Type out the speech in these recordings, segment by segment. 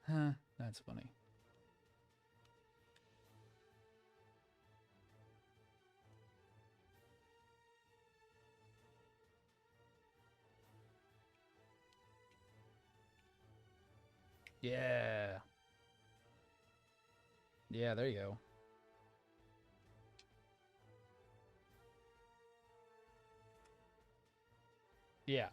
Huh, that's funny. Yeah. Yeah, there you go. Yeah.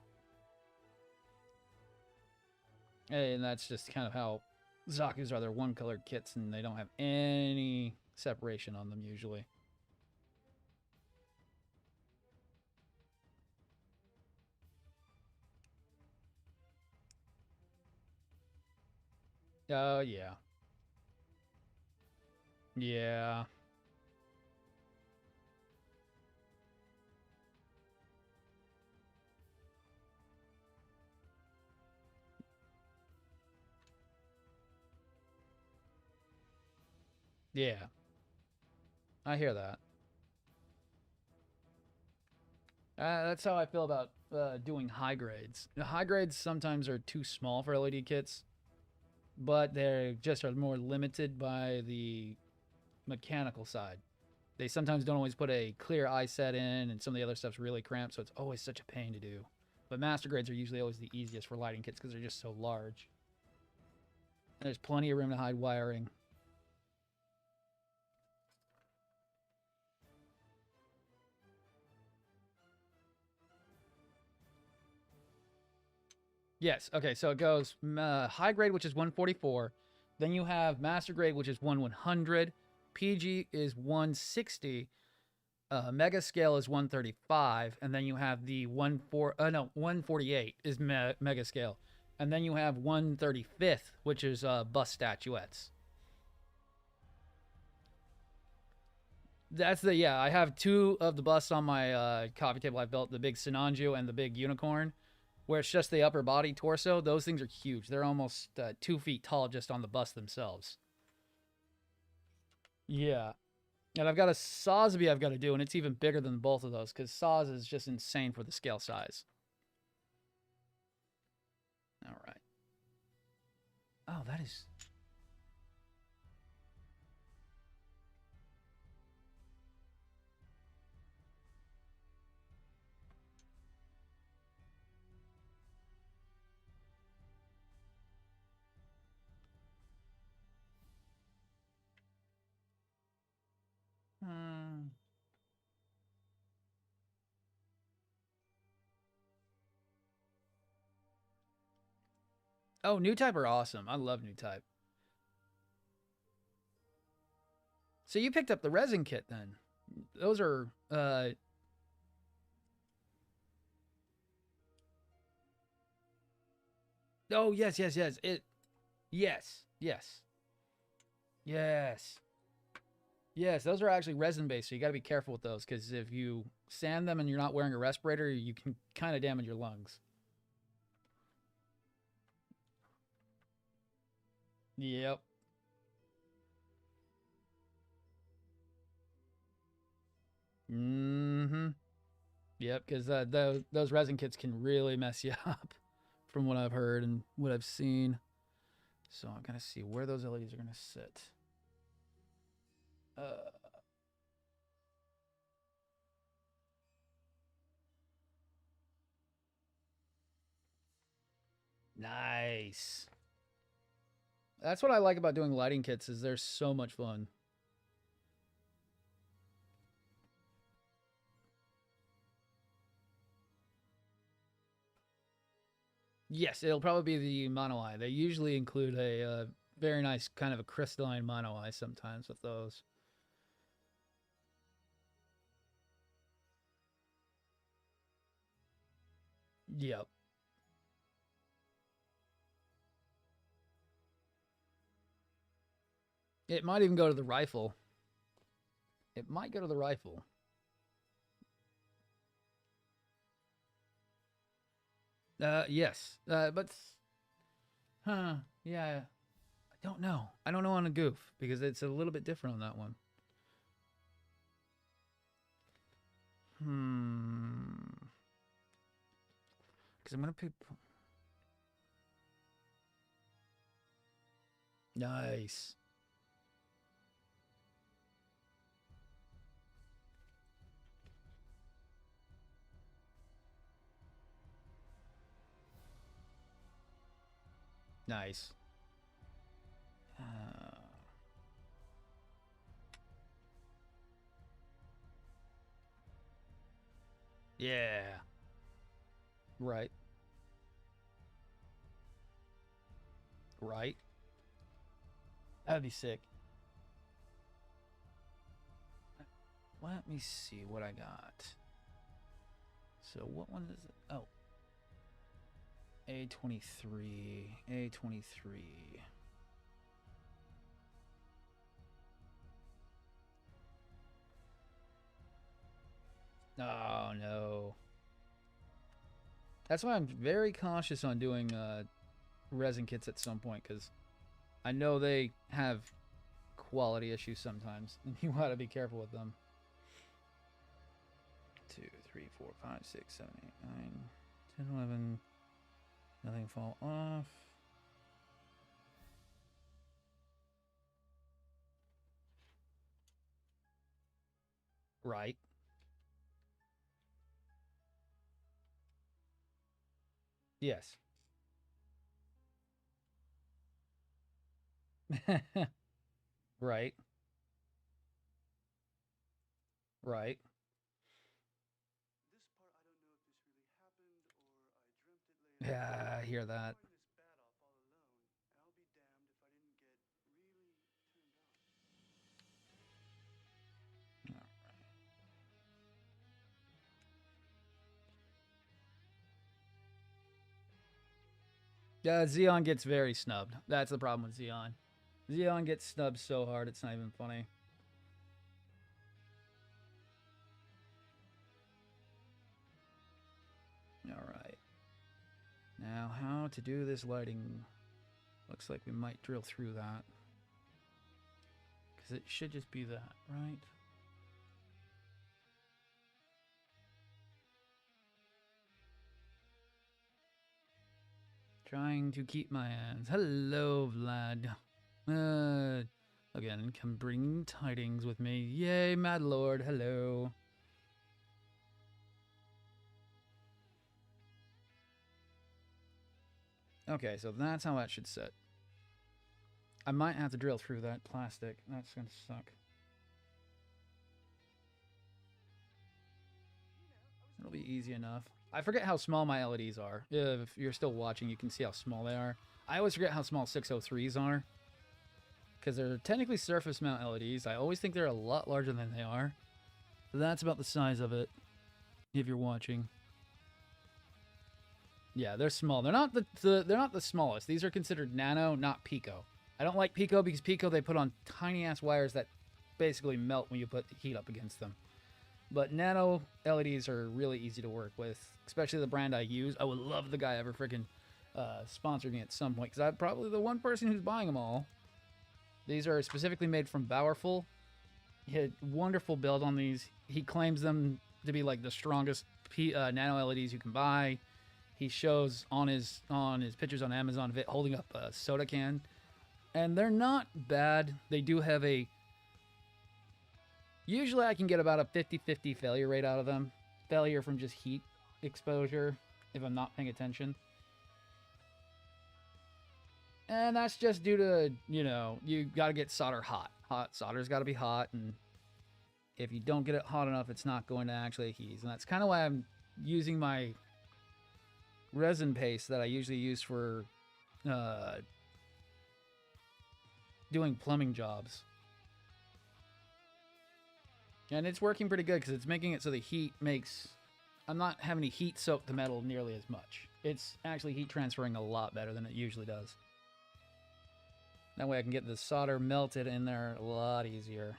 And that's just kind of how Zaku's are. They're one-colored kits, and they don't have any separation on them usually. Oh, yeah. Yeah. Yeah. I hear that. That's how I feel about doing high grades. The high grades sometimes are too small for LED kits, but they just are more limited by the mechanical side. They sometimes don't always put a clear eye set in, and some of the other stuff's really cramped, so it's always such a pain to do. But master grades are usually always the easiest for lighting kits because they're just so large. And there's plenty of room to hide wiring. Yes. Okay. So it goes high grade, which is 144. Then you have master grade, which is 100. PG is 160. Mega scale is 135, and then you have the 148 is mega scale, and then you have 135th, which is bust statuettes. That's the yeah. I have two of the busts on my coffee table. I've built the big Sinanju and the big unicorn, where it's just the upper body torso. Those things are huge. They're almost 2 feet tall just on the bust themselves. Yeah. And I've got a Sosby I've got to do, and it's even bigger than both of those because Saz is just insane for the scale size. All right. Oh, that is. Hmm. Oh, new type are awesome. I love new type. So you picked up the resin kit then. Those are oh yes, yes, yes. It yes, yes. Yes. Yes, those are actually resin based, so you got to be careful with those because if you sand them and you're not wearing a respirator, you can kind of damage your lungs. Yep. Mm-hmm. Yep, because those resin kits can really mess you up, from what I've heard and what I've seen. So I'm gonna see where those LEDs are gonna sit. Uh, nice. That's what I like about doing lighting kits is they're so much fun. Yes, it'll probably be the mono eye. They usually include a very nice kind of a crystalline mono eye sometimes with those. Yep. It might even go to the rifle. It might go to the rifle. Yes. But huh, yeah. I don't know. I don't know on a goof because it's a little bit different on that one. Hmm. Because I'm gonna pick. Nice. Nice. Yeah. Right. Right. That'd be sick. Let me see what I got. So what one is it? Oh. A23. A23. Oh, no. That's why I'm very cautious on doing resin kits at some point, because I know they have quality issues sometimes, and you gotta be careful with them. 2, 3, 4, 5, 6, 7, 8, 9, 10, 11. Nothing fall off. Right. Yes. Right. Right. Yeah, I hear that. Yeah, Xeon gets very snubbed. That's the problem with Xeon. Xeon gets snubbed so hard, it's not even funny. Alright. Now, how to do this lighting? Looks like we might drill through that. Because it should just be that, right? Trying to keep my hands. Hello, Vlad. Again, can bring tidings with me. Yay, Mad Lord. Hello. Okay, so that's how that should sit. I might have to drill through that plastic. That's gonna suck. It'll be easy enough. I forget how small my LEDs are. If you're still watching, you can see how small they are. I always forget how small 603s are, because they're technically surface mount LEDs. I always think they're a lot larger than they are. So that's about the size of it, if you're watching. Yeah, they're small. They're not they're not the smallest. These are considered nano, not pico. I don't like pico because pico they put on tiny ass wires that basically melt when you put the heat up against them. But nano LEDs are really easy to work with, especially the brand I use. I would love the guy ever freaking sponsored me at some point, because I'm probably the one person who's buying them all. These are specifically made from Powerful. He had wonderful build on these. He claims them to be like the strongest nano LEDs you can buy. He shows on his pictures on Amazon of it holding up a soda can, and they're not bad. They do have a usually I can get about a 50-50 failure rate out of them. Failure from just heat exposure if I'm not paying attention. And that's just due to, you got to get solder hot. Solder's got to be hot, and if you don't get it hot enough, it's not going to actually adhere. And that's kind of why I'm using my resin paste that I usually use for doing plumbing jobs. And it's working pretty good because it's making it so the heat makes... I'm not having to heat soak the metal nearly as much. It's actually heat transferring a lot better than it usually does. That way I can get the solder melted in there a lot easier.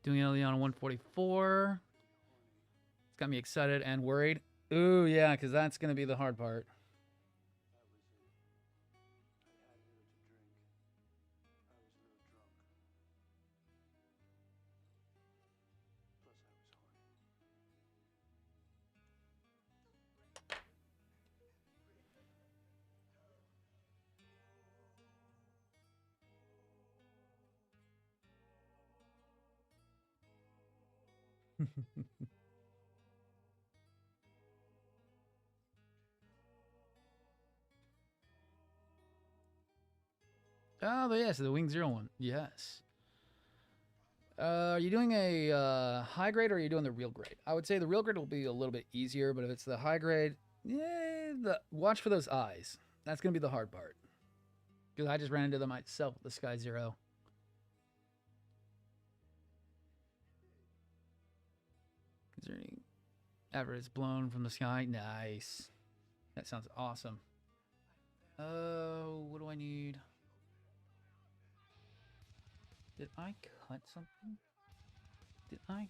Doing it on 144. It's got me excited and worried. Ooh, yeah, because that's going to be the hard part. Oh, yes, the Wing Zero one. Yes. Are you doing a high grade or are you doing the real grade? I would say the real grade will be a little bit easier, but if it's the high grade, yeah, watch for those eyes. That's gonna be the hard part. Because I just ran into them myself with the Sky Zero. Is there any ever it's blown from the sky? Nice. That sounds awesome. Oh, what do I need? Did I cut something? Did I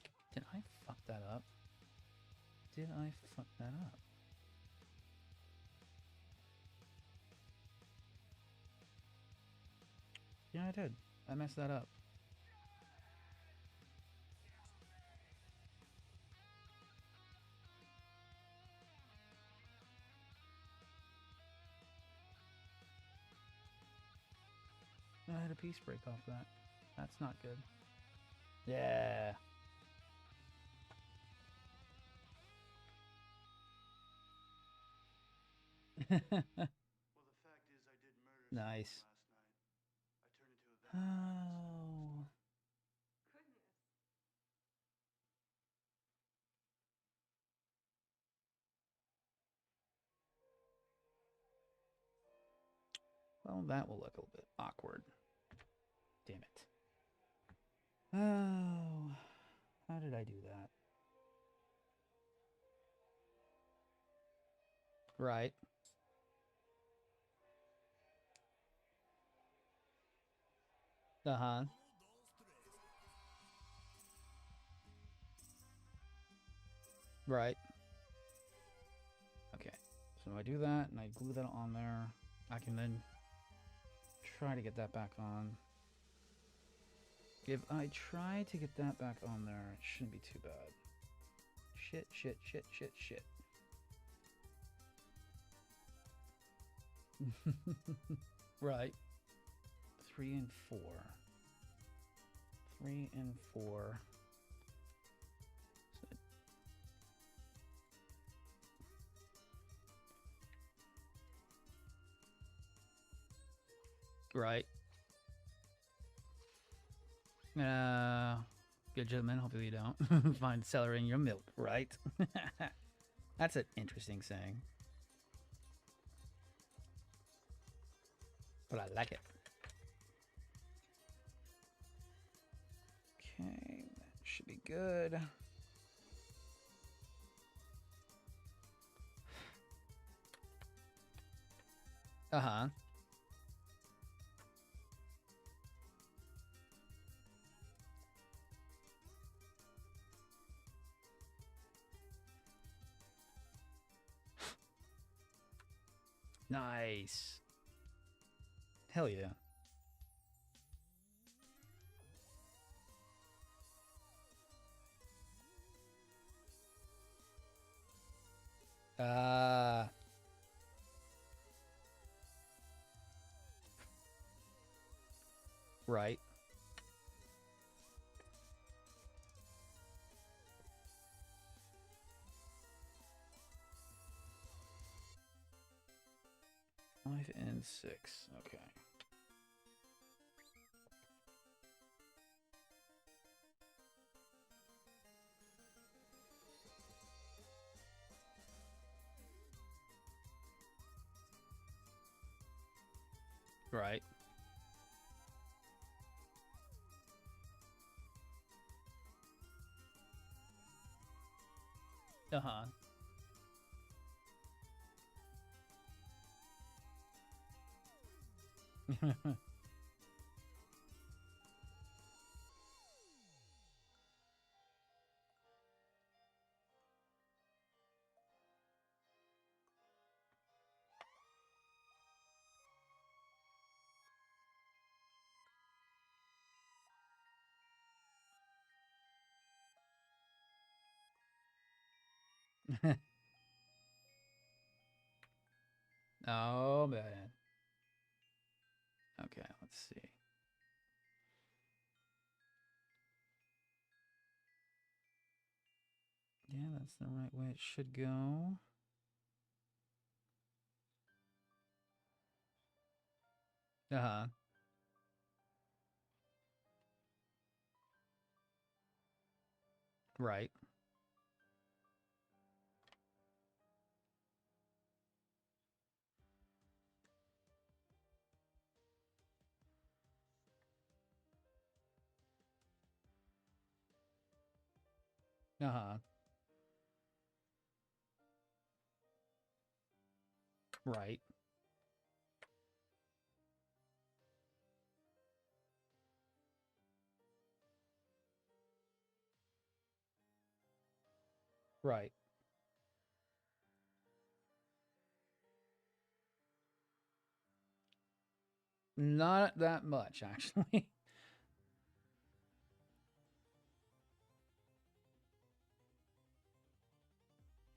fuck that up? Did I fuck that up? Yeah, I did. I messed that up. I had a piece break off that. That's not good. Yeah. Nice. Oh. Well, that will look a little bit awkward. Damn it. Oh. How did I do that? Right. Uh-huh. Right. Okay. So I do that and I glue that on there. I can then try to get that back on. If I try to get that back on there, it shouldn't be too bad. Shit, shit, shit, shit, shit. Right. 3 and 4. 3 and 4. So right. Good gentlemen, hopefully you don't find celery in your milk, right? That's an interesting saying. But I like it. Okay, that should be good. Uh-huh. Nice. Hell yeah. Uh, right. Five and 6. Okay. Right. Uh-huh. Oh, man. Okay, let's see. I Yeah, that's the right way it should go. Uh-huh. Right. Uh-huh. Right. Right. Not that much, actually.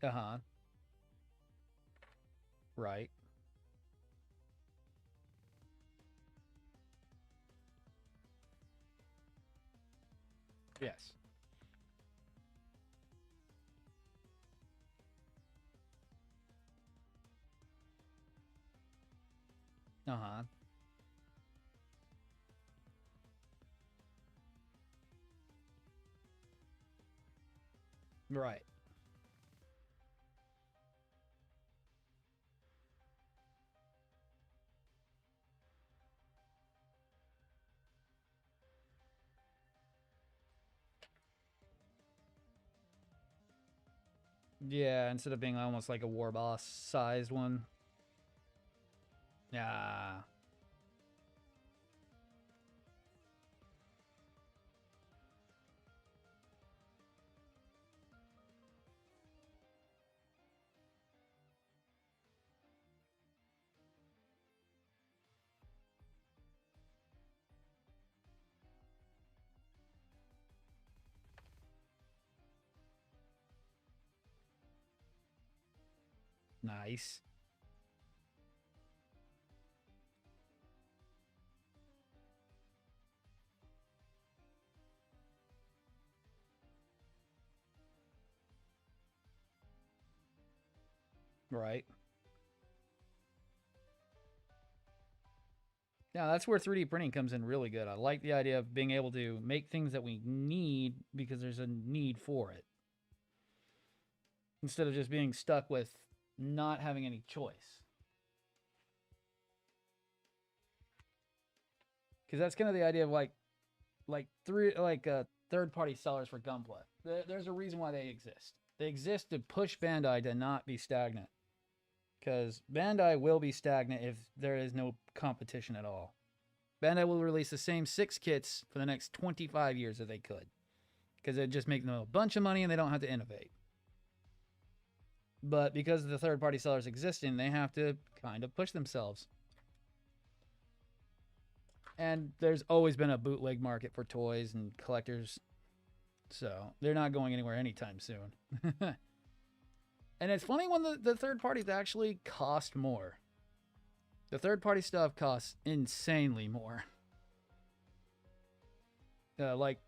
Uh-huh. Right. Yes. Uh-huh. Right. Yeah, instead of being almost like a war boss sized one. Yeah. Nice. Right. Yeah, that's where 3D printing comes in really good. I like the idea of being able to make things that we need because there's a need for it, instead of just being stuck with not having any choice. Because that's kind of the idea of third party sellers for Gunpla. There's a reason why they exist. They exist to push Bandai to not be stagnant. Because Bandai will be stagnant if there is no competition at all. Bandai will release the same 6 kits for the next 25 years if they could. Because it'd just make them a bunch of money and they don't have to innovate. But because of the third party sellers existing, they have to kind of push themselves. And there's always been a bootleg market for toys and collectors. So they're not going anywhere anytime soon. And it's funny when the third parties actually cost more. The third party stuff costs insanely more. Like,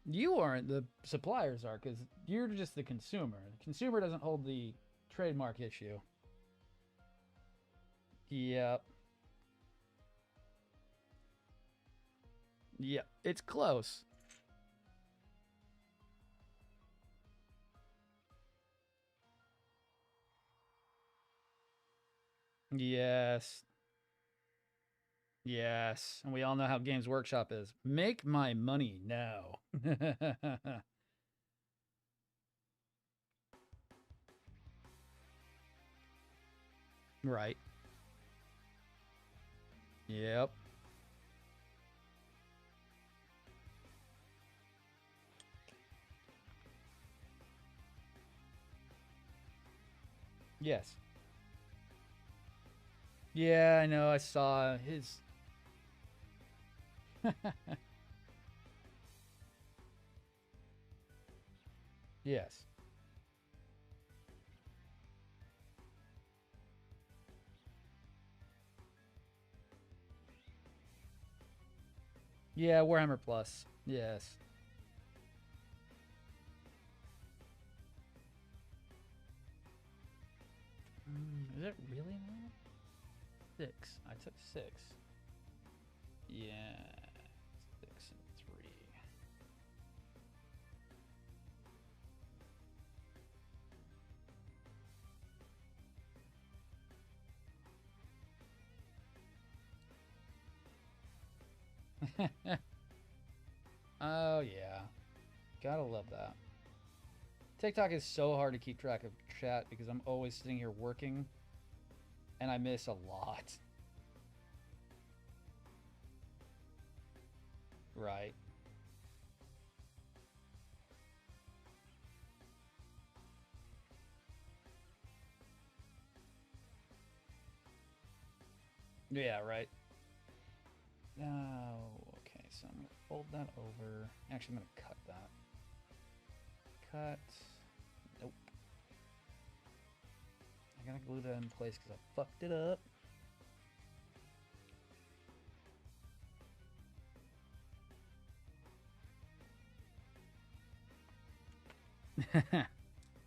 you aren't, the suppliers are, because you're just the consumer. The consumer doesn't hold the trademark issue. Yep. Yep. It's close. Yes. Yes. And we all know how Games Workshop is. Make my money now. Right. Yep. Yes. Yeah, I know. I saw his. Yes. Yeah, Warhammer Plus. Yes. Is it really not? 6. I took 6. Yeah. 6 and 3. Oh, yeah. Gotta love that. TikTok is so hard to keep track of chat because I'm always sitting here working and I miss a lot. Right. Yeah, right. Oh, okay. So I'm going to fold that over. Actually, I'm going to cut that. Cut. Nope. I got to glue that in place because I fucked it up.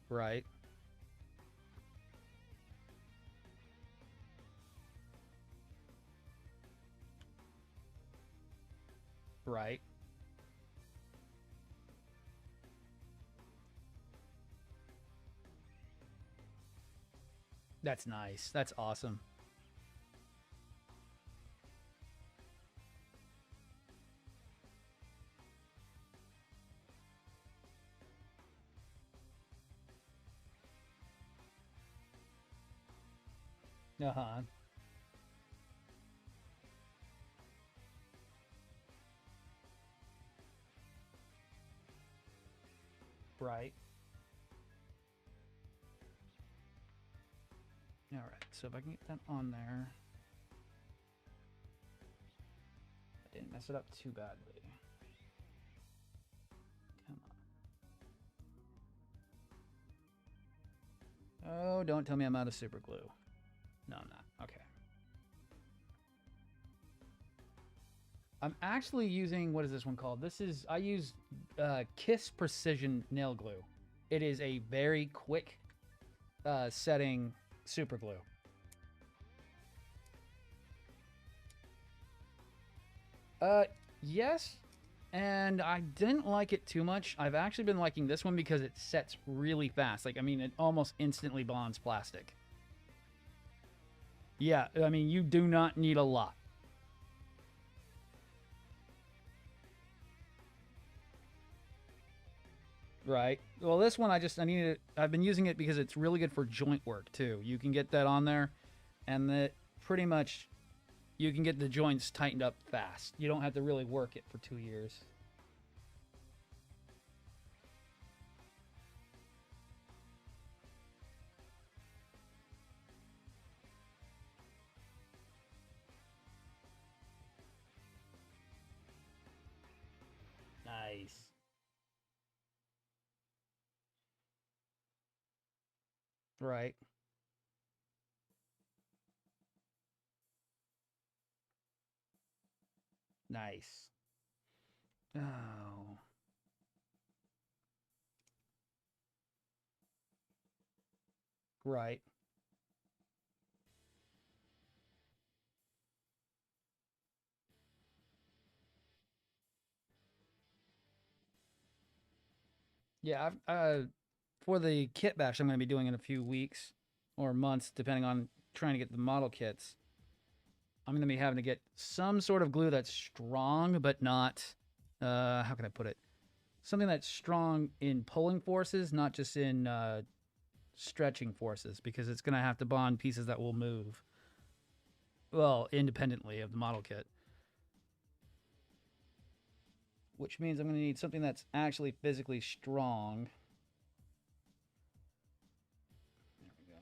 Right. Right. That's nice. That's awesome. Uh-huh. Right. All right. So if I can get that on there. I didn't mess it up too badly. Come on. Oh, don't tell me I'm out of super glue. No, I'm not. Okay. I'm actually using, what is this one called? I use Kiss Precision Nail Glue. It is a very quick setting super glue. Yes, and I didn't like it too much. I've actually been liking this one because it sets really fast. Like, I mean, it almost instantly bonds plastic. Yeah, I mean, you do not need a lot. Right. Well, this one I needed it. I've been using it because it's really good for joint work too. You can get that on there, and that pretty much you can get the joints tightened up fast. You don't have to really work it for 2 years. Nice. Right. Nice. Oh. Right. Yeah. For the kit bash, I'm going to be doing in a few weeks or months, depending on trying to get the model kits. I'm going to be having to get some sort of glue that's strong, but not. How can I put it? Something that's strong in pulling forces, not just in stretching forces, because it's going to have to bond pieces that will move. Well, independently of the model kit. Which means I'm going to need something that's actually physically strong. There we go.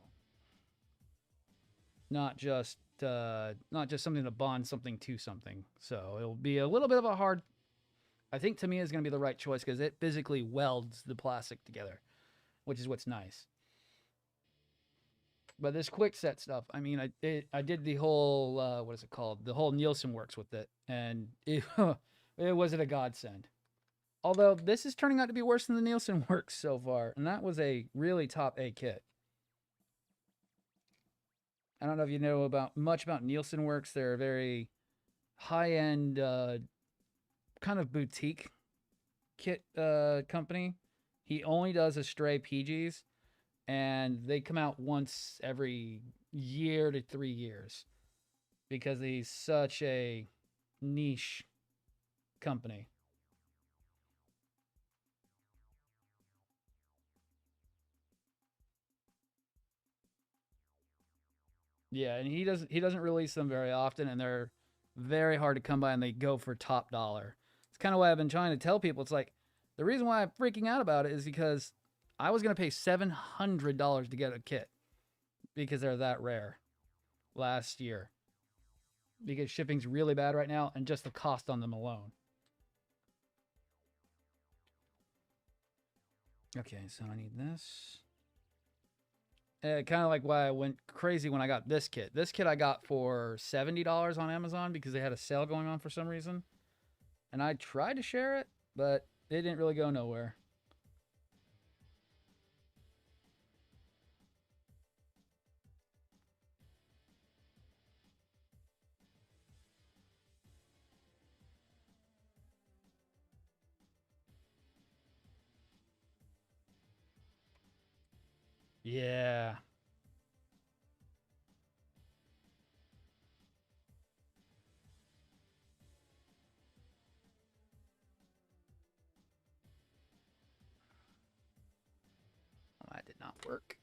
Not just something to bond something to something. So it'll be a little bit of a hard. I think Tamiya is going to be the right choice because it physically welds the plastic together, which is what's nice. But this quick set stuff, I mean, I did the whole what is it called? The whole Nielsen works with it, and It was a godsend. Although this is turning out to be worse than the Nielsen works so far, and that was a really top A kit. I don't know if you know much about Nielsen works. They're a very high end, kind of boutique kit company. He only does Astray PGs, and they come out once every year to 3 years because he's such a niche company. Yeah, and he doesn't release them very often, and they're very hard to come by, and they go for top dollar. It's kind of why I've been trying to tell people. It's like the reason why I'm freaking out about it is because I was gonna pay $700 to get a kit because they're that rare last year because shipping's really bad right now, and just the cost on them alone. Okay, so I need this. Kind of like why I went crazy when I got this kit. This kit I got for $70 on Amazon because they had a sale going on for some reason. And I tried to share it, but it didn't really go nowhere. Yeah. Well, that did not work.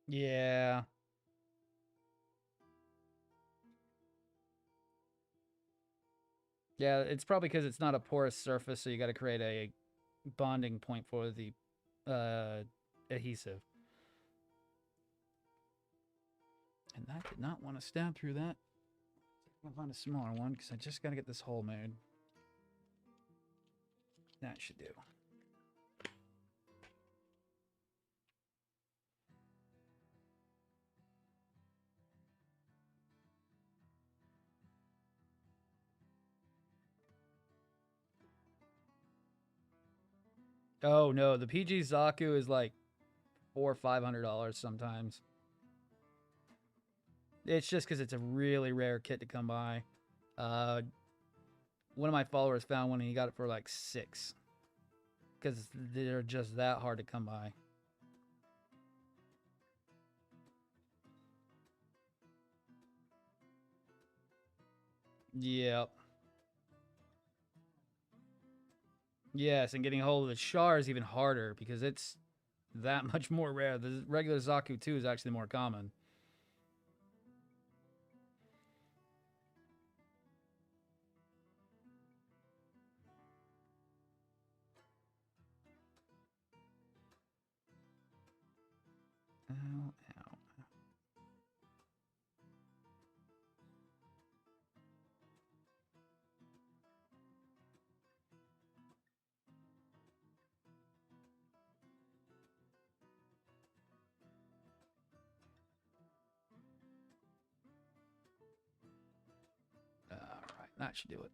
Yeah. Yeah, it's probably because it's not a porous surface, so you got to create a bonding point for the uh, adhesive. And I did not want to stab through that. I'm gonna find a smaller one because I just got to get this hole made. That should do. Oh no, the PG Zaku is like $400 or $500 sometimes. It's just because it's a really rare kit to come by. Uh, one of my followers found one and he got it for like $6 because they're just that hard to come by. Yep. Yes, and getting a hold of the Char is even harder because it's that much more rare. The regular Zaku 2 is actually more common. Ow, ow. Alright, that should do it.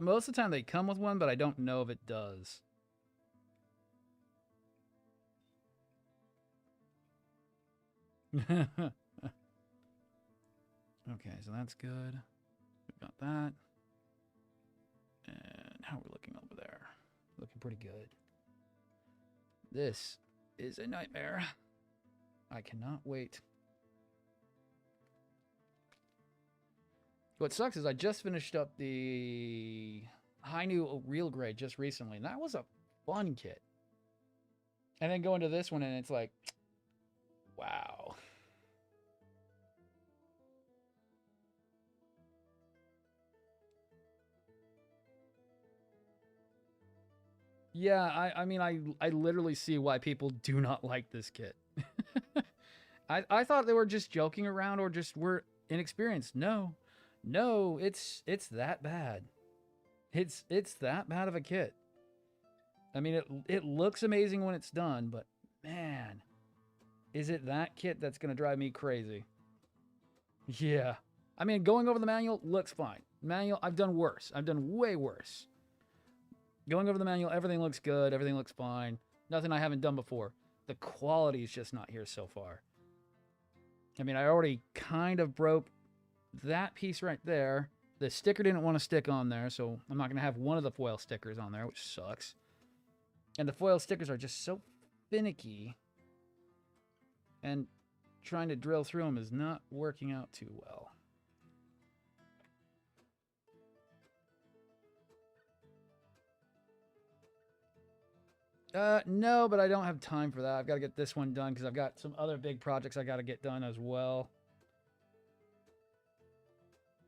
Most of the time they come with one, but I don't know if it does. Okay, so that's good. We've got that. And how are we looking over there? Looking pretty good. This is a nightmare. I cannot wait. What sucks is I just finished up the high new real grade just recently, and that was a fun kit. And then go into this one, and it's like, wow. Yeah, I mean, I literally see why people do not like this kit. I thought they were just joking around or just were inexperienced. No, no, it's that bad. It's that bad of a kit. I mean, it looks amazing when it's done, but man, is it that kit that's gonna drive me crazy? Yeah, I mean, going over the manual looks fine. Manual, I've done worse. I've done way worse. Going over the manual, everything looks good. Everything looks fine. Nothing I haven't done before. The quality is just not here so far. I mean, I already kind of broke that piece right there. The sticker didn't want to stick on there, so I'm not going to have one of the foil stickers on there, which sucks. And the foil stickers are just so finicky. And trying to drill through them is not working out too well. No, but I don't have time for that. I've got to get this one done because I've got some other big projects I got to get done as well.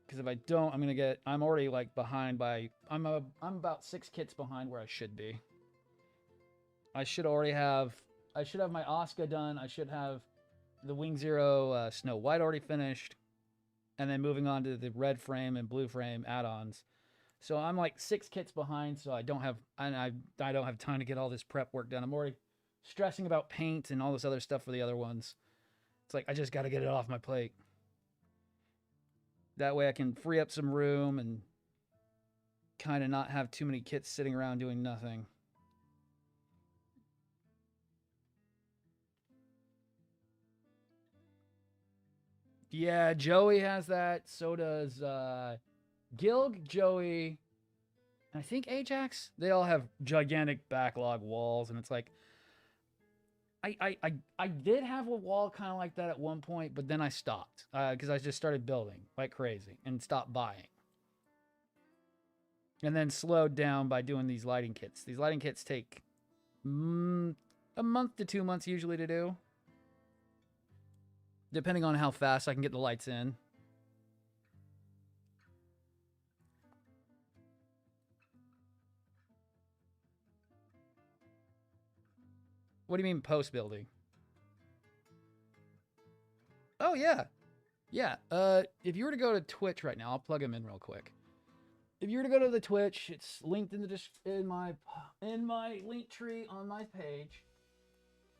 Because if I don't, I'm already like behind by, I'm about 6 kits behind where I should be. I should have my Oscar done. I should have the Wing Zero Snow White already finished. And then moving on to the red frame and blue frame add-ons. So I'm like 6 kits behind, so I don't have time to get all this prep work done. I'm already stressing about paint and all this other stuff for the other ones. It's like I just got to get it off my plate. That way I can free up some room and kind of not have too many kits sitting around doing nothing. Yeah, Joey has that. So does Gilg, Joey, and I think Ajax. They all have gigantic backlog walls, and it's like I did have a wall kind of like that at one point, but then I stopped because I just started building like crazy and stopped buying. And then slowed down by doing these lighting kits. These lighting kits take a month to 2 months usually to do, depending on how fast I can get the lights in. What do you mean post building? Oh yeah, yeah. If you were to go to Twitch right now, I'll plug him in real quick. If you were to go to the Twitch, it's linked in my link tree on my page,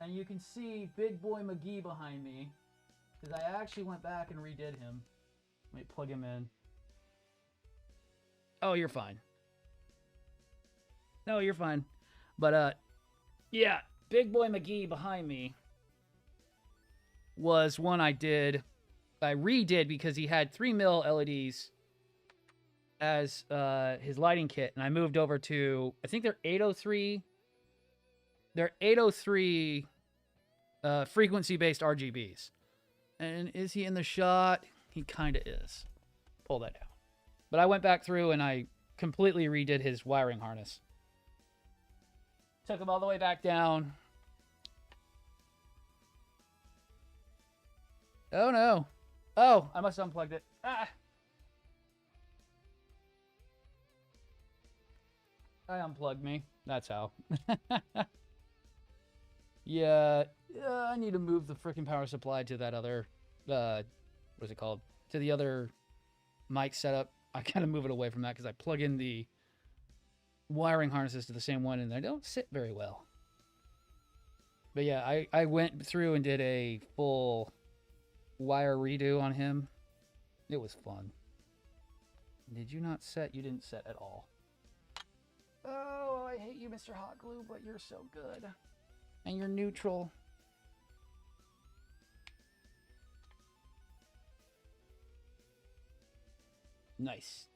and you can see Big Boy McGee behind me, because I actually went back and redid him. Let me plug him in. Oh, you're fine. No, you're fine. But yeah, Big Boy McGee behind me was one I redid because he had 3mm LEDs as his lighting kit, and I moved over to, I think they're 803. They're 803 frequency-based RGBs. And is he in the shot? He kind of is. Pull that out. But I went back through and I completely redid his wiring harness. Took him all the way back down. Oh no. Oh, I must have unplugged it. Ah. I unplugged me. That's how. Yeah, I need to move the freaking power supply to that other, what's it called? To the other mic setup. I kind of move it away from that because I plug in the wiring harnesses to the same one and they don't sit very well. But yeah, I went through and did a full wire redo on him. It was fun. Did you not set? You didn't set at all. Oh, I hate you, Mr. Hot Glue, but you're so good. And you're neutral. Nice.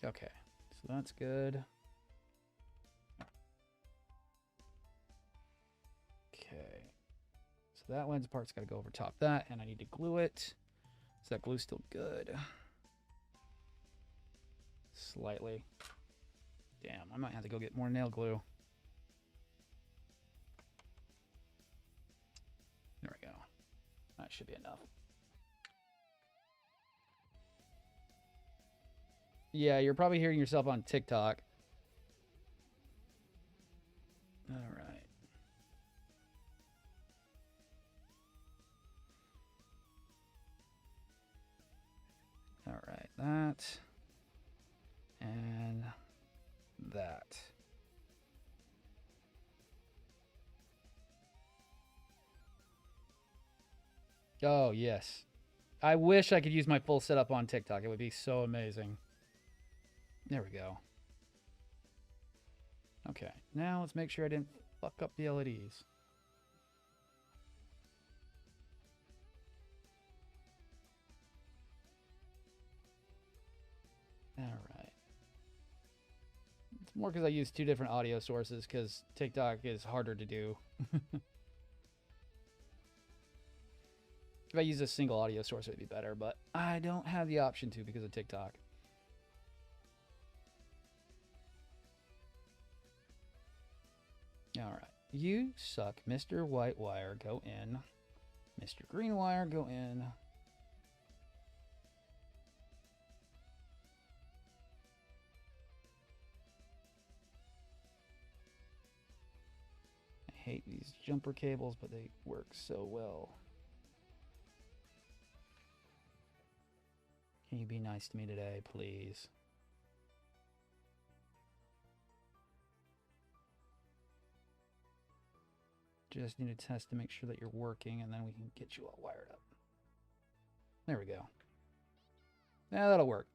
Okay, so that's good. Okay, so that lens part's got to go over top that, and I need to glue it. Is that glue still good? Slightly. Damn, I might have to go get more nail glue. There we go. That should be enough. Yeah, you're probably hearing yourself on TikTok. All right. All right, that. And that. Oh, yes. I wish I could use my full setup on TikTok. It would be so amazing. There we go. Okay, now let's make sure I didn't fuck up the LEDs. All right. It's more because I use 2 different audio sources because TikTok is harder to do. If I use a single audio source, it would be better, but I don't have the option to because of TikTok. All right. You suck. Mr. White Wire, go in. Mr. Green Wire, go in. I hate these jumper cables, but they work so well. Can you be nice to me today, please? Just need to test to make sure that you're working, and then we can get you all wired up. There we go. Yeah, that'll work.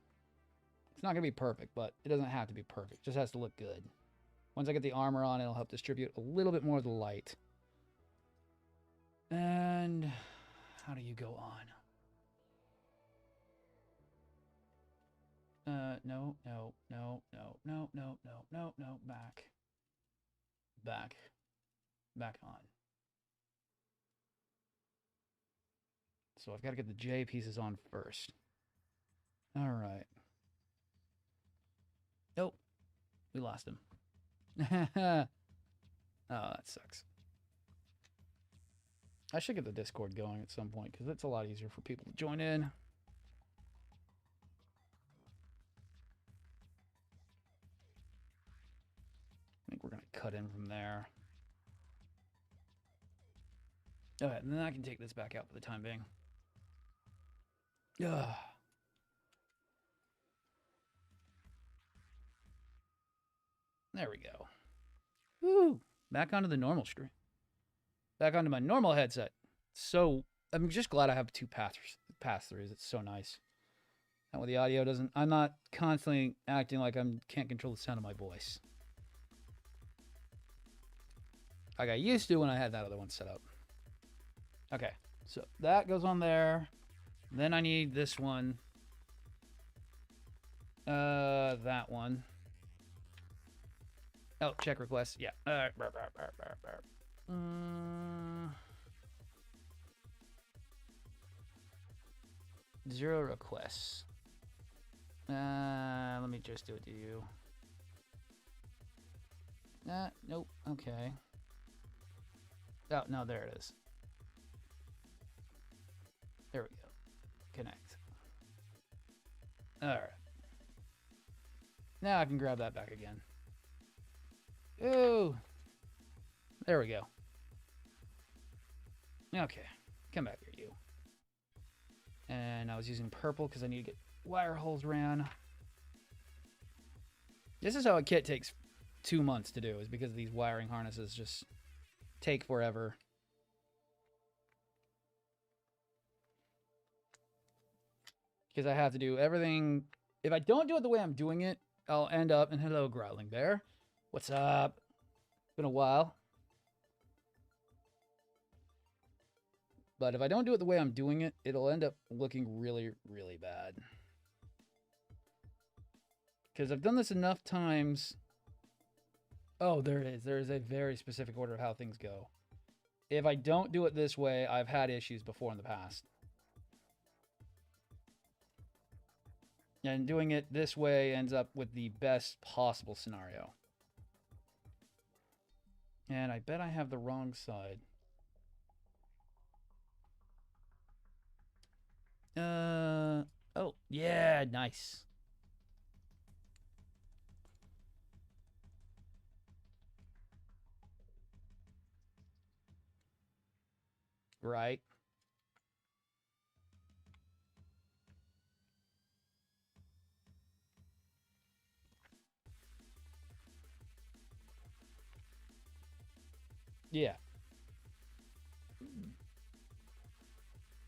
It's not going to be perfect, but it doesn't have to be perfect. It just has to look good. Once I get the armor on, it'll help distribute a little bit more of the light. And how do you go on? No, back on. So I've got to get the J pieces on first. All right. Nope, we lost him. Oh, that sucks. I should get the Discord going at some point because it's a lot easier for people to join in. I think we're going to cut in from there. Okay, and then I can take this back out for the time being. Ugh. There we go. Woo! Back onto the normal stream. Back onto my normal headset. So, I'm just glad I have 2 pass-throughs. It's so nice. That way the audio doesn't... I'm not constantly acting like I can't control the sound of my voice. Like I used to when I had that other one set up. Okay, so that goes on there. Then I need this one. That one. Oh, check request. Yeah. 0 requests. Let me just do it to you. Nope. Okay. Oh, no, there it is. There we go. Connect. All right. Now I can grab that back again. Ooh. There we go. Okay. Come back here, you. And I was using purple because I need to get wire holes ran. This is how a kit takes 2 months to do, is because these wiring harnesses just take forever. Because I have to do everything. If I don't do it the way I'm doing it, I'll end up... And hello, Growling Bear. What's up? It's been a while. But if I don't do it the way I'm doing it, it'll end up looking really, really bad. Because I've done this enough times. Oh, there it is. There is a very specific order of how things go. If I don't do it this way, I've had issues before in the past. And doing it this way ends up with the best possible scenario. And I bet I have the wrong side. Oh, yeah, nice. Right. Yeah.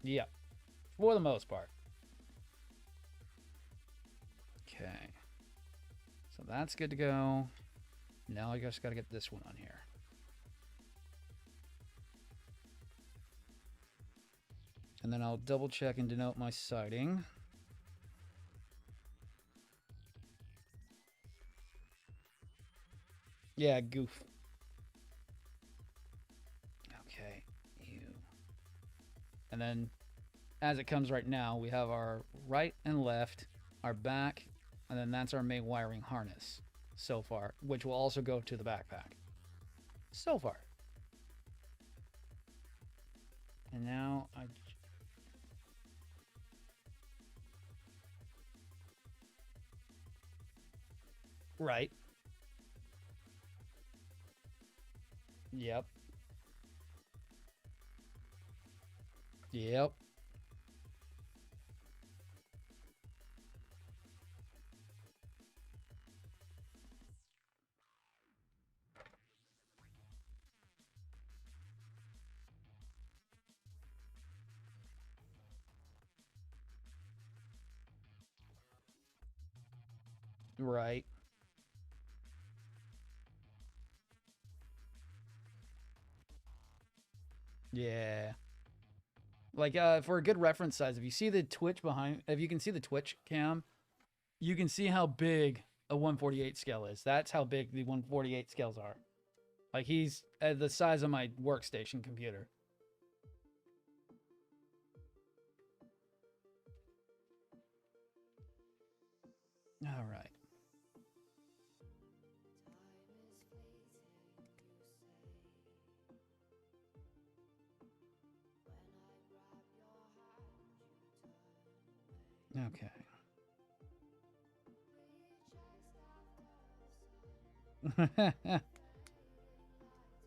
Yeah. For the most part. Okay. So that's good to go. Now I just got to get this one on here. And then I'll double check and denote my siding. Yeah, goof. Okay, you. And then as it comes right now, we have our right and left, our back, and then that's our main wiring harness so far, which will also go to the backpack. So far. And now I... Right. Yep. Yep. Right. Yeah. Like, for a good reference size, if you see the Twitch behind, if you can see the Twitch cam, you can see how big a 148 scale is. That's how big the 148 scales are. Like, he's the size of my workstation computer. All right. Okay.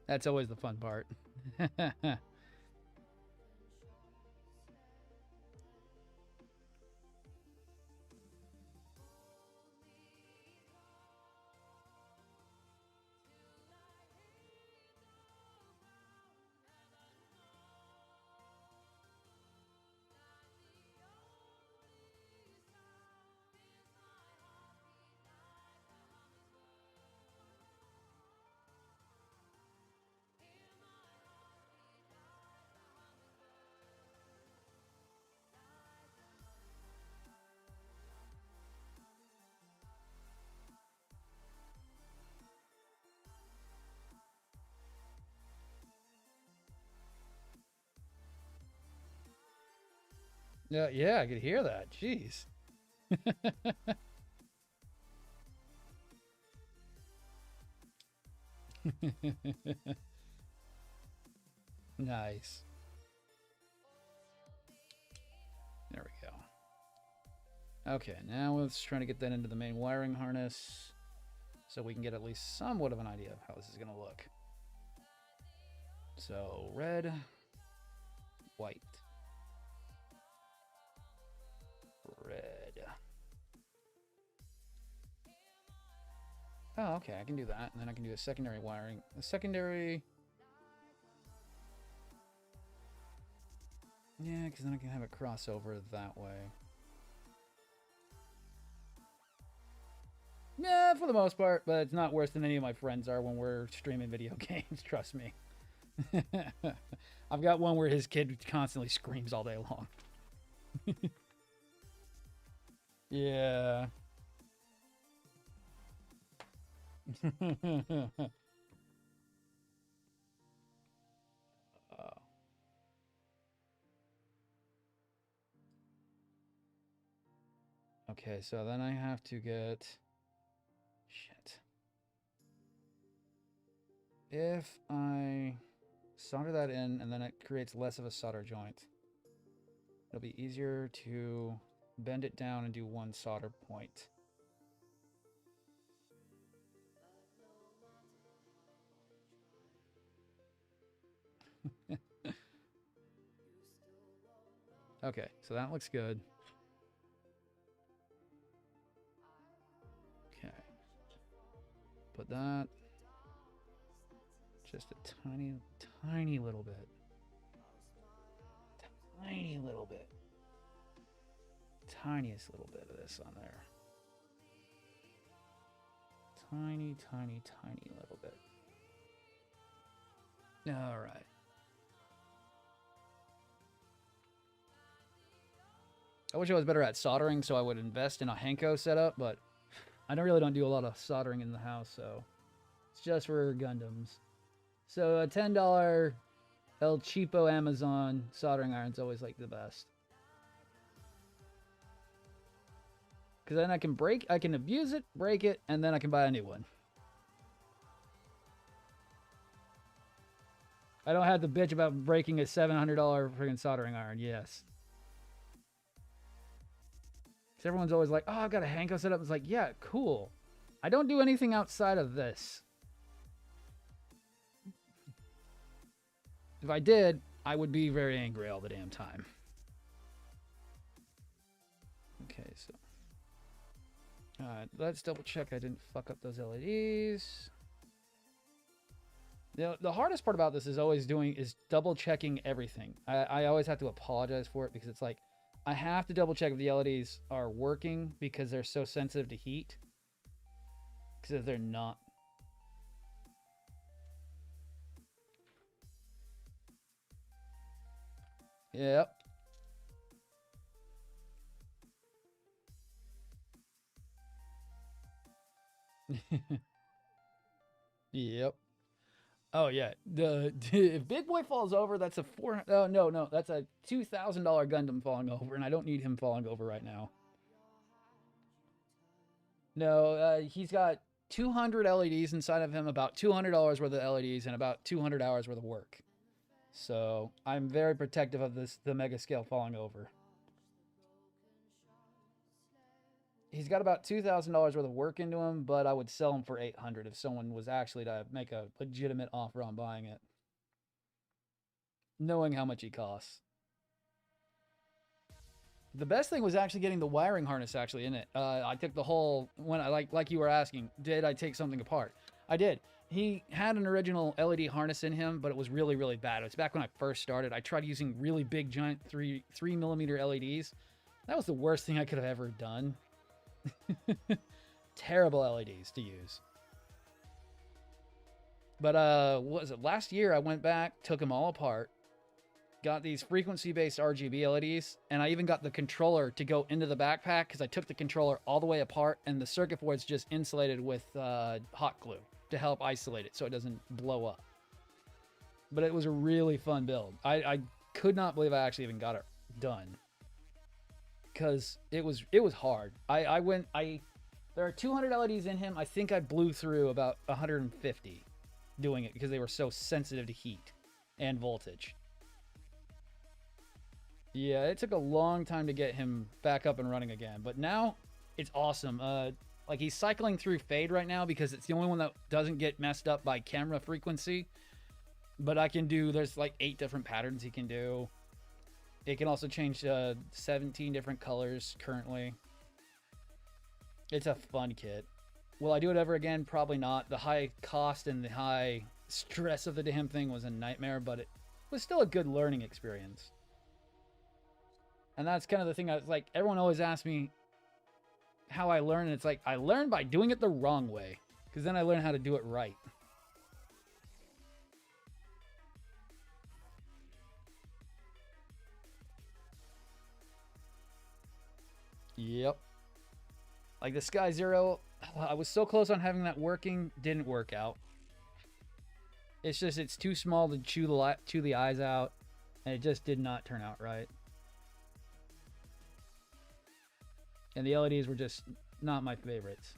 That's always the fun part. Yeah, I could hear that. Jeez. Nice. There we go. Okay, now let's try to get that into the main wiring harness so we can get at least somewhat of an idea of how this is going to look. So, red, white, red. Oh, okay, I can do that. And then I can do a secondary wiring. A secondary... Yeah, because then I can have a crossover that way. Yeah, for the most part, but it's not worse than any of my friends are when we're streaming video games, trust me. I've got one where his kid constantly screams all day long. Yeah. Oh, okay, so then I have to get... Shit. If I solder that in and then it creates less of a solder joint, it'll be easier to bend it down and do one solder point. Okay, so that looks good. Okay. Put that just a tiny, tiny little bit. Tiny little bit. Tiniest little bit of this on there. Tiny, tiny, tiny little bit. All right. I wish I was better at soldering, so I would invest in a Henko setup, but I don't do a lot of soldering in the house, so it's just for Gundams. So a $10 El Cheapo Amazon soldering iron's always like the best. Because then I can abuse it, break it, and then I can buy a new one. I don't have to bitch about breaking a $700 freaking soldering iron, yes. Because everyone's always like, oh, I've got a Henko set up. It's like, yeah, cool. I don't do anything outside of this. If I did, I would be very angry all the damn time. Okay, so... Alright, let's double check I didn't fuck up those LEDs. The hardest part about this is double checking everything. I always have to apologize for it because it's like, I have to double check if the LEDs are working because they're so sensitive to heat. Because if they're not... Yep. Yep. Oh yeah. If Big Boy falls over, that's a no, that's a $2,000 Gundam falling over, and I don't need him falling over right now. No, he's got 200 LEDs inside of him, about $200 worth of LEDs, and about 200 hours worth of work. So I'm very protective of the mega scale falling over. He's got about $2,000 worth of work into him, but I would sell him for $800 if someone was actually to make a legitimate offer on buying it, knowing how much he costs. The best thing was actually getting the wiring harness actually in it. I took the whole when I like you were asking, did I take something apart? I did. He had an original LED harness in him, but it was really, really bad. It was back when I first started. I tried using really big, giant 3mm LEDs. That was the worst thing I could have ever done. Terrible LEDs to use. But what was it? Last year I went back, took them all apart, got these frequency-based RGB LEDs, and I even got the controller to go into the backpack because I took the controller all the way apart, and the circuit board's just insulated with hot glue to help isolate it so it doesn't blow up. But it was a really fun build. I could not believe I actually even got it done because it was hard. There are 200 LEDs in him. I think I blew through about 150 doing it because they were so sensitive to heat and voltage. Yeah, it took a long time to get him back up and running again, but now it's awesome. Like he's cycling through fade right now because it's the only one that doesn't get messed up by camera frequency. But there's like 8 different patterns he can do. It can also change 17 different colors currently. It's a fun kit. Will I do it ever again? Probably not. The high cost and the high stress of the damn thing was a nightmare, but it was still a good learning experience. And that's kind of the thing. I was like, everyone always asks me how I learn, and it's like, I learn by doing it the wrong way, because then I learn how to do it right. Yep. Like the Sky Zero, I was so close on having that working, didn't work out. It's just, it's too small to chew the eyes out, and it just did not turn out right. And the LEDs were just not my favorites.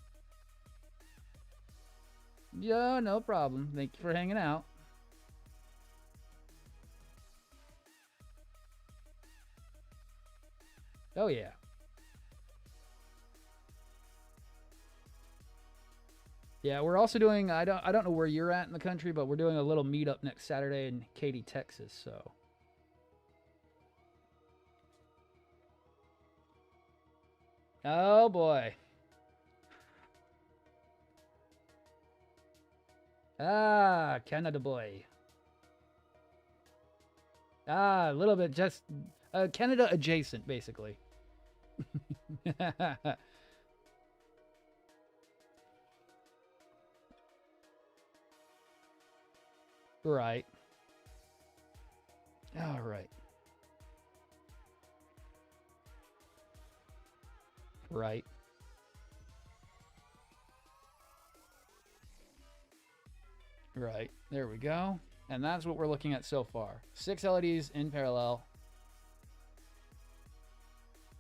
Yeah, no problem. Thank you for hanging out. Oh yeah. Yeah, we're also doing, I don't know where you're at in the country, but we're doing a little meetup next Saturday in Katy, Texas, so. Oh boy. Ah, Canada boy. Ah, a little bit, just Canada adjacent, basically. Right. All right. Right. Right. There we go. And that's what we're looking at so far. 6 LEDs in parallel.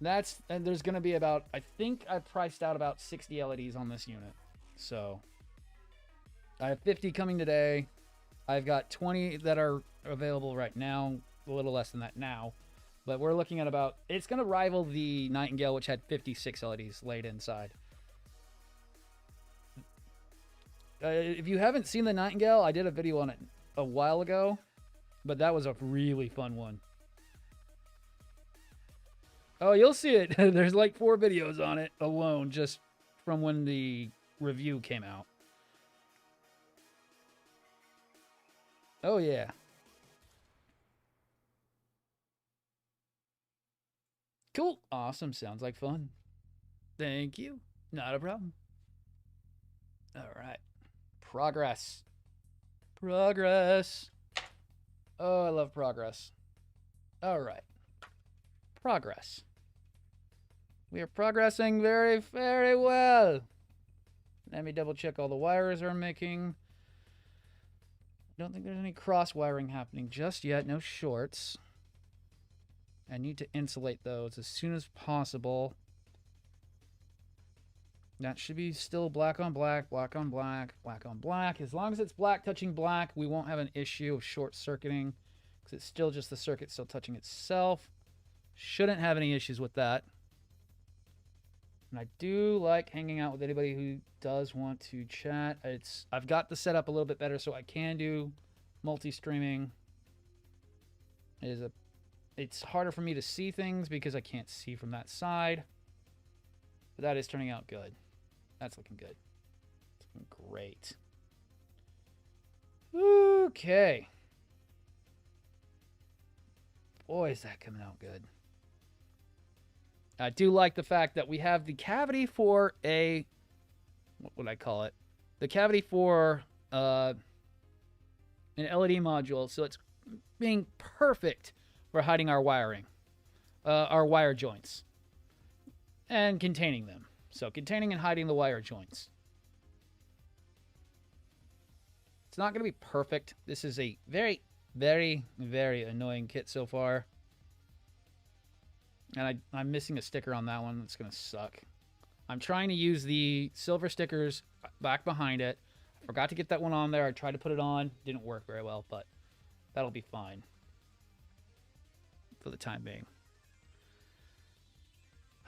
And there's going to be about, I think I priced out about 60 LEDs on this unit. So I have 50 coming today. I've got 20 that are available right now, a little less than that now. But we're looking at about, it's going to rival the Nightingale, which had 56 LEDs laid inside. If you haven't seen the Nightingale, I did a video on it a while ago, but that was a really fun one. Oh, you'll see it. There's like 4 videos on it alone, just from when the review came out. Oh, yeah. Cool. Awesome. Sounds like fun. Thank you. Not a problem. All right. Progress. Progress. Oh, I love progress. All right. Progress. We are progressing very, very well. Let me double check all the wires are making. Don't think there's any cross wiring happening just yet. No shorts. I need to insulate those as soon as possible. That should be still black on black, black on black, black on black. As long as it's black touching black, we won't have an issue of short circuiting because it's still just the circuit still touching itself. Shouldn't have any issues with that. And I do like hanging out with anybody who does want to chat. I've got the setup a little bit better so I can do multi-streaming. It's harder for me to see things because I can't see from that side. But that is turning out good. That's looking good. It's looking great. Okay. Boy, is that coming out good. I do like the fact that we have the cavity for a... What would I call it? The cavity for an LED module. So it's being perfect for hiding our wiring. Our wire joints. And containing them. So containing and hiding the wire joints. It's not going to be perfect. This is a very, very, very annoying kit so far. And I'm missing a sticker on that one. That's going to suck. I'm trying to use the silver stickers back behind it. I forgot to get that one on there. I tried to put it on. Didn't work very well, but that'll be fine. For the time being.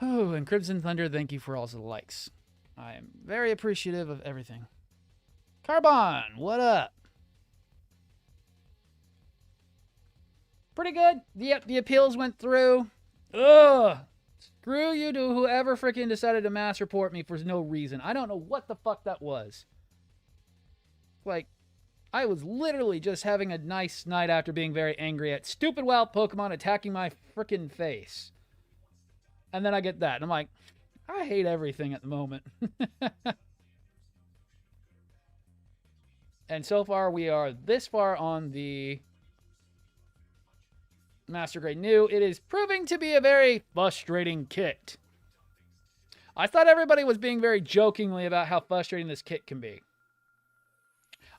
Oh, and Crimson Thunder, thank you for all the likes. I am very appreciative of everything. Carbon, what up? Pretty good. The appeals went through. Ugh. Screw you to whoever freaking decided to mass report me for no reason. I don't know what the fuck that was. Like, I was literally just having a nice night after being very angry at stupid wild Pokemon attacking my freaking face. And then I get that. And I'm like, I hate everything at the moment. And so far, we are this far on the Master Grade New. It is proving to be a very frustrating kit. I thought everybody was being very jokingly about how frustrating this kit can be.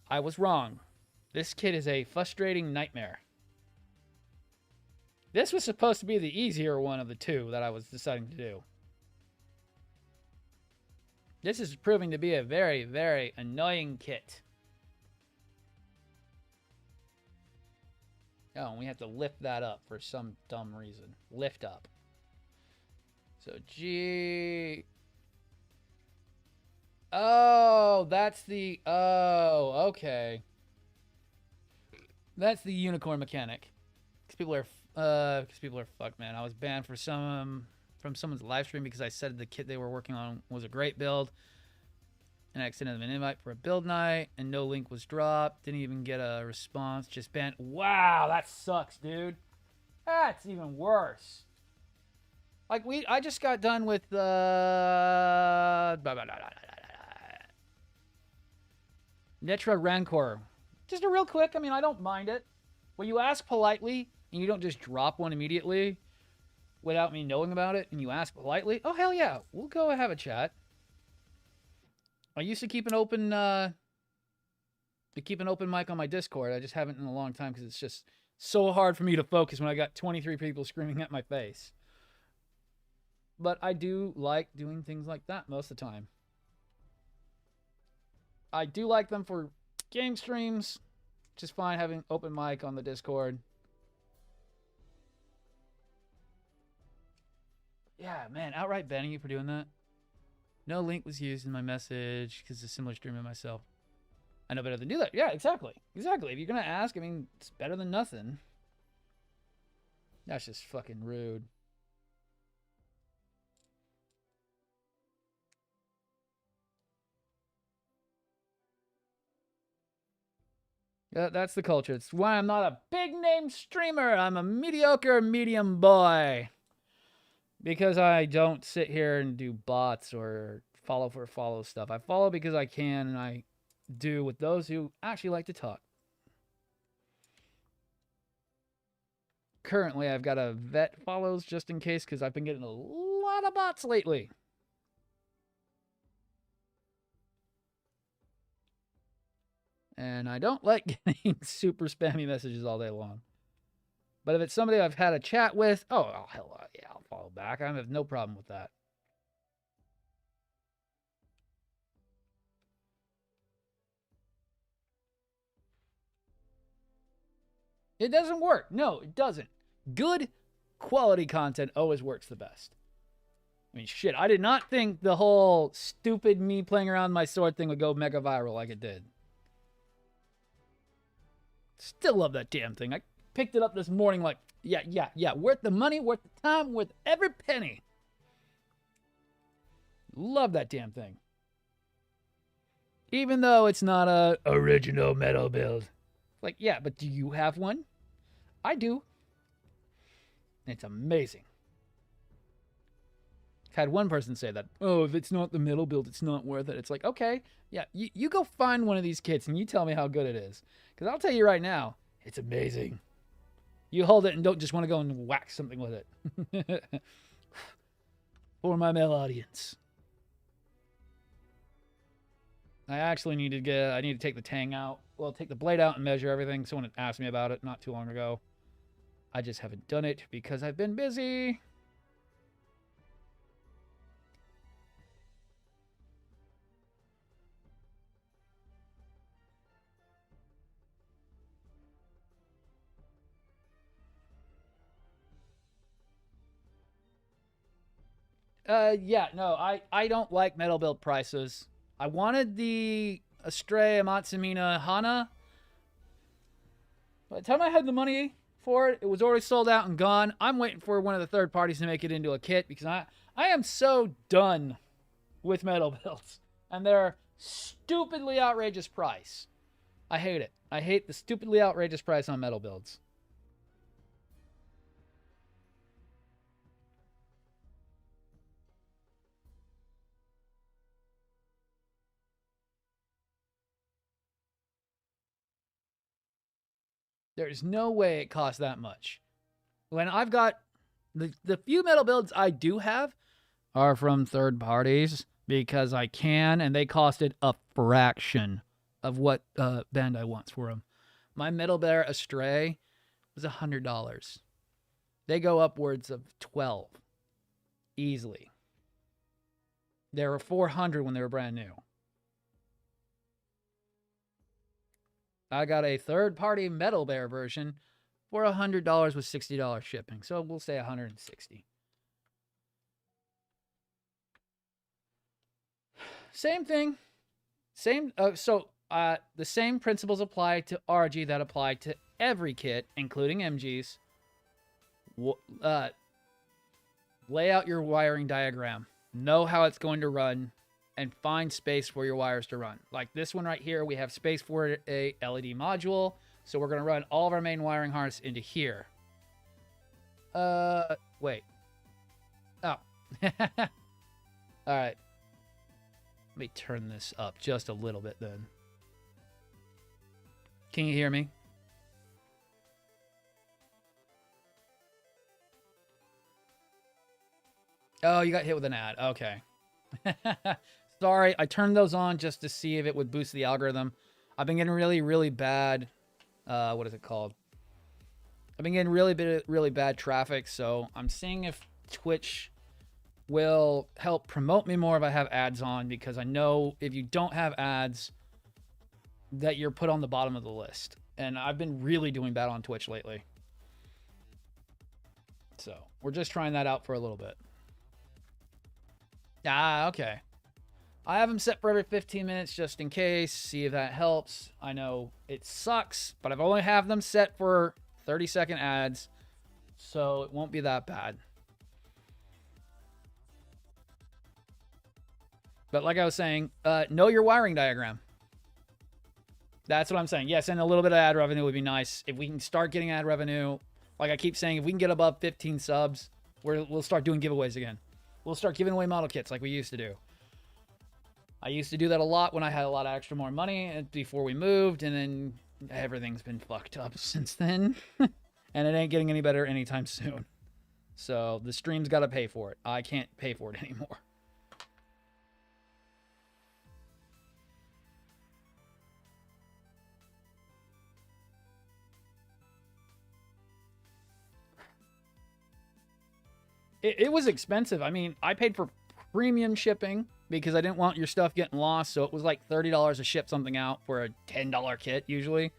I was wrong. This kit is a frustrating nightmare. This was supposed to be the easier one of the two that I was deciding to do. This is proving to be a very, very annoying kit. Oh, and we have to lift that up for some dumb reason. Lift up. So, G... Oh, that's the... Oh, okay. That's the unicorn mechanic. Because people are fucked, man. I was banned for from someone's live stream because I said the kit they were working on was a great build. And I extended them an invite for a build night, and no link was dropped. Didn't even get a response. Just banned. Wow, that sucks, dude. That's even worse. Like, I just got done with Netra Rancor. Just a real quick, I mean, I don't mind it. When you ask politely, and you don't just drop one immediately without me knowing about it, and you ask politely, oh, hell yeah, we'll go and have a chat. I used to keep an open mic on my Discord. I just haven't in a long time because it's just so hard for me to focus when I got 23 people screaming at my face. But I do like doing things like that most of the time. I do like them for game streams. Just fine having open mic on the Discord. Yeah, man, outright banning you for doing that. No link was used in my message because it's a similar stream of myself. I know better than do that. Yeah, exactly. Exactly. If you're going to ask, I mean, it's better than nothing. That's just fucking rude. That's the culture. It's why I'm not a big name streamer. I'm a mediocre medium boy. Because I don't sit here and do bots or follow for follow stuff. I follow because I can, and I do with those who actually like to talk. Currently, I've got a vet follows just in case because I've been getting a lot of bots lately. And I don't like getting super spammy messages all day long. But if it's somebody I've had a chat with, oh hell yeah, I'll follow back. I have no problem with that. It doesn't work. No, it doesn't. Good quality content always works the best. I mean, shit, I did not think the whole stupid me playing around my sword thing would go mega viral like it did. Still love that damn thing. I picked it up this morning like, yeah. Worth the money, worth the time, worth every penny. Love that damn thing. Even though it's not a original metal build. Like, yeah, but do you have one? I do. It's amazing. I've had one person say that, oh, if it's not the metal build, it's not worth it. It's like, okay, yeah, you go find one of these kits and you tell me how good it is. Because I'll tell you right now, it's amazing. You hold it and don't just want to go and whack something with it. For my male audience. I actually need to take the tang out. Well, take the blade out and measure everything. Someone asked me about it not too long ago. I just haven't done it because I've been busy. Yeah, no, I don't like metal build prices. I wanted the Astray Amatsamina Hana. By the time I had the money for it, it was already sold out and gone. I'm waiting for one of the third parties to make it into a kit because I am so done with metal builds. And their stupidly outrageous price. I hate it. I hate the stupidly outrageous price on metal builds. There's no way it costs that much. When I've got the few metal builds I do have are from third parties because I can, and they costed a fraction of what Bandai wants for them. My Metal Bear Astray was $100. They go upwards of 12 easily. They were 400 when they were brand new. I got a third-party Metal Bear version for $100 with $60 shipping, so we'll say $160. Same thing. The same principles apply to RG that apply to every kit, including MGs. Lay out your wiring diagram. Know how it's going to run, and find space for your wires to run. Like this one right here, we have space for a LED module, so we're going to run all of our main wiring harness into here. Wait. Oh. All right. Let me turn this up just a little bit then. Can you hear me? Oh, you got hit with an ad. Okay. Sorry, I turned those on just to see if it would boost the algorithm. I've been getting really, really bad... what is it called? I've been getting really bad traffic, so I'm seeing if Twitch will help promote me more if I have ads on, because I know if you don't have ads, that you're put on the bottom of the list. And I've been really doing bad on Twitch lately. So, we're just trying that out for a little bit. Ah, okay. I have them set for every 15 minutes just in case, see if that helps. I know it sucks, but I've only have them set for 30-second ads, so it won't be that bad. But like I was saying, know your wiring diagram. That's what I'm saying. Yes, and a little bit of ad revenue would be nice. If we can start getting ad revenue, like I keep saying, if we can get above 15 subs, we'll start doing giveaways again. We'll start giving away model kits like we used to do. I used to do that a lot when I had a lot of extra more money before we moved, and then everything's been fucked up since then. And it ain't getting any better anytime soon. So the stream's got to pay for it. I can't pay for it anymore. It was expensive. I mean, I paid for premium shipping because I didn't want your stuff getting lost. So it was like $30 to ship something out for a $10 kit usually.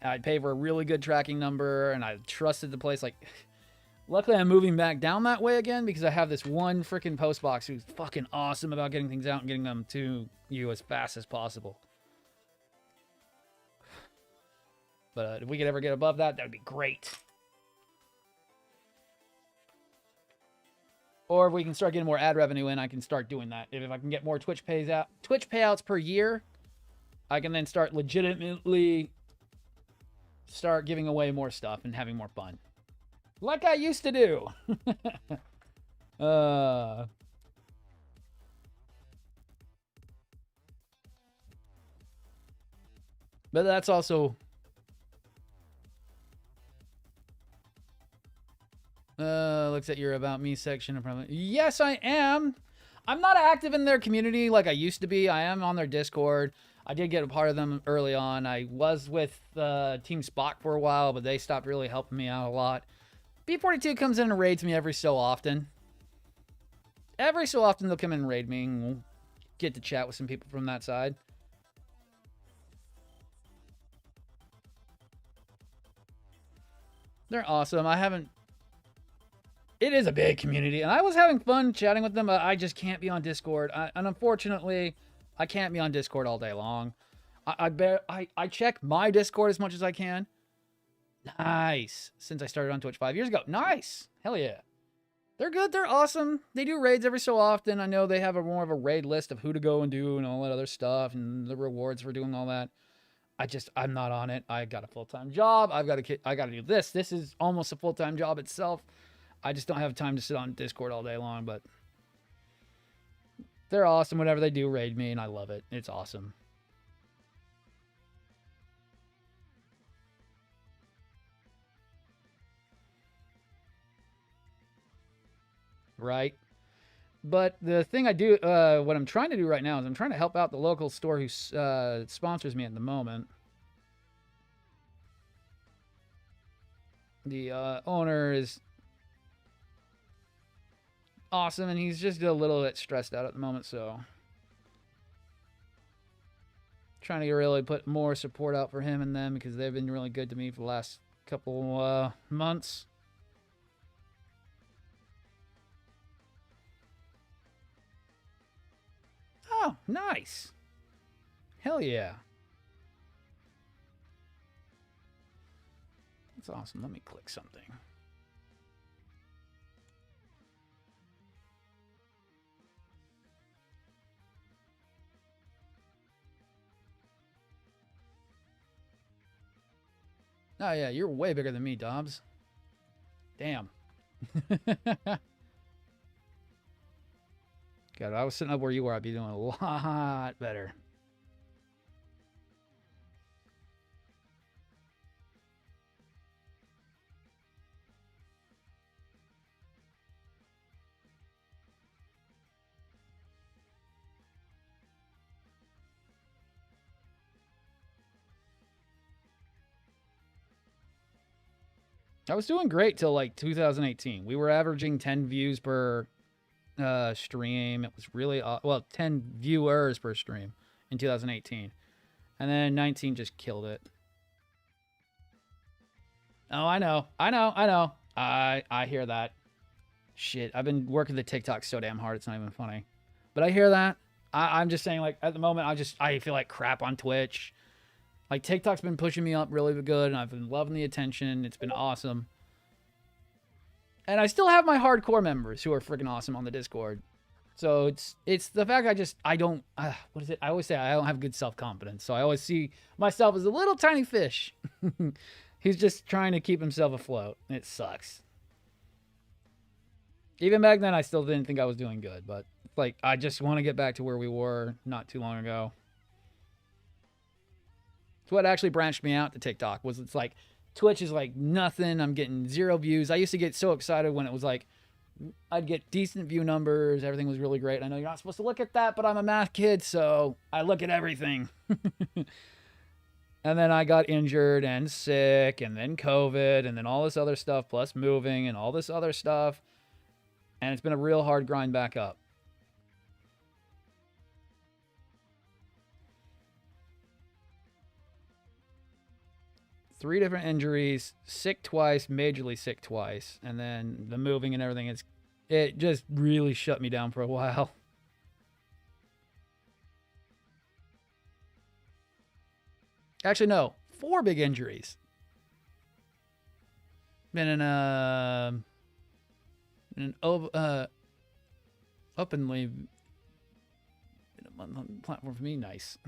I'd pay for a really good tracking number, and I trusted the place. Like, luckily I'm moving back down that way again because I have this one freaking post box who's fucking awesome about getting things out and getting them to you as fast as possible. But if we could ever get above that, that would be great. Or if we can start getting more ad revenue in, I can start doing that. If I can get more Twitch payouts per year, I can then start legitimately start giving away more stuff and having more fun. Like I used to do. But that's also... looks at your About Me section. Yes, I am. I'm not active in their community like I used to be. I am on their Discord. I did get a part of them early on. I was with Team Spock for a while, but they stopped really helping me out a lot. B42 comes in and raids me every so often. Every so often they'll come in and raid me, and we'll get to chat with some people from that side. They're awesome. It is a big community, and I was having fun chatting with them, but I just can't be on Discord. And unfortunately, I can't be on Discord all day long. I check my Discord as much as I can. Nice. Since I started on Twitch 5 years ago. Nice. Hell yeah. They're good. They're awesome. They do raids every so often. I know they have more of a raid list of who to go and do and all that other stuff and the rewards for doing all that. I'm not on it. I got a full-time job. I got to do this. This is almost a full-time job itself. I just don't have time to sit on Discord all day long, but they're awesome. Whenever they do raid me, and I love it. It's awesome. Right? But the thing I do, what I'm trying to do right now is I'm trying to help out the local store who sponsors me at the moment. The owner is awesome, and he's just a little bit stressed out at the moment, so trying to really put more support out for him and them because they've been really good to me for the last couple months. Oh, nice. Hell yeah. That's awesome. Let me click something. Oh, yeah, you're way bigger than me, Dobbs. Damn. God, if I was sitting up where you were, I'd be doing a lot better. I was doing great till like 2018. We were averaging 10 views per stream. It was really, well, 10 viewers per stream in 2018. And then 19 just killed it. Oh, I know. I hear that. Shit, I've been working the TikTok so damn hard, it's not even funny. But I hear that. I'm just saying, like, at the moment, I feel like crap on Twitch. Like, TikTok's been pushing me up really good, and I've been loving the attention. It's been awesome. And I still have my hardcore members who are freaking awesome on the Discord. So it's the fact I don't, what is it? I always say I don't have good self-confidence. So I always see myself as a little tiny fish. He's just trying to keep himself afloat. It sucks. Even back then, I still didn't think I was doing good. But, like, I just want to get back to where we were not too long ago. It's what actually branched me out to TikTok. It's like, Twitch is like nothing. I'm getting 0 views. I used to get so excited when it was like, I'd get decent view numbers. Everything was really great. I know you're not supposed to look at that, but I'm a math kid, so I look at everything. And then I got injured and sick, and then COVID, and then all this other stuff, plus moving and all this other stuff. And it's been a real hard grind back up. Three different injuries, sick twice, majorly sick twice, and then the moving and everything. It just really shut me down for a while. Actually, no, 4 big injuries. Been in an openly platform for me. Nice.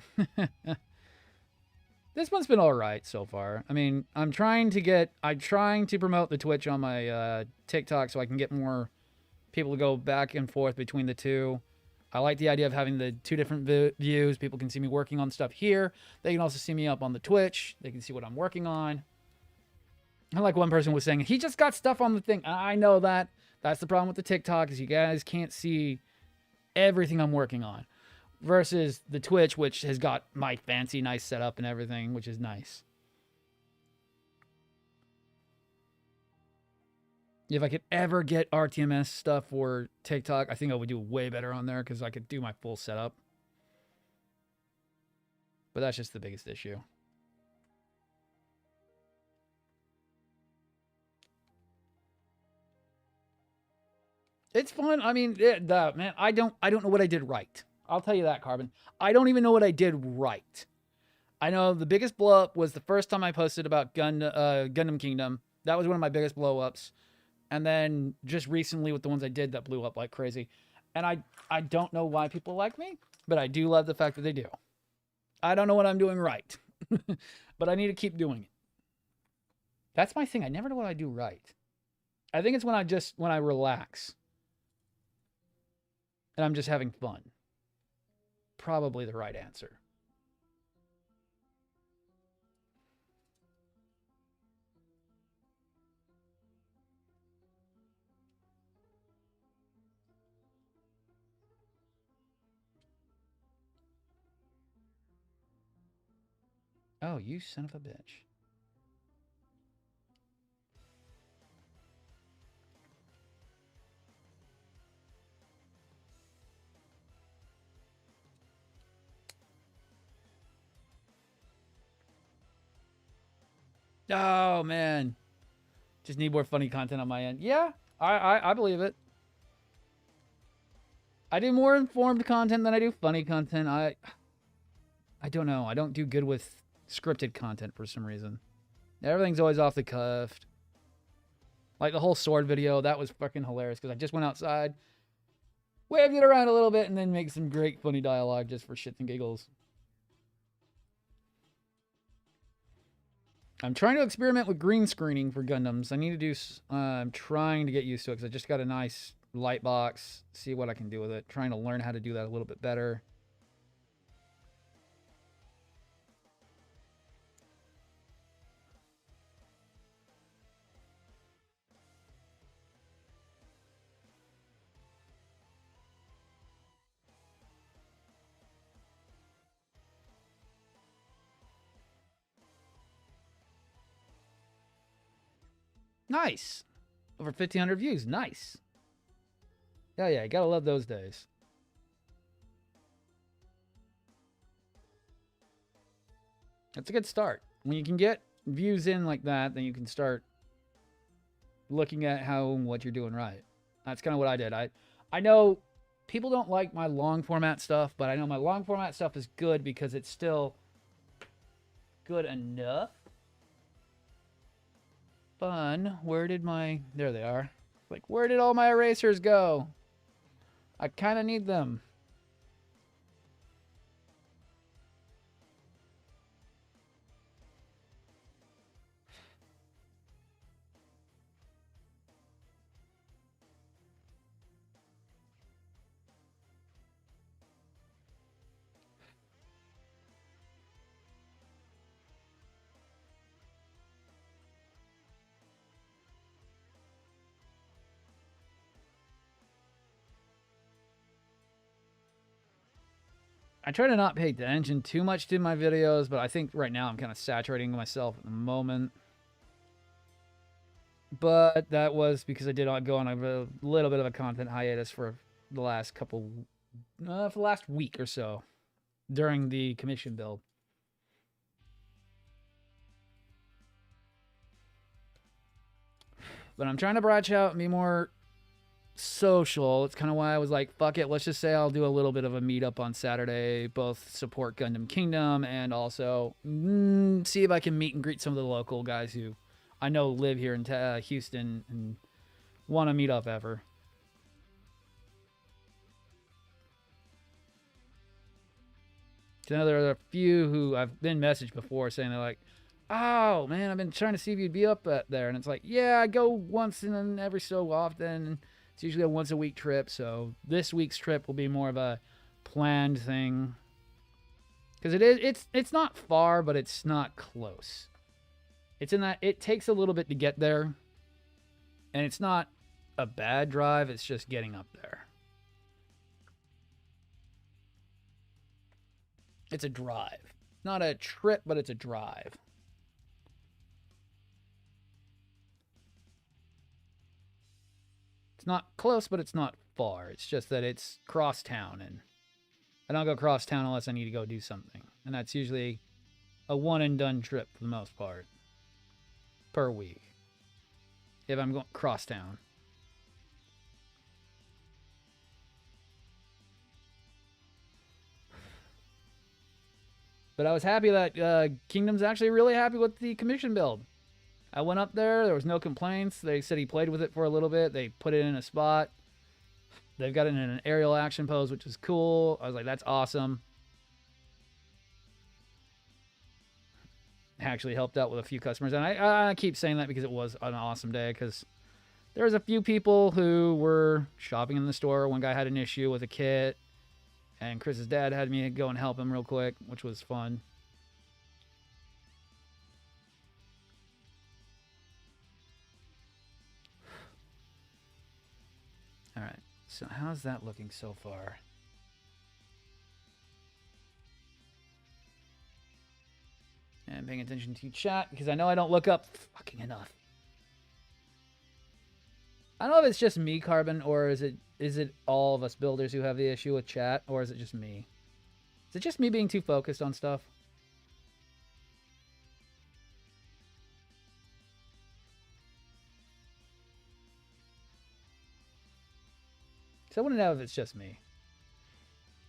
This one's been all right so far. I mean, I'm trying to promote the Twitch on my TikTok so I can get more people to go back and forth between the two. I like the idea of having the 2 different views. People can see me working on stuff here. They can also see me up on the Twitch. They can see what I'm working on. And like one person was saying, he just got stuff on the thing. I know that. That's the problem with the TikTok is you guys can't see everything I'm working on. Versus the Twitch, which has got my fancy, nice setup and everything, which is nice. If I could ever get RTMS stuff for TikTok, I think I would do way better on there because I could do my full setup. But that's just the biggest issue. It's fun. I mean, man, I don't know what I did right. I'll tell you that, Carbon. I don't even know what I did right. I know the biggest blow up was the first time I posted about Gundam Kingdom. That was one of my biggest blow ups. And then just recently with the ones I did that blew up like crazy. And I don't know why people like me, but I do love the fact that they do. I don't know what I'm doing right, but I need to keep doing it. That's my thing. I never know what I do right. I think it's when I relax and I'm just having fun. Probably the right answer. Oh, you son of a bitch. Oh, man. Just need more funny content on my end. Yeah, I believe it. I do more informed content than I do funny content. I don't know. I don't do good with scripted content for some reason. Everything's always off the cuff. Like the whole sword video, that was fucking hilarious because I just went outside, waved it around a little bit, and then make some great funny dialogue just for shits and giggles. I'm trying to experiment with green screening for Gundams. I need to do. I'm trying to get used to it because I just got a nice light box. See what I can do with it. Trying to learn how to do that a little bit better. Nice. Over 1,500 views. Nice. Hell yeah, you gotta love those days. That's a good start. When you can get views in like that, then you can start looking at how and what you're doing right. That's kind of what I did. I know people don't like my long format stuff, but I know my long format stuff is good because it's still good enough. Fun. Where did my... There they are. Like, where did all my erasers go? I kind of need them. I try to not pay attention too much to my videos, but I think right now I'm kind of saturating myself at the moment. But that was because I did go on a little bit of a content hiatus for the last for the last week or so during the commission build. But I'm trying to branch out and be more social. It's kind of why I was like, fuck it, let's just say I'll do a little bit of a meetup on Saturday, both support Gundam Kingdom and also see if I can meet and greet some of the local guys who I know live here in Houston and want to meet up ever. So now there are a few who I've been messaged before saying they're like, oh man, I've been trying to see if you'd be up there. And it's like, yeah, I go once and then every so often. It's usually a once a week trip. So this week's trip will be more of a planned thing. Because it's not far, but it's not close. It's in that it takes a little bit to get there. And it's not a bad drive, it's just getting up there. It's a drive. Not a trip, but it's a drive. It's not close, but it's not far. It's just that it's cross town, and I don't go cross town unless I need to go do something. And that's usually a one and done trip for the most part per week if I'm going cross town. But I was happy that Kingdom's actually really happy with the commission build. I went up there was no complaints. They said he played with it for a little bit. They put it in a spot. They've got it in an aerial action pose, which is cool. I was like, that's awesome. Actually helped out with a few customers. And I keep saying that because it was an awesome day, because there was a few people who were shopping in the store. One guy had an issue with a kit, and Chris's dad had me go and help him real quick, which was fun. All right, so how's that looking so far? I'm paying attention to chat because I know I don't look up fucking enough. I don't know if it's just me, Carbon, or is it all of us builders who have the issue with chat, or is it just me? Is it just me being too focused on stuff? So I want to know if it's just me.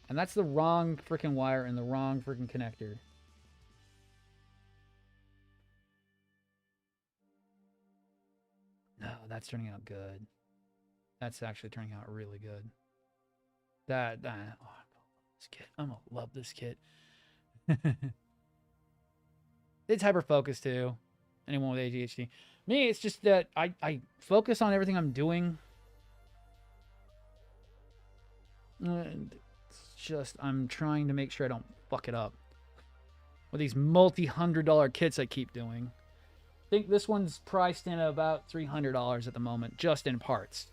And that's the wrong freaking wire and the wrong freaking connector. No, that's turning out good. That's actually turning out really good. Oh, I love this kit. I'm gonna love this kit. It's hyper focused too. Anyone with ADHD. Me, it's just that I focus on everything I'm doing. And it's just I'm trying to make sure I don't fuck it up. With these multi-$100 kits I keep doing. I think this one's priced in about $300 at the moment, just in parts.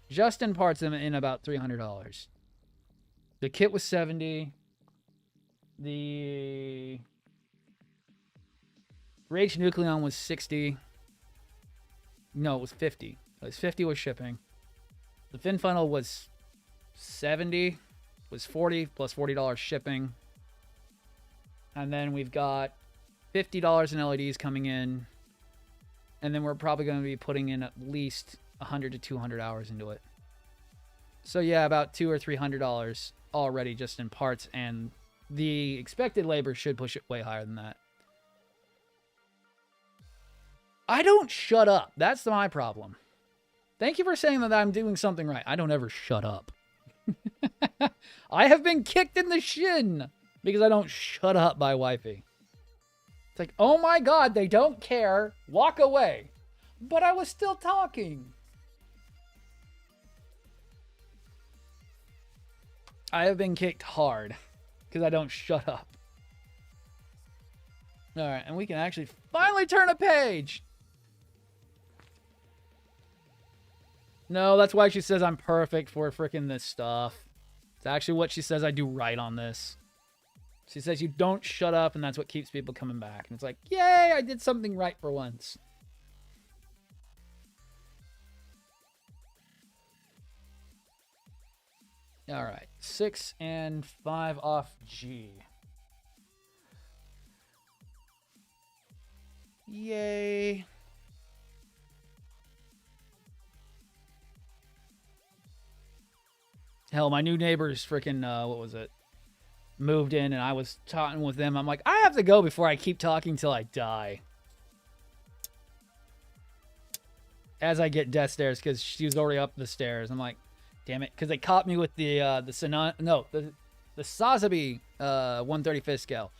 Just in parts in about $300. The kit was $70. The Rage Nucleon was $60. No, it was $50. It was $50 with shipping. The Fin Funnel was $70. Was $40 plus $40 shipping. And then we've got $50 in LEDs coming in. And then we're probably going to be putting in at least 100 to 200 hours into it. So yeah, about $200 or $300 already just in parts, and the expected labor should push it way higher than that. I don't shut up. That's my problem. Thank you for saying that I'm doing something right. I don't ever shut up. I have been kicked in the shin because I don't shut up by wifey. It's like, oh my god, they don't care. Walk away. But I was still talking. I have been kicked hard because I don't shut up. Alright, and we can actually finally turn a page. No, that's why she says I'm perfect for freaking this stuff. It's actually what she says I do right on this. She says you don't shut up, and that's what keeps people coming back. And it's like, yay, I did something right for once. All right, 6 and 5 off G. Yay. Hell, my new neighbors freaking, what was it? Moved in, and I was talking with them. I'm like, I have to go before I keep talking till I die. As I get death stares, because she was already up the stairs. I'm like, damn it, because they caught me with the Sazabi 135th scale.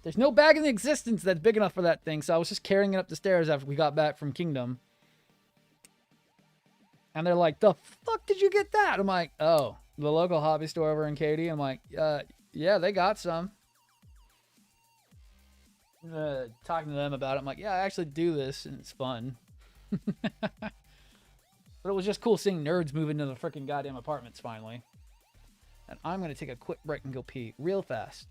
There's no bag in existence that's big enough for that thing, so I was just carrying it up the stairs after we got back from Kingdom. And they're like, the fuck did you get that? I'm like, oh, the local hobby store over in Katy. I'm like, yeah, they got some. Talking to them about it, I'm like, yeah, I actually do this, and it's fun. But it was just cool seeing nerds move into the freaking goddamn apartments finally. And I'm going to take a quick break and go pee real fast.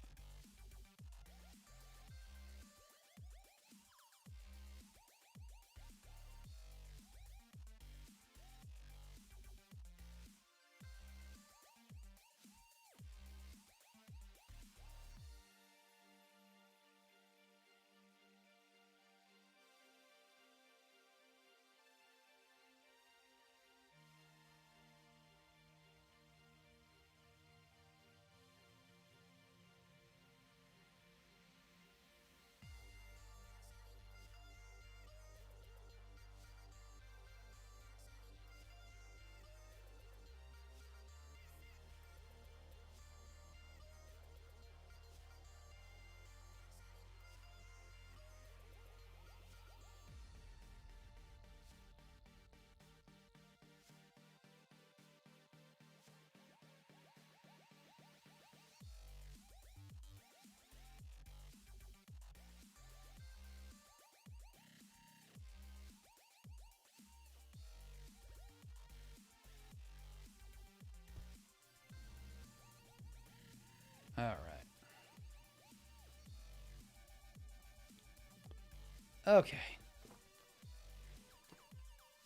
Okay.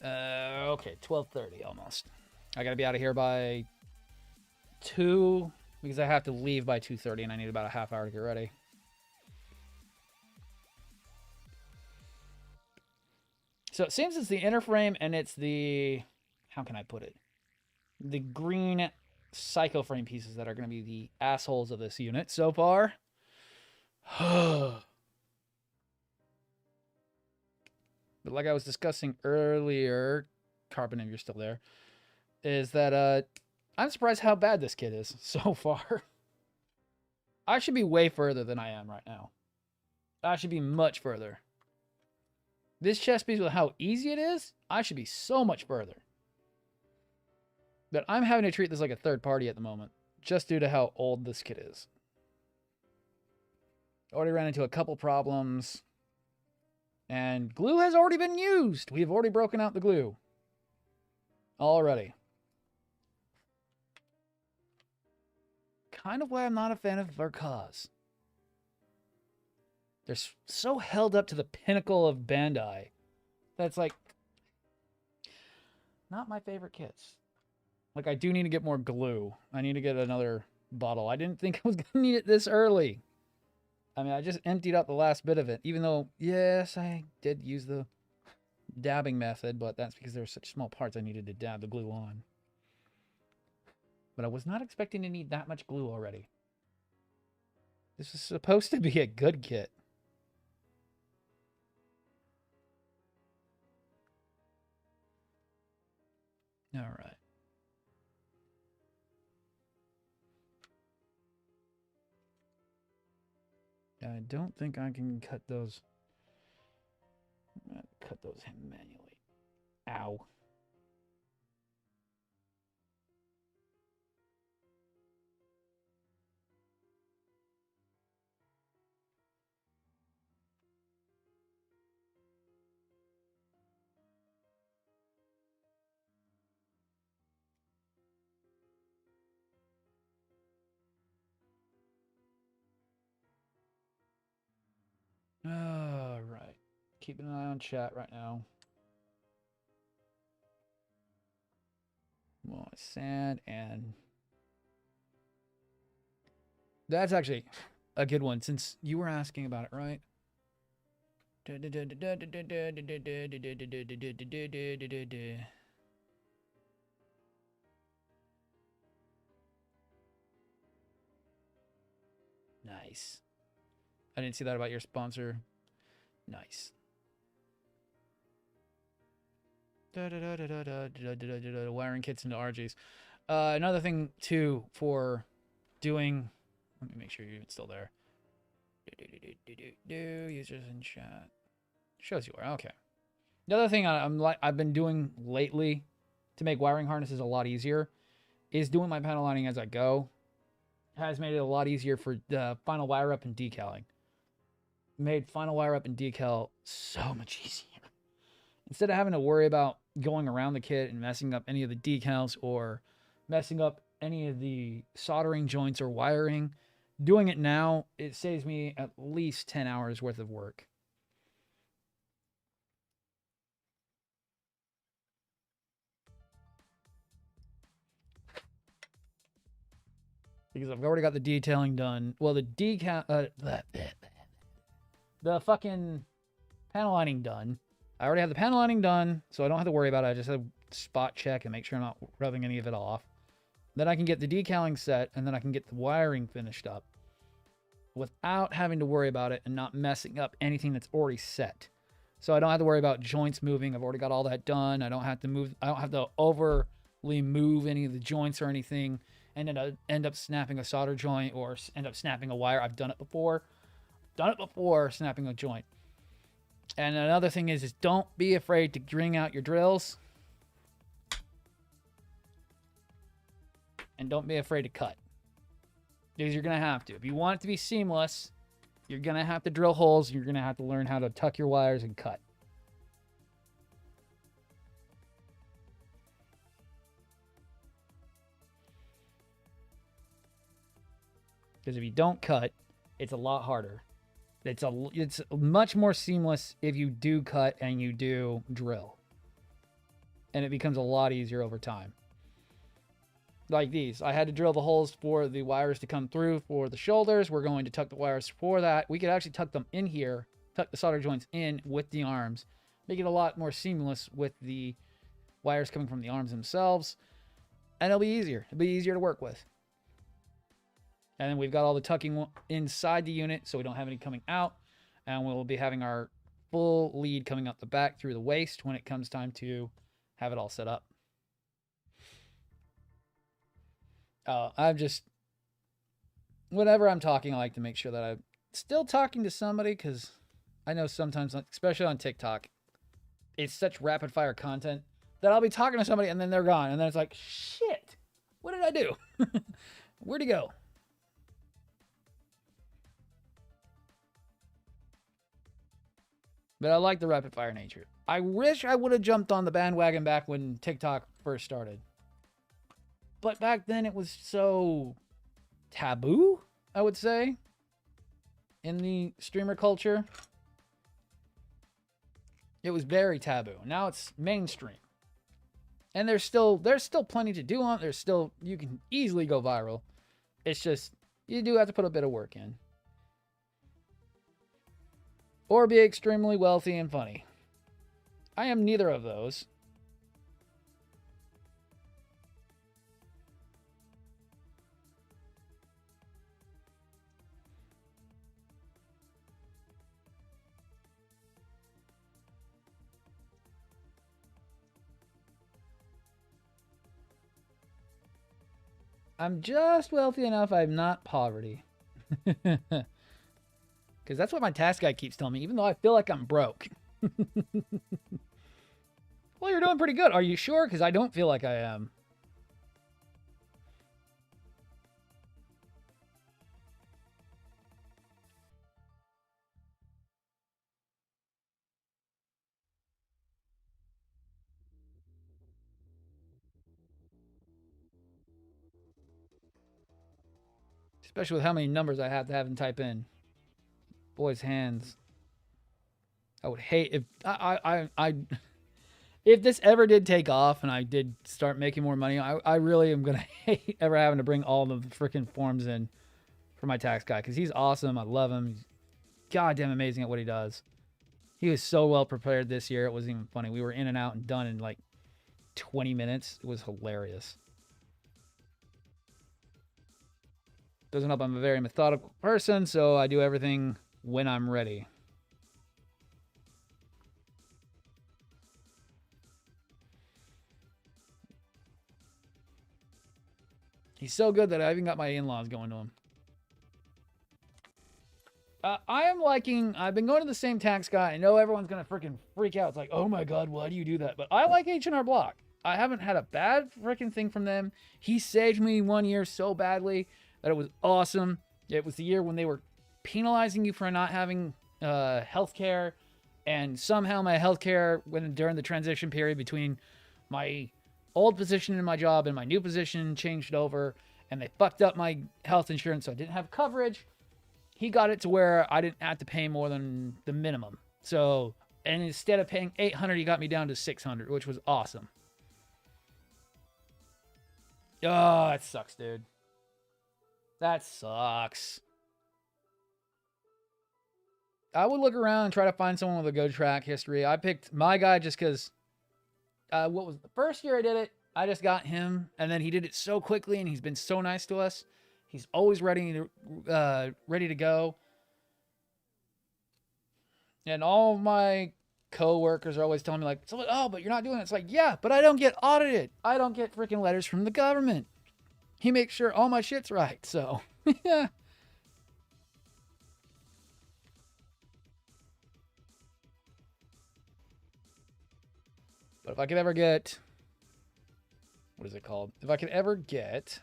Okay, 12:30 almost. I gotta be out of here by 2 because I have to leave by 2:30 and I need about a half hour to get ready. So it seems it's the inner frame and it's the, how can I put it? The green psycho frame pieces that are going to be the assholes of this unit so far. But like I was discussing earlier, Carbon, if you're still there, is that I'm surprised how bad this kit is so far. I should be way further than I am right now. I should be much further. This chess piece with how easy it is, I should be so much further. But I'm having to treat this like a third party at the moment, just due to how old this kit is. Already ran into a couple problems. And glue has already been used. We've already broken out the glue. Already. Kind of why I'm not a fan of Vladracus. They're so held up to the pinnacle of Bandai. That's like, not my favorite kits. Like, I do need to get more glue. I need to get another bottle. I didn't think I was going to need it this early. I mean, I just emptied out the last bit of it. Even though, yes, I did use the dabbing method, but that's because there were such small parts I needed to dab the glue on. But I was not expecting to need that much glue already. This is supposed to be a good kit. All right. I don't think I can cut those. Cut those manually. Ow. All right. Keeping an eye on chat right now. Well, sand and that's actually a good one since you were asking about it, right? Nice. I didn't see that about your sponsor. Nice. Wiring kits into RGs. Another thing too for doing. Let me make sure you're even still there. Users in chat. Shows you are okay. The other thing I've been doing lately to make wiring harnesses a lot easier is doing my panel lining as I go. Has made it a lot easier for the final wire up and decaling. Made final wire up and decal so much easier. Instead of having to worry about going around the kit and messing up any of the decals or messing up any of the soldering joints or wiring, doing it now, it saves me at least 10 hours worth of work. Because I've already got the detailing done. Well, the the fucking panel lining done. I already have the panel lining done, so I don't have to worry about it. I just have to spot check and make sure I'm not rubbing any of it off. Then I can get the decaling set, and then I can get the wiring finished up without having to worry about it and not messing up anything that's already set. So I don't have to worry about joints moving. I've already got all that done. I don't have to move. I don't have to overly move any of the joints or anything, and then end up snapping a solder joint or end up snapping a wire. I've done it before. Snapping a joint. And another thing is don't be afraid to bring out your drills. And don't be afraid to cut. Because you're going to have to. If you want it to be seamless, you're going to have to drill holes. You're going to have to learn how to tuck your wires and cut. Because if you don't cut, it's a lot harder. It's much more seamless if you do cut and you do drill. And it becomes a lot easier over time. Like these. I had to drill the holes for the wires to come through for the shoulders. We're going to tuck the wires for that. We could actually tuck them in here, tuck the solder joints in with the arms, make it a lot more seamless with the wires coming from the arms themselves. And it'll be easier. It'll be easier to work with. And then we've got all the tucking inside the unit so we don't have any coming out. And we'll be having our full lead coming out the back through the waist when it comes time to have it all set up. Whenever I'm talking, I like to make sure that I'm still talking to somebody, because I know sometimes, especially on TikTok, it's such rapid fire content that I'll be talking to somebody and then they're gone. And then it's like, shit, what did I do? Where'd he go? But I like the rapid fire nature. I wish I would have jumped on the bandwagon back when TikTok first started. But back then it was so taboo, I would say, in the streamer culture. It was very taboo. Now it's mainstream. And there's still plenty to do on it. You can easily go viral. It's just, you do have to put a bit of work in. Or be extremely wealthy and funny. I am neither of those. I'm just wealthy enough I'm not poverty. Because that's what my task guy keeps telling me, even though I feel like I'm broke. Well, you're doing pretty good. Are you sure? Because I don't feel like I am. Especially with how many numbers I have to have and type in. Boys' hands. I would hate if if this ever did take off and I did start making more money, I really am gonna hate ever having to bring all the freaking forms in for my tax guy, because he's awesome. I love him. He's goddamn amazing at what he does. He was so well prepared this year. It wasn't even funny. We were in and out and done in like 20 minutes. It was hilarious. Doesn't help I'm a very methodical person, so I do everything when I'm ready. He's so good that I even got my in-laws going to him. I've been going to the same tax guy. I know everyone's going to freaking freak out. It's like, oh my God, why do you do that? But I like H&R Block. I haven't had a bad freaking thing from them. He saved me one year so badly that it was awesome. It was the year when they were penalizing you for not having health care. And somehow my health care, during the transition period between my old position in my job and my new position, changed over. And they fucked up my health insurance, so I didn't have coverage. He got it to where I didn't have to pay more than the minimum. So, and instead of paying $800, he got me down to $600, which was awesome. Oh, that sucks, dude. That sucks. I would look around and try to find someone with a good track history. I picked my guy just because, what was the first year I did it? I just got him, and then he did it so quickly, and he's been so nice to us. He's always ready to go. And all my co-workers are always telling me, like, oh, but you're not doing it. It's like, yeah, but I don't get audited. I don't get freaking letters from the government. He makes sure all my shit's right, so, yeah. But if I could ever get, what is it called? If I could ever get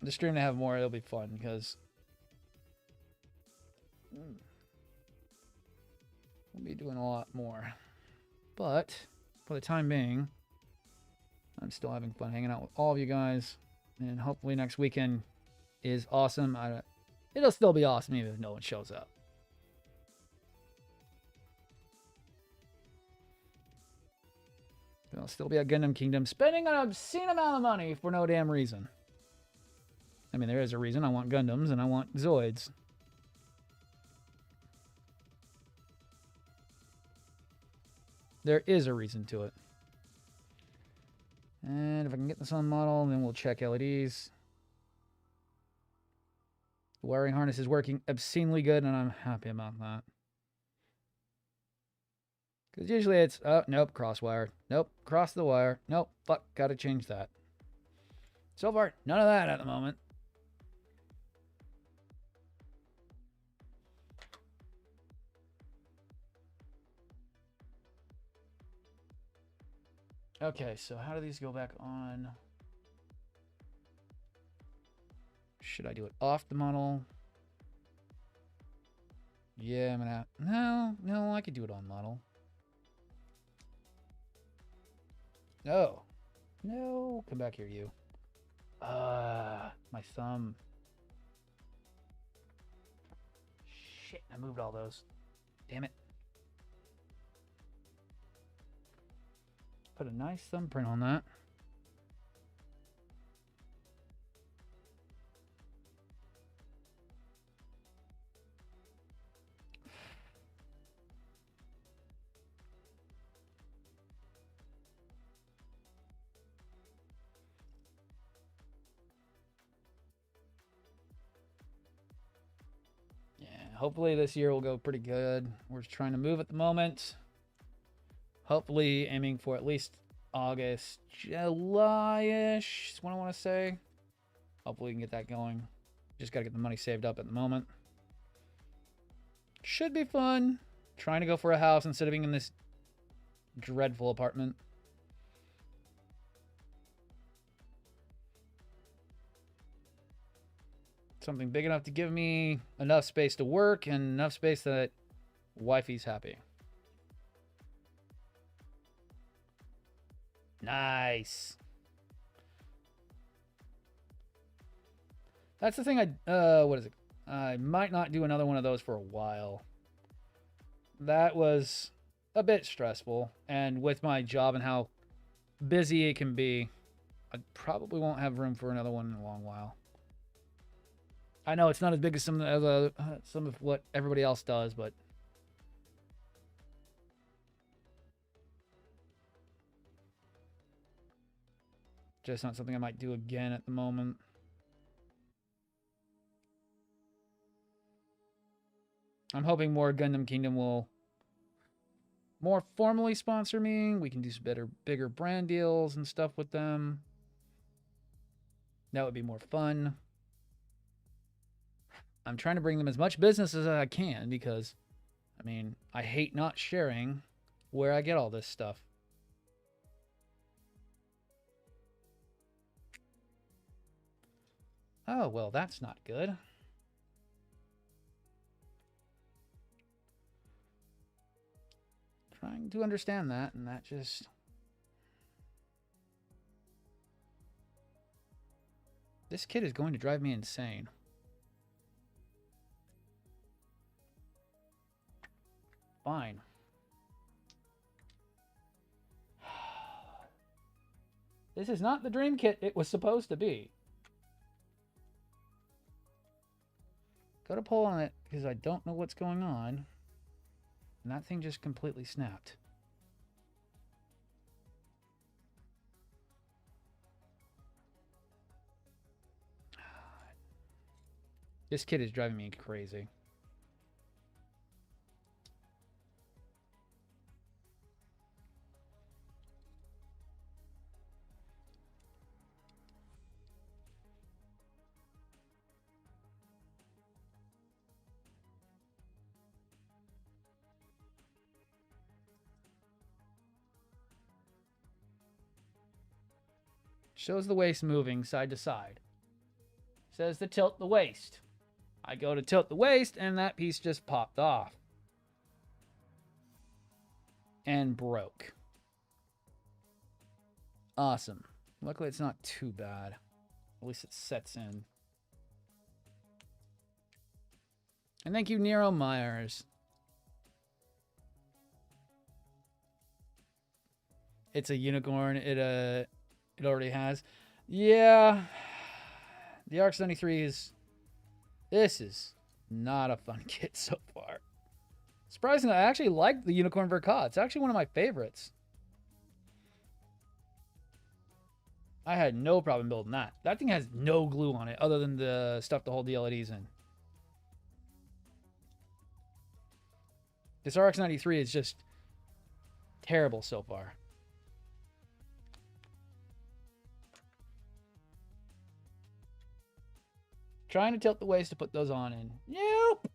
the stream to have more, it'll be fun, because we'll be doing a lot more. But for the time being, I'm still having fun hanging out with all of you guys, and hopefully next weekend is awesome. It'll still be awesome even if no one shows up. It'll still be a Gundam Kingdom spending an obscene amount of money for no damn reason. I mean, there is a reason. I want Gundams and I want Zoids. There is a reason to it. And if I can get this on model, then we'll check LEDs. The wiring harness is working obscenely good, and I'm happy about that. Because usually it's, oh, nope, crosswire. Nope, cross the wire. Nope, fuck, gotta change that. So far, none of that at the moment. Okay, so how do these go back on? Should I do it off the model? Yeah, I'm gonna... No, I could do it on model. No. No, come back here, you. My thumb. Shit, I moved all those. Damn it. Put a nice thumbprint on that. Yeah, hopefully this year will go pretty good. We're just trying to move at the moment. Hopefully aiming for at least August, July-ish is what I want to say. Hopefully we can get that going. Just got to get the money saved up at the moment. Should be fun. Trying to go for a house instead of being in this dreadful apartment. Something big enough to give me enough space to work and enough space that wifey's happy. Nice. That's the thing what is it? I might not do another one of those for a while. That was a bit stressful, and with my job and how busy it can be, I probably won't have room for another one in a long while. I know it's not as big as some of what everybody else does, but just not something I might do again at the moment. I'm hoping more Gundam Kingdom will more formally sponsor me. We can do some bigger brand deals and stuff with them. That would be more fun. I'm trying to bring them as much business as I can because, I mean, I hate not sharing where I get all this stuff. Oh, well, that's not good. Trying to understand that, and that just... This kid is going to drive me insane. Fine. This is not the dream kit it was supposed to be. Go to pull on it because I don't know what's going on. And that thing just completely snapped. This kid is driving me crazy. Shows the waist moving side to side. Says to tilt the waist. I go to tilt the waist and that piece just popped off. And broke. Awesome. Luckily it's not too bad. At least it sets in. And thank you, Nero Myers. It's a unicorn. It already has. Yeah. The RX-93 is... This is not a fun kit so far. Surprisingly, I actually like the Unicorn Verka. It's actually one of my favorites. I had no problem building that. That thing has no glue on it other than the stuff to hold the LEDs in. This RX-93 is just terrible so far. Trying to tilt the ways to put those on in. Nope.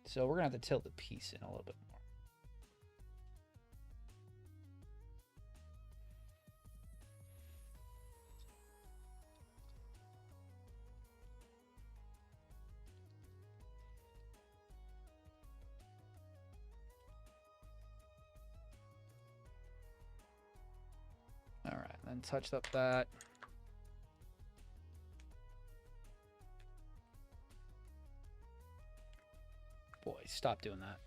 So we're going to have to tilt the piece in a little bit more. All right, then touched up that. Boy, stop doing that.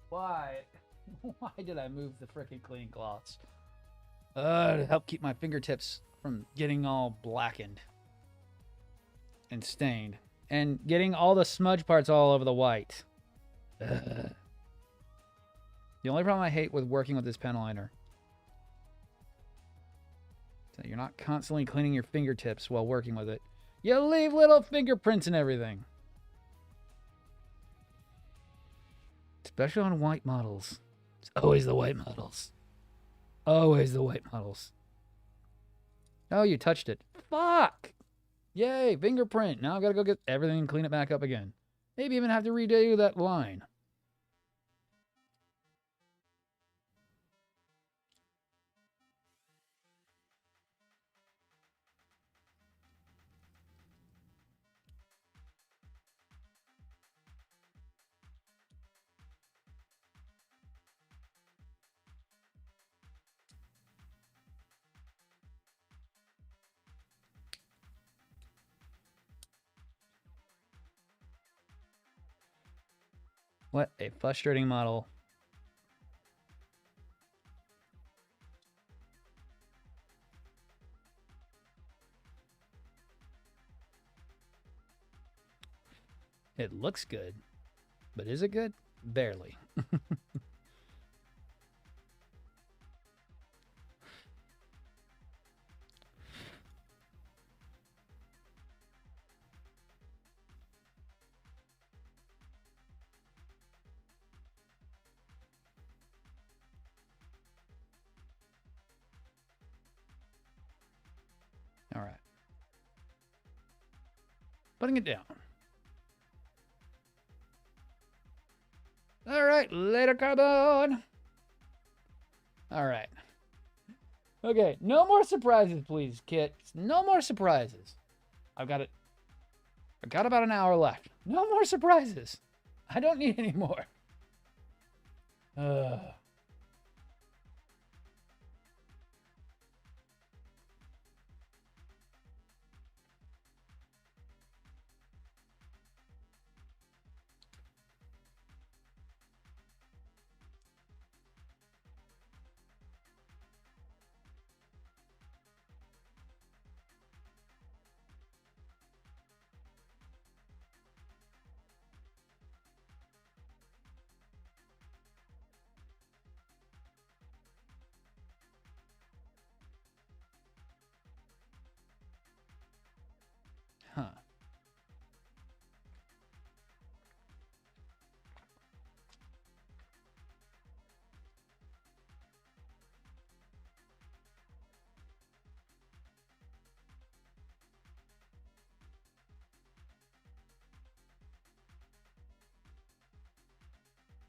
Why? Why did I move the frickin' cleaning cloths? To help keep my fingertips from getting all blackened and stained. And getting all the smudge parts all over the white. Ugh. The only problem I hate with working with this pen liner is that you're not constantly cleaning your fingertips while working with it. You leave little fingerprints and everything. Especially on white models. It's always the white models. Always the white models. Oh, you touched it. Fuck! Yay, fingerprint. Now I've got to go get everything and clean it back up again. Maybe even have to redo that line. What a frustrating model. It looks good, but is it good? Barely. All right. Putting it down. All right, later, carbon. All right. Okay, no more surprises, please, Kit. No more surprises. I've got about an hour left. No more surprises. I don't need any more.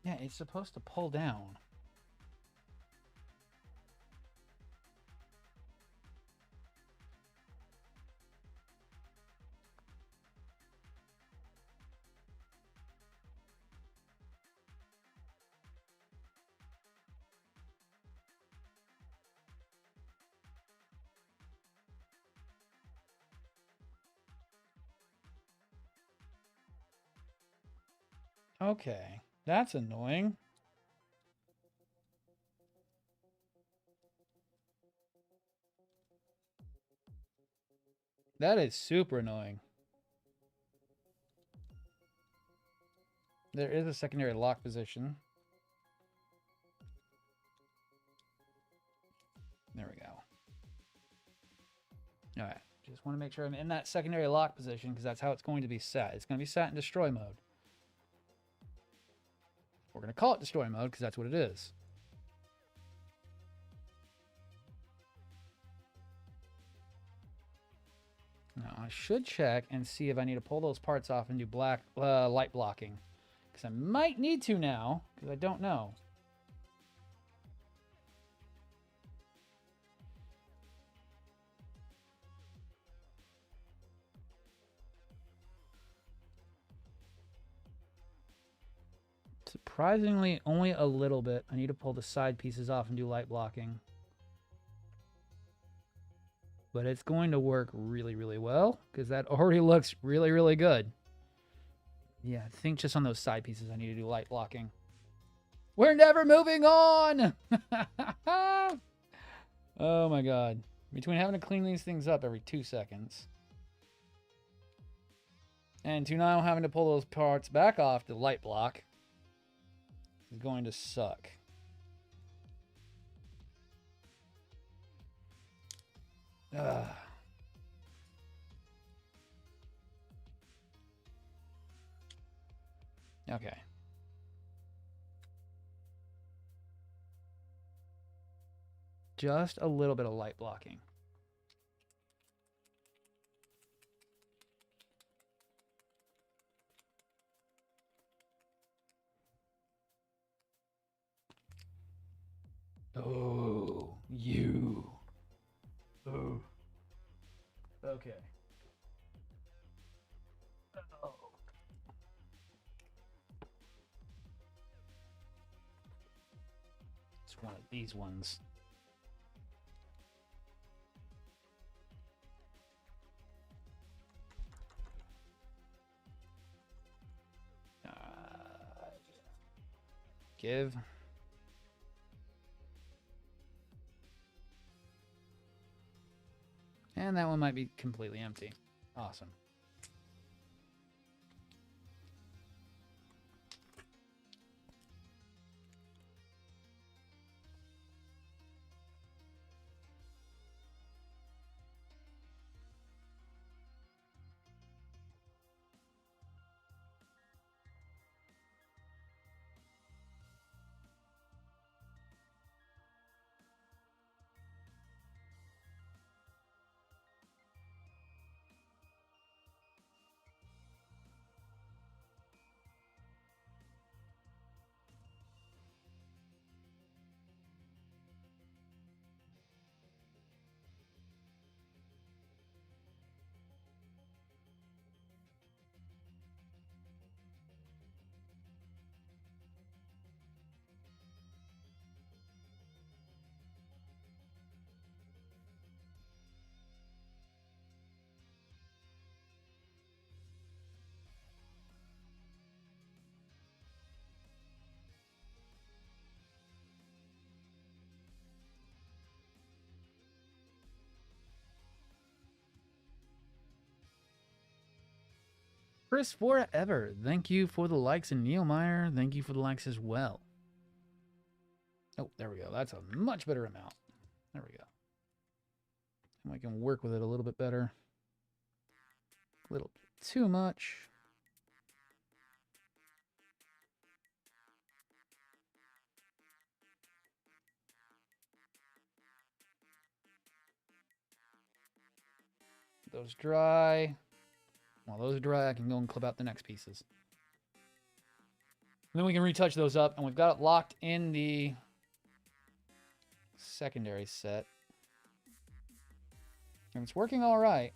Yeah, it's supposed to pull down. Okay, that's annoying. That is super annoying. There is a secondary lock position. There we go. All right, just want to make sure I'm in that secondary lock position because that's how it's going to be set. It's going to be set in destroy mode. We're going to call it destroy mode because that's what it is. Now, I should check and see if I need to pull those parts off and do black light blocking. Because I might need to now, because I don't know. Surprisingly, only a little bit. I need to pull the side pieces off and do light blocking. But it's going to work really, really well, because that already looks really, really good. Yeah, I think just on those side pieces I need to do light blocking. We're never moving on! Oh my god. Between having to clean these things up every 2 seconds and to now having to pull those parts back off the light block is going to suck. Ugh. Okay. Just a little bit of light blocking. Oh, you. Oh. Okay. Oh. It's one of these ones. Give. And that one might be completely empty. Awesome. Chris Forever, thank you for the likes, and Neil Meyer, thank you for the likes as well. Oh, there we go. That's a much better amount. There we go. And we can work with it a little bit better. A little too much. Those dry. While those dry, I can go and clip out the next pieces. then we can retouch those up, and we've got it locked in the secondary set. And it's working all right.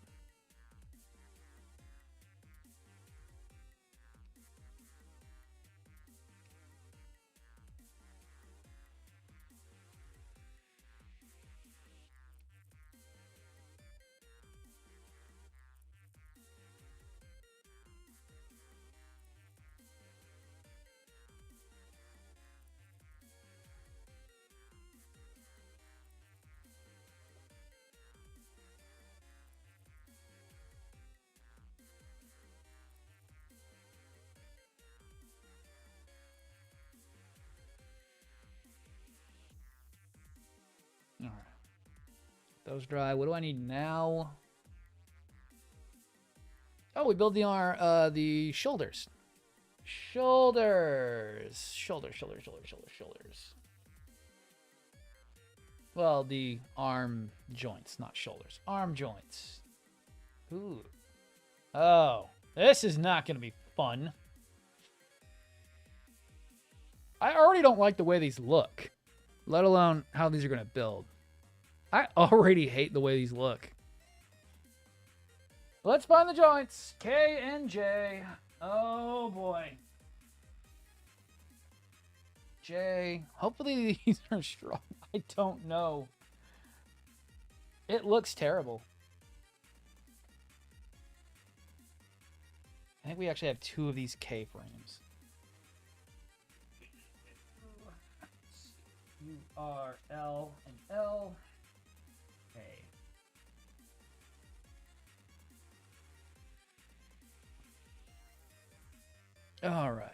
All right. Those dry. What do I need now? Oh, we build the shoulders. Shoulders. Shoulders. Well, the arm joints, not shoulders. Arm joints. Ooh. Oh, this is not going to be fun. I already don't like the way these look, let alone how these are going to build. I already hate the way these look. Let's find the joints. K and J. Oh, boy. J. Hopefully these are strong. I don't know. It looks terrible. I think we actually have 2 of these K frames. U, R, L, and L. K. All right.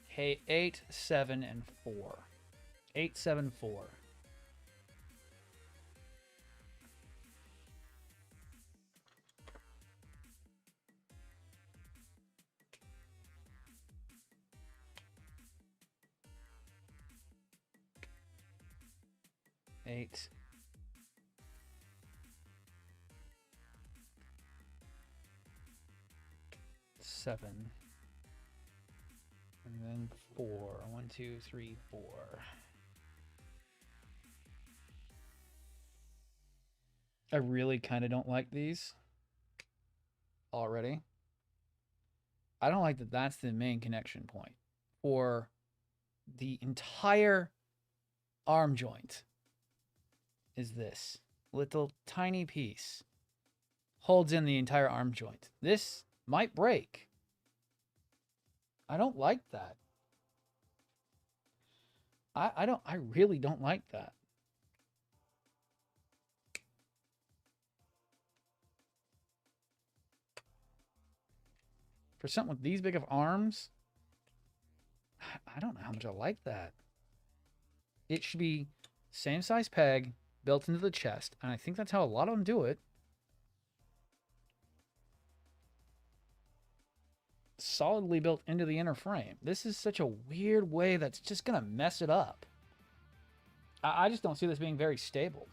K, 8, 7, and 4. 8, 7, 4. Eight. Seven. And then 4. 1, 2, 3, 4. I really kind of don't like these already. I don't like that that's the main connection point for the entire arm joint. Is this little tiny piece holds in the entire arm joint. This might break. I don't like that. I really don't like that. For something with these big of arms, I don't know how much I like that. It should be same size peg built into the chest, and I think that's how a lot of them do it. Solidly built into the inner frame. This is such a weird way that's just gonna mess it up. I just don't see this being very stable.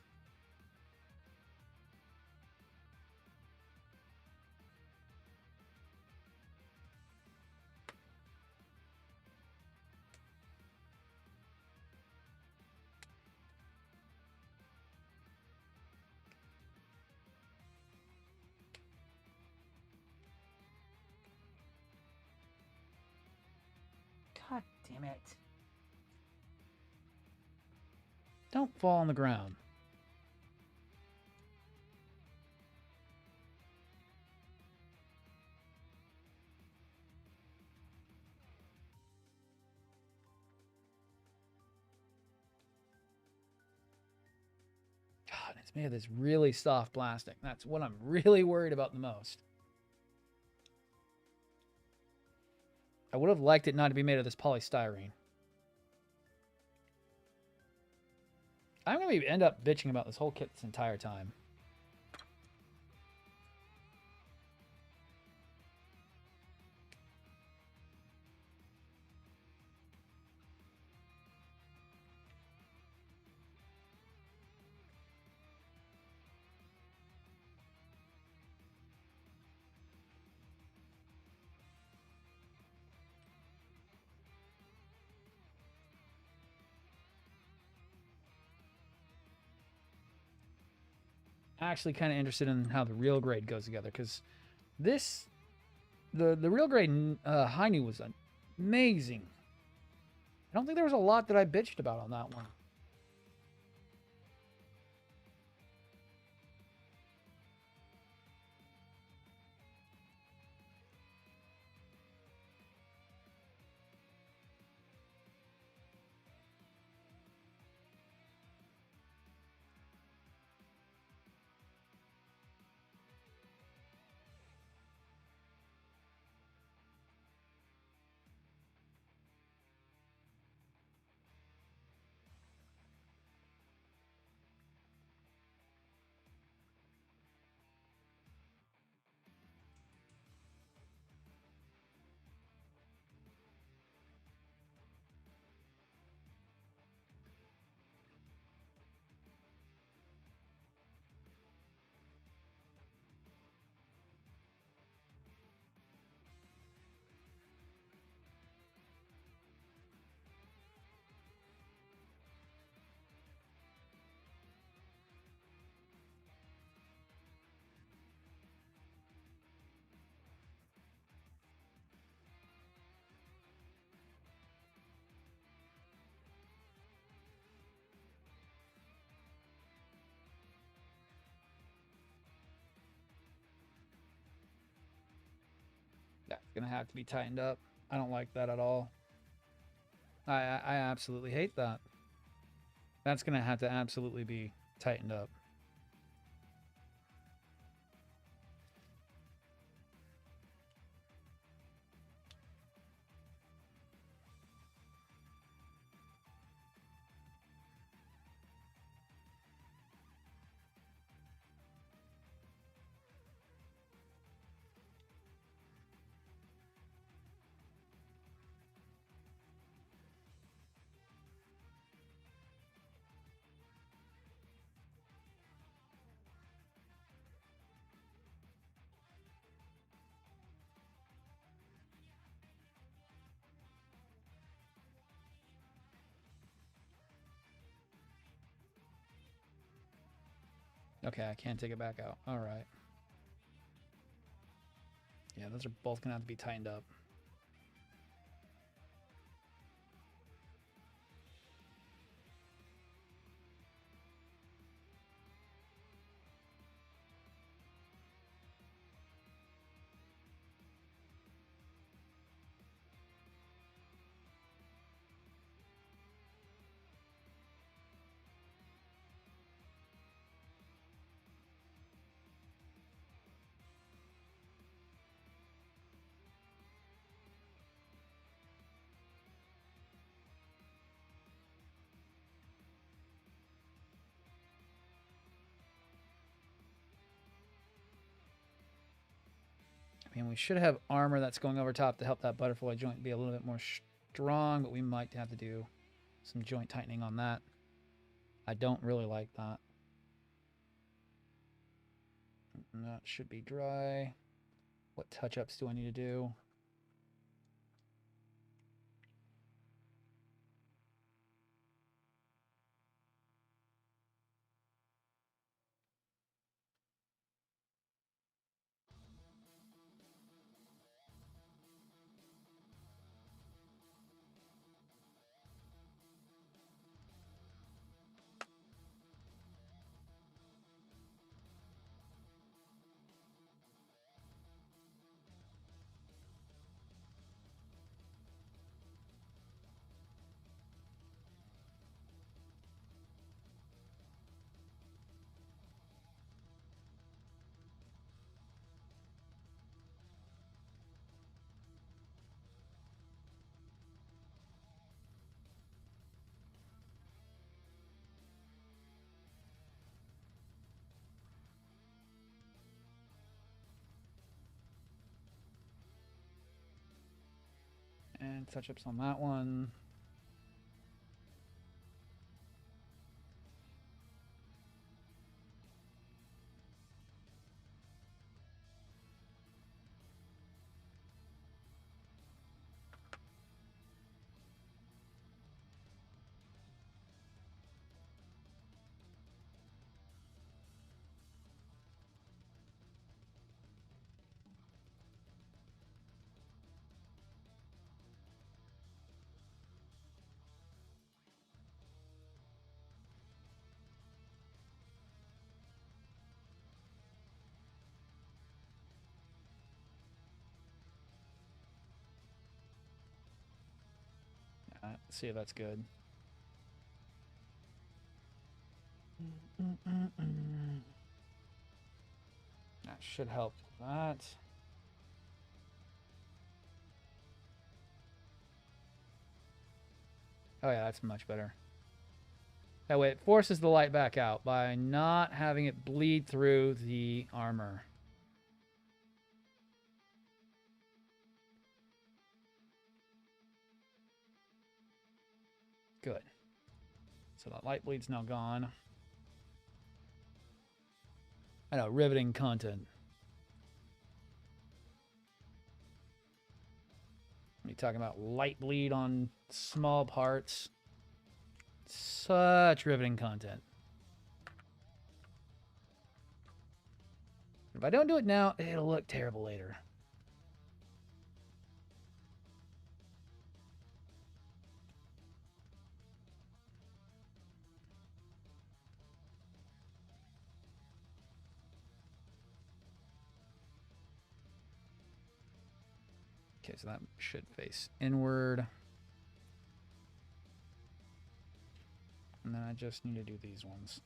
God damn it. Don't fall on the ground. God, it's made of this really soft plastic. That's what I'm really worried about the most. I would have liked it not to be made of this polystyrene. I'm going to end up bitching about this whole kit this entire time. actually kind of interested in how the real grade goes together, because this, the real grade Hainu was amazing. I don't think there was a lot that I bitched about on that one. That's gonna have to be tightened up. I don't like that at all. I absolutely hate that. That's gonna have to absolutely be tightened up. Okay, I can't take it back out. All right. Yeah, those are both gonna have to be tightened up. I mean, we should have armor that's going over top to help that butterfly joint be a little bit more strong, but we might have to do some joint tightening on that. I don't really like that. That should be dry. What touch-ups do I need to do? And touch-ups on that one. that. See if that's good. That should help with that. Oh yeah, that's much better. That way it forces the light back out by not having it bleed through the armor. Good. So that light bleed's now gone. I know, riveting content. Me talking about light bleed on small parts. Such riveting content. If I don't do it now, it'll look terrible later. Okay, so that should face inward. And then I just need to do these ones.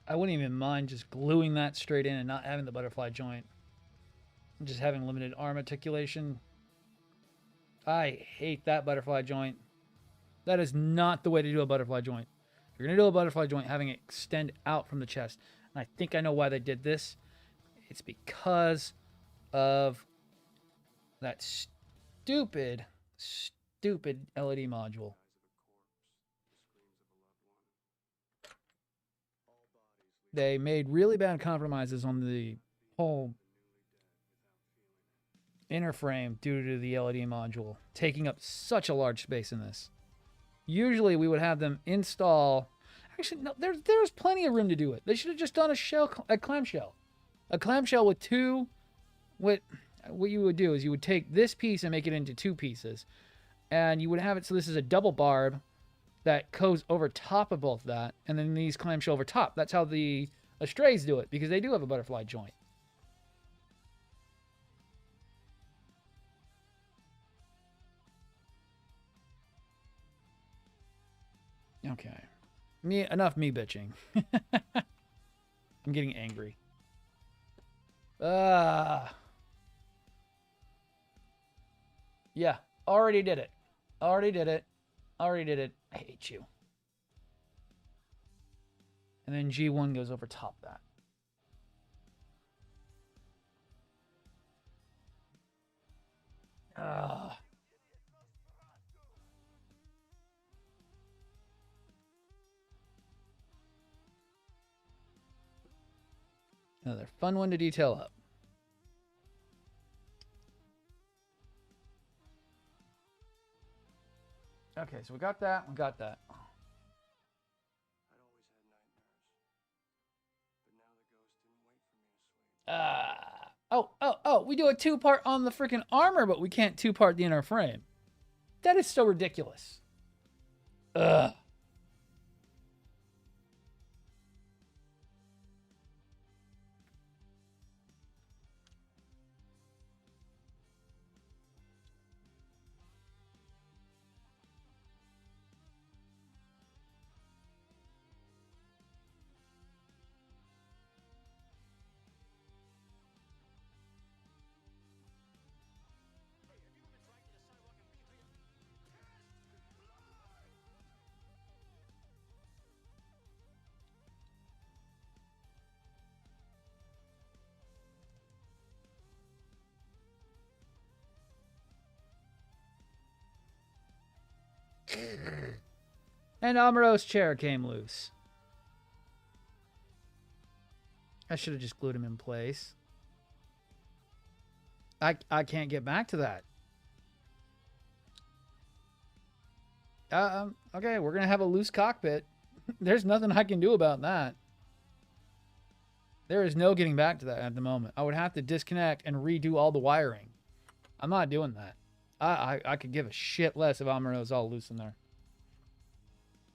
I wouldn't even mind just gluing that straight in and not having the butterfly joint. Just having limited arm articulation. I hate that butterfly joint. That is not the way to do a butterfly joint. If you're going to do a butterfly joint, having it extend out from the chest. And I think I know why they did this. It's because of that stupid LED module. They made really bad compromises on the whole inner frame due to the LED module taking up such a large space in this. Usually we would have them install. Actually, no, there's plenty of room to do it. They should have just done a clamshell. A clamshell with two. What you would do is you would take this piece and make it into two pieces. And you would have it so this is a double barb that goes over top of both that, and then these clamshell over top. That's how the Astrays do it, because they do have a butterfly joint. Okay. Enough me bitching. I'm getting angry. Yeah, already did it. Already did it. Already did it. I hate you. And then G1 goes over top that. Another fun one to detail up. Okay, so we got that. We got that. Oh, we do a two-part on the freaking armor, but we can't two-part the inner frame. That is so ridiculous. Ugh. And Amuro's chair came loose. I should have just glued him in place. I can't get back to that. Okay, we're going to have a loose cockpit. There's nothing I can do about that. There is no getting back to that at the moment. I would have to disconnect and redo all the wiring. I'm not doing that. I could give a shit less if Amuro's all loose in there.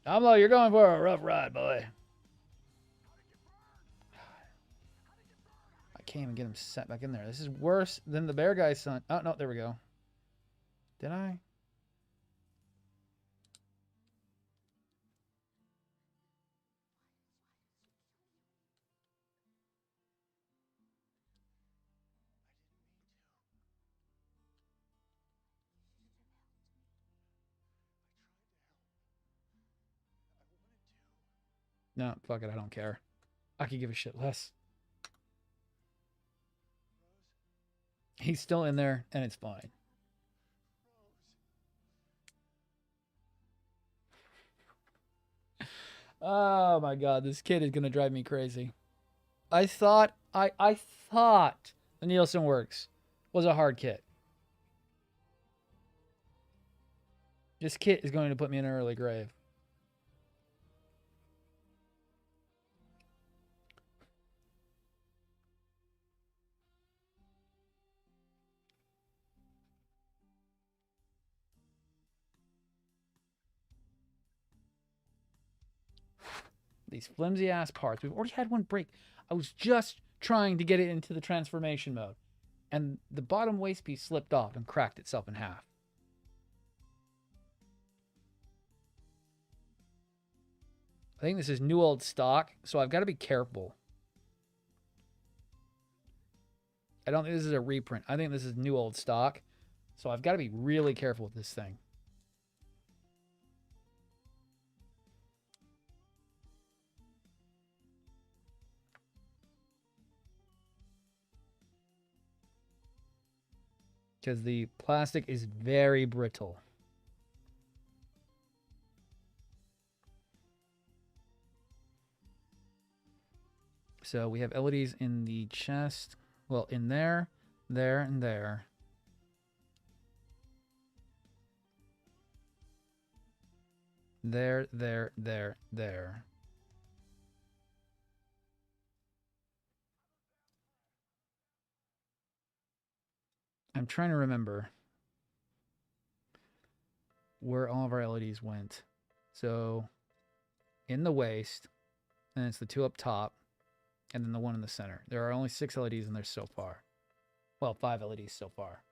Amlo, you're going for a rough ride, boy. I can't even get him set back in there. This is worse than the bear guy's son. Oh, no, there we go. Did I? No, fuck it. I don't care. I could give a shit less. He's still in there, and it's fine. Oh my god, this kid is gonna drive me crazy. I thought the Nielsen Works was a hard kit. This kit is going to put me in an early grave. These flimsy ass parts. We've already had one break. I was just trying to get it into the transformation mode, and the bottom waist piece slipped off and cracked itself in half. I think this is new old stock, so I've got to be careful. I don't think this is a reprint. I think this is new old stock, so I've got to be really careful with this thing. Because the plastic is very brittle. So we have LEDs in the chest. Well, in there, there, and there. There, there, there, there. I'm trying to remember where all of our LEDs went. So in the waist, and it's the two up top, and then the one in the center. There are only 6 LEDs in there so far. Well, 5 LEDs so far.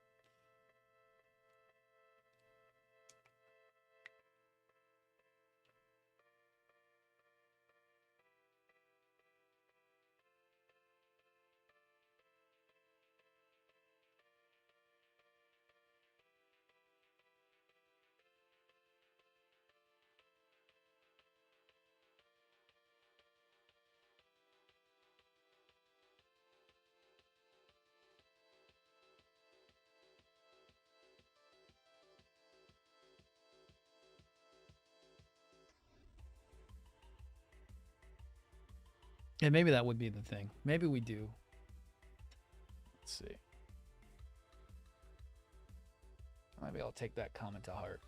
Yeah, maybe that would be the thing. Maybe we do. Let's see. Maybe I'll take that comment to heart.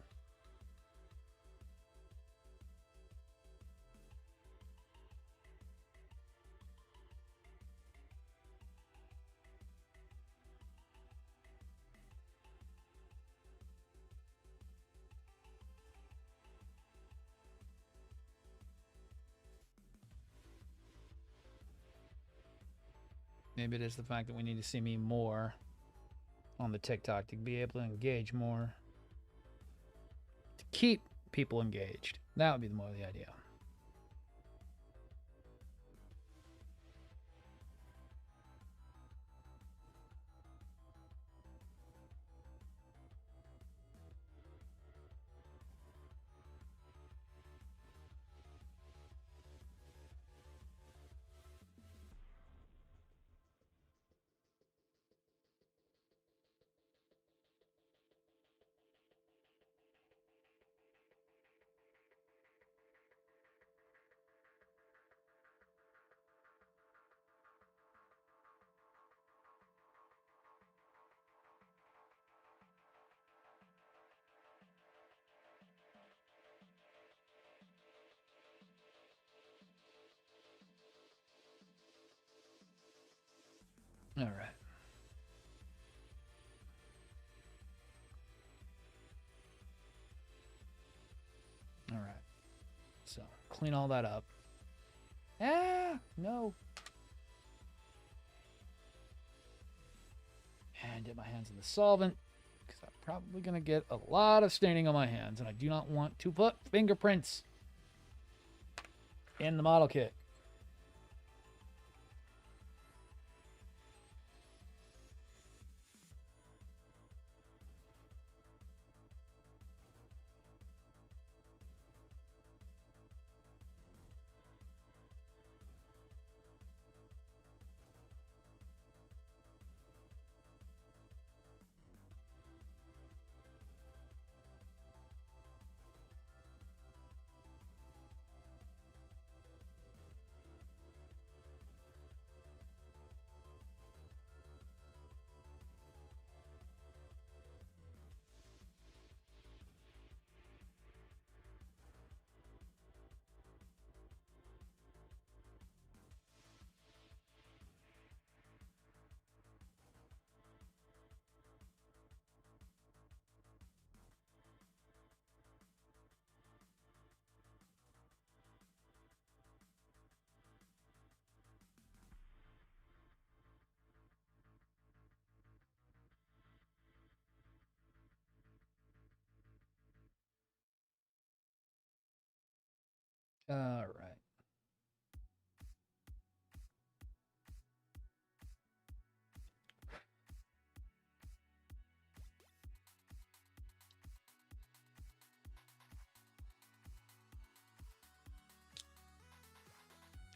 Maybe it is the fact that we need to see me more on the TikTok to be able to engage more. To keep people engaged. That would be more the idea. All right. All right. So clean all that up. Ah, no. And dip my hands in the solvent because I'm probably going to get a lot of staining on my hands, and I do not want to put fingerprints in the model kit. All right.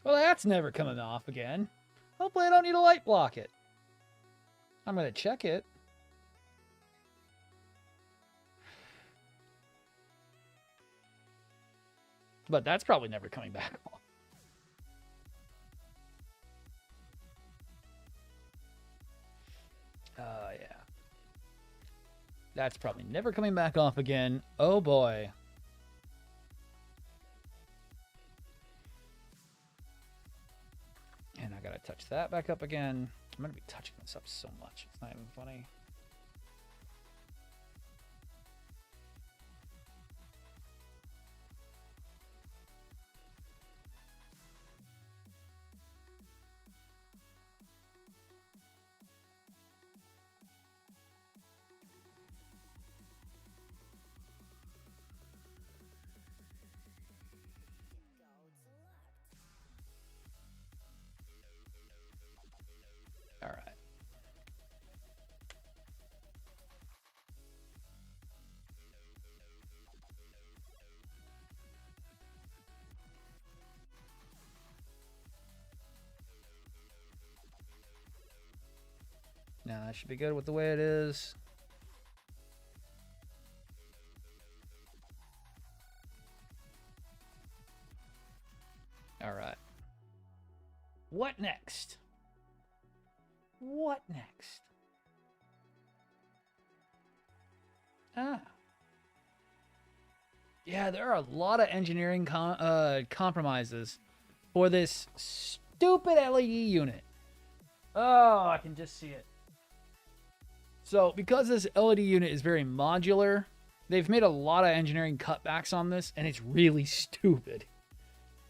Well, that's never coming off again. Hopefully I don't need to light block it. I'm going to check it. But that's probably never coming back off. Yeah. That's probably never coming back off again. Oh boy. And I gotta touch that back up again. I'm gonna be touching this up so much. It's not even funny. All right. Now that should be good with the way it is. All right. What next? What next? Ah. Yeah, there are a lot of engineering compromises for this stupid LED unit. Oh, I can just see it. So, because this LED unit is very modular, they've made a lot of engineering cutbacks on this, and it's really stupid.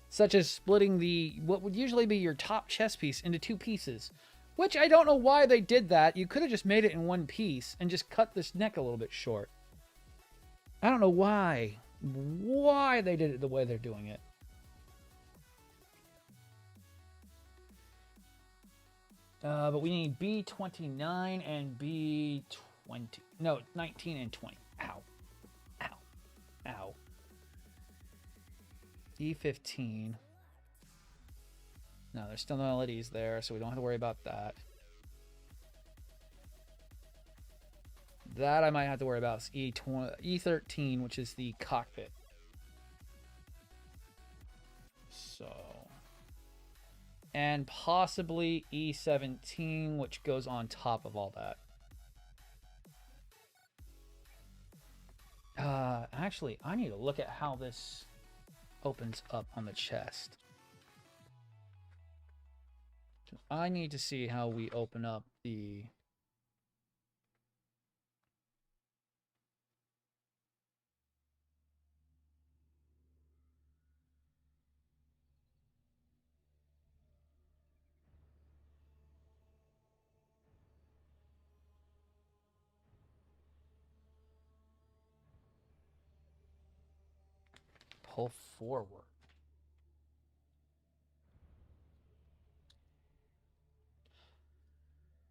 Such as splitting what would usually be your top chest piece into 2 pieces. Which I don't know why they did that. You could have just made it in 1 piece and just cut this neck a little bit short. I don't know why they did it the way they're doing it. But we need B29 and B20. No, 19 and 20. Ow. Ow. Ow. E15. No, there's still no LEDs there, so we don't have to worry about that. That I might have to worry about is E13, which is the cockpit. So. And possibly E17, which goes on top of all that. Actually, I need to look at how this opens up on the chest. I need to see how we open up the... pull forward.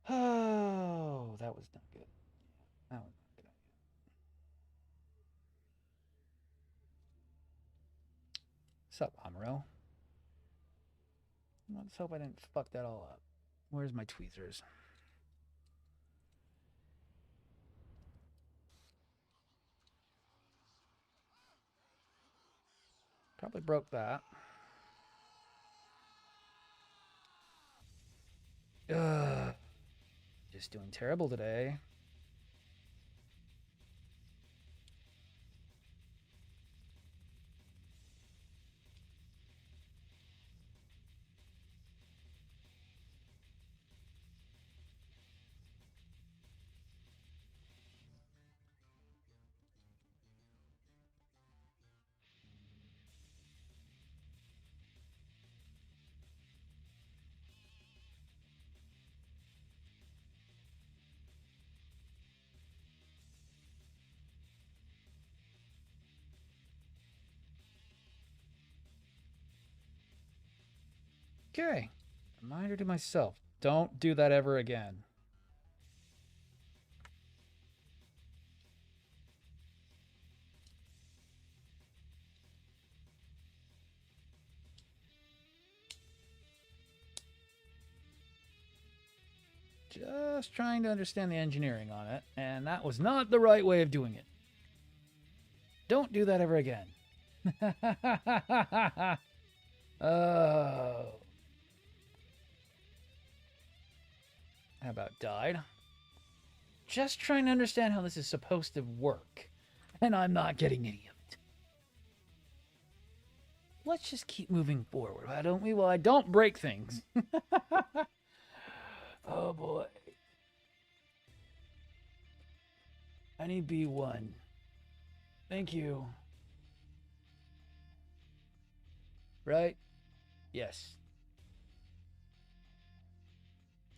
Oh, that was not good. That was not good. What's up, Amaro? Let's hope I didn't fuck that all up. Where's my tweezers? Probably broke that. Ugh. Just doing terrible today. Okay. Reminder to myself. Don't do that ever again. Just trying to understand the engineering on it, and that was not the right way of doing it. Don't do that ever again. Oh. How about died? Just trying to understand how this is supposed to work, and I'm not getting any of it. Let's just keep moving forward, why don't we? Well, I don't break things. Oh boy. I need B1. Thank you. Right? Yes.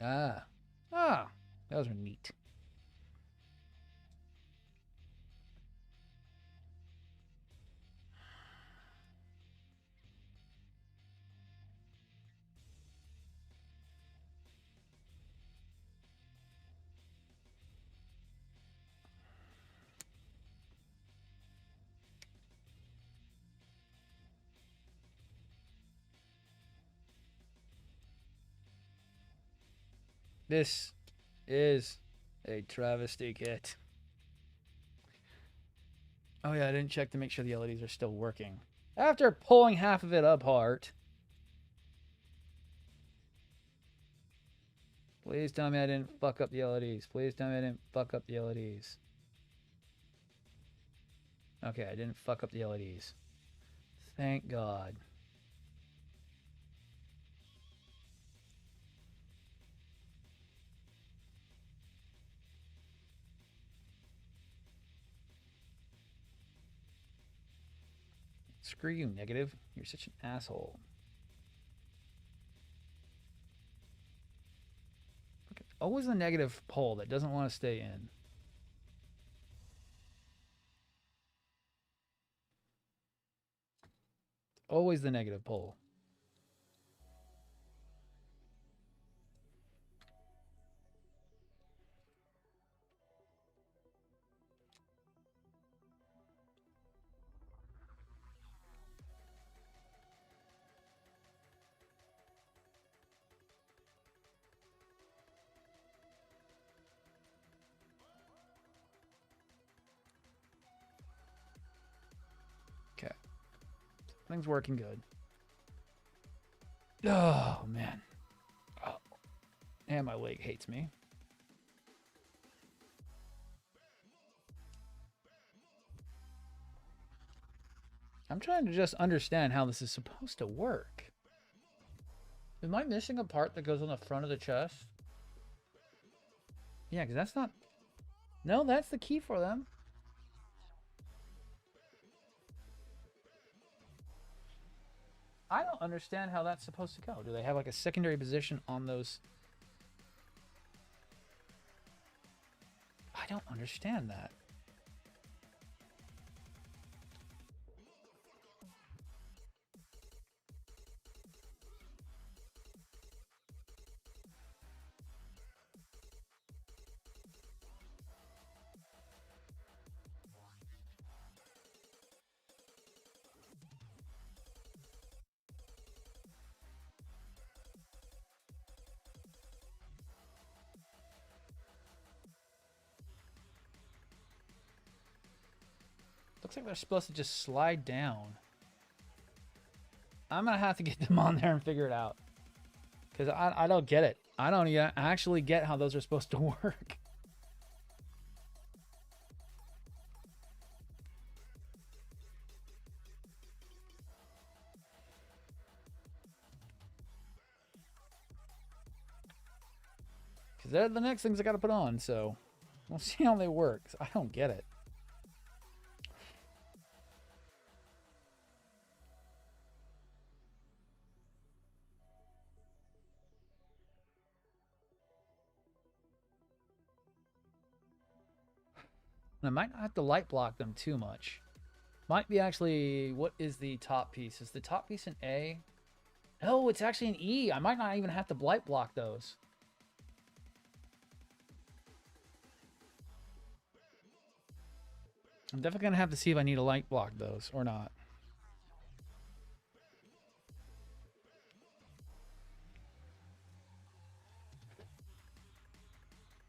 Ah. Ah. Those are neat. This is a travesty kit. Oh yeah, I didn't check to make sure the LEDs are still working. After pulling half of it apart. Please tell me I didn't fuck up the LEDs. Please tell me I didn't fuck up the LEDs. Okay, I didn't fuck up the LEDs. Thank God. Screw you, negative. You're such an asshole. Always the negative pole that doesn't want to stay in. Always the negative pole. Okay. Things working good. Oh, man. Oh. And my leg hates me. I'm trying to just understand how this is supposed to work. Am I missing a part that goes on the front of the chest? Yeah, because that's not... No, that's the key for them. I don't understand how that's supposed to go. Do they have like a secondary position on those? I don't understand that. Looks like they're supposed to just slide down. I'm going to have to get them on there and figure it out. Because I don't get it. I don't even actually get how those are supposed to work. Because they're the next things I got to put on, so we'll see how they work. I don't get it. I might not have to light block them too much. Might be actually, what is the top piece? Is the top piece an A? No, it's actually an E. I might not even have to light block those. I'm definitely going to have to see if I need to light block those or not.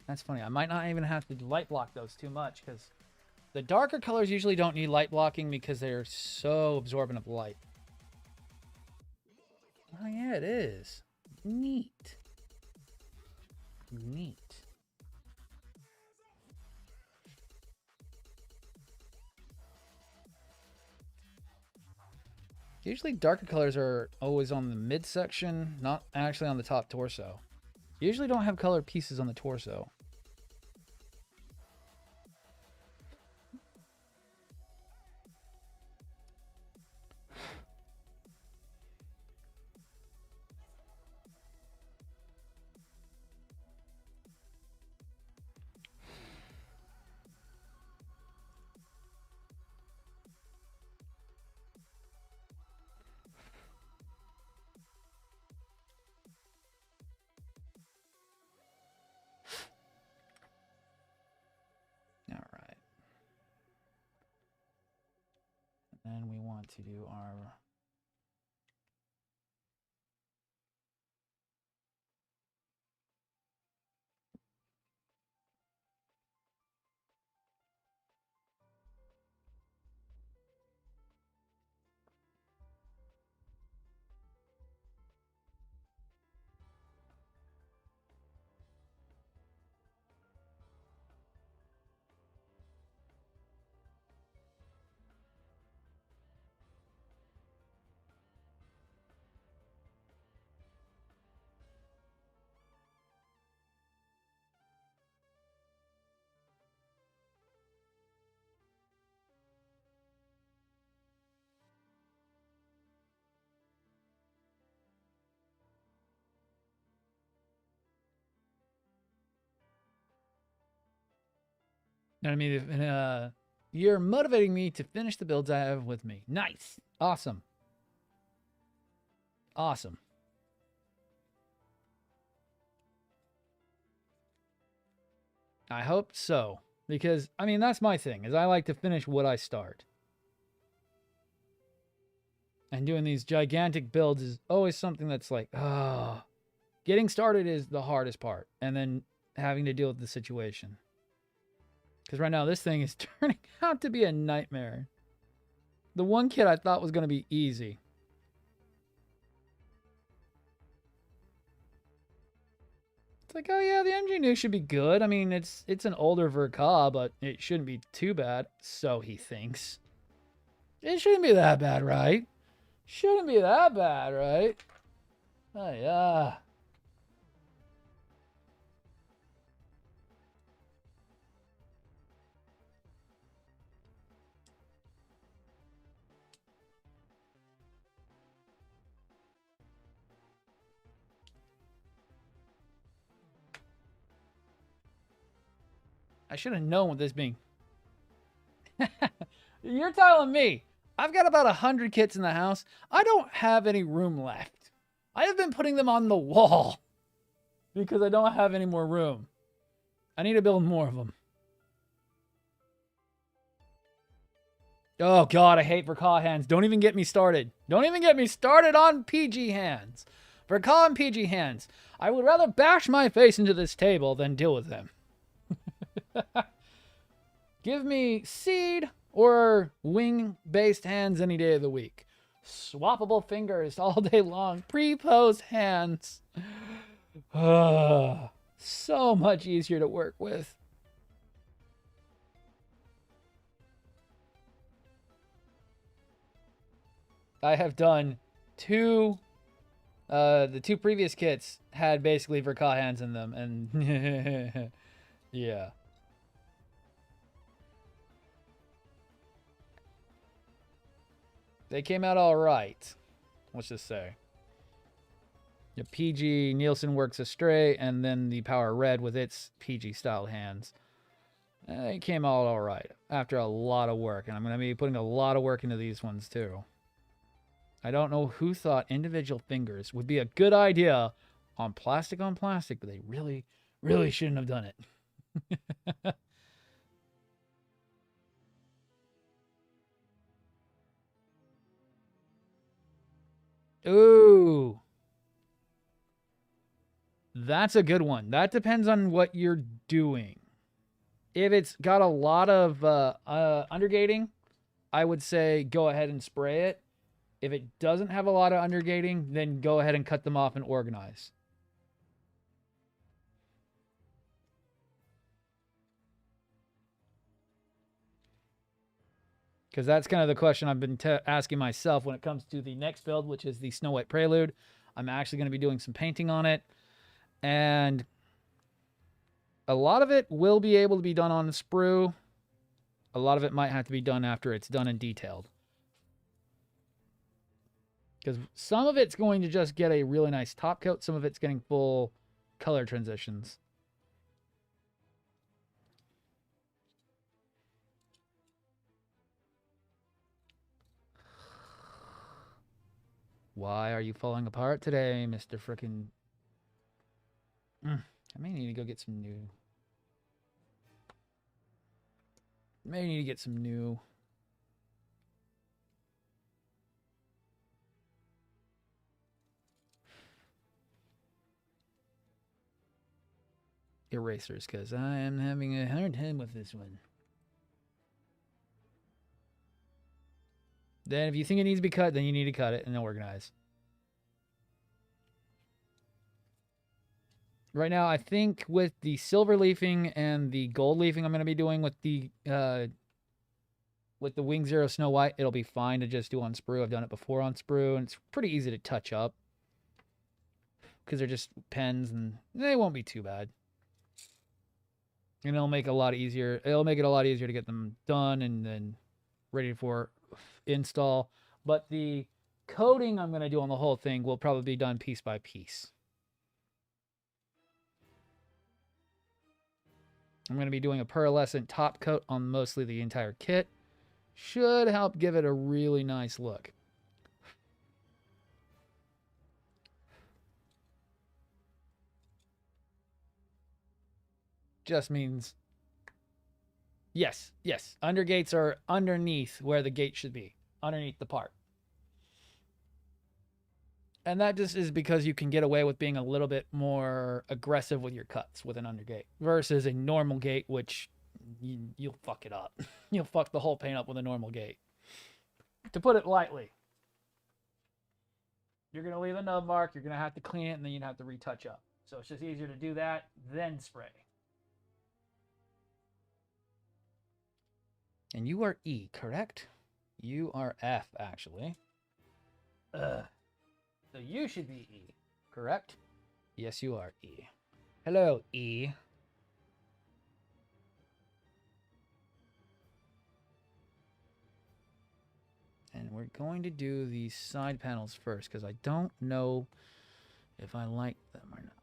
That's funny. I might not even have to light block those too much because the darker colors usually don't need light blocking because they're so absorbent of light. Oh, yeah, it is. Neat. Neat. Usually darker colors are always on the midsection, not actually on the top torso. Usually don't have colored pieces on the torso. Then we want to do our I mean, you're motivating me to finish the builds I have with me. Nice. Awesome. Awesome. I hope so. Because, I mean, that's my thing, is I like to finish what I start. And doing these gigantic builds is always something that's like, getting started is the hardest part. And then having to deal with the situation. Because right now, this thing is turning out to be a nightmare. The one kit I thought was going to be easy. It's like, oh yeah, the MG new should be good. I mean, it's an older Verka, but it shouldn't be too bad. So he thinks. It shouldn't be that bad, right? Shouldn't be that bad, right? Oh yeah. I should have known with this being. You're telling me. I've got about 100 kits in the house. I don't have any room left. I have been putting them on the wall because I don't have any more room. I need to build more of them. Oh God, I hate Verka hands. Don't even get me started. Don't even get me started on PG hands. Verka and PG hands. I would rather bash my face into this table than deal with them. Give me seed or wing-based hands any day of the week. Swappable fingers all day long. Pre-pose hands. So much easier to work with. I have done two. The two previous kits had basically Verka hands in them, and yeah. They came out all right. Let's just say. The PG Nielsen works astray, and then the Power Red with its PG style hands. They came out all right after a lot of work, and I'm going to be putting a lot of work into these ones too. I don't know who thought individual fingers would be a good idea on plastic, but they really, really shouldn't have done it. Ooh. That's a good one. That depends on what you're doing. If it's got a lot of undergating, I would say go ahead and spray it. If it doesn't have a lot of undergating, then go ahead and cut them off and organize. Because that's kind of the question I've been asking myself when it comes to the next build, which is the Snow White Prelude. I'm actually going to be doing some painting on it. And a lot of it will be able to be done on the sprue. A lot of it might have to be done after it's done and detailed. Because some of it's going to just get a really nice top coat. Some of it's getting full color transitions. Why are you falling apart today, Mr. Frickin'... I may need to go get some new... May need to get some new... erasers, because I am having a hard time with this one. Then if you think it needs to be cut, then you need to cut it and then organize. Right now, I think with the silver leafing and the gold leafing I'm going to be doing with the Wing Zero Snow White, it'll be fine to just do on sprue. I've done it before on sprue, and it's pretty easy to touch up. Because they're just pens, and they won't be too bad. And it'll make it a lot easier. It'll make it a lot easier to get them done and then ready for install. But the coating I'm going to do on the whole thing will probably be done piece by piece. I'm going to be doing a pearlescent top coat on mostly the entire kit. Should help give it a really nice look. Just means, yes, undergates are underneath where the gate should be, underneath the part. And that just is because you can get away with being a little bit more aggressive with your cuts with an undergate versus a normal gate, which you'll fuck it up. You'll fuck the whole paint up with a normal gate. To put it lightly, you're going to leave a nub mark, you're going to have to clean it, and then you're going to have to retouch up. So it's just easier to do that, then spray. And you are E, correct? You are F, actually. So you should be E, correct? Yes, you are E. Hello, E. And we're going to do these side panels first, because I don't know if I like them or not.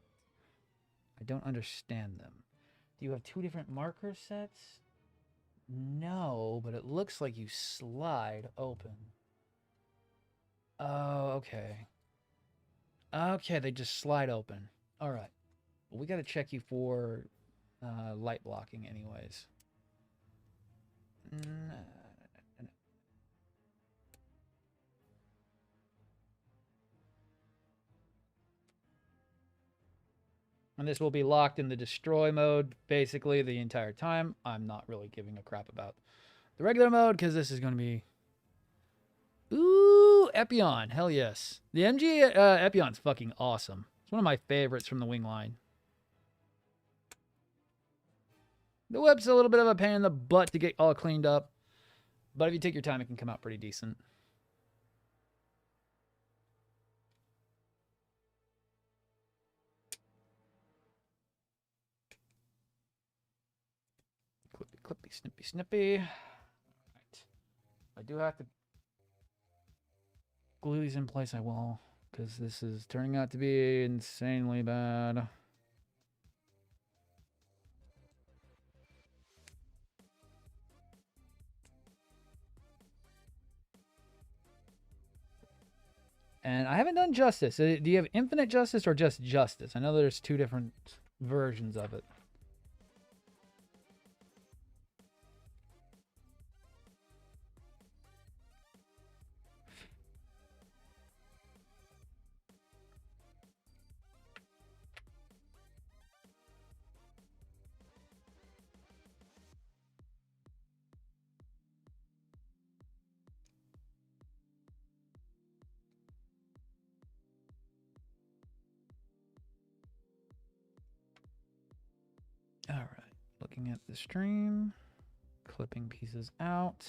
I don't understand them. Do you have two different marker sets? No, but it looks like you slide open. Oh, okay. Okay, they just slide open. All right. Well, we got to check you for light blocking anyways. And this will be locked in the destroy mode basically the entire time. I'm not really giving a crap about the regular mode because this is going to be... Ooh, Epion. Hell yes. The MG Epion's fucking awesome. It's one of my favorites from the wing line. The whip's a little bit of a pain in the butt to get all cleaned up. But if you take your time, it can come out pretty decent. Clippy, clippy, snippy, snippy. All right. I do have to glue these in place. I will, because this is turning out to be insanely bad. And I haven't done justice. Do you have infinite justice or just justice? I know there's two different versions of it. All right, looking at the stream, clipping pieces out.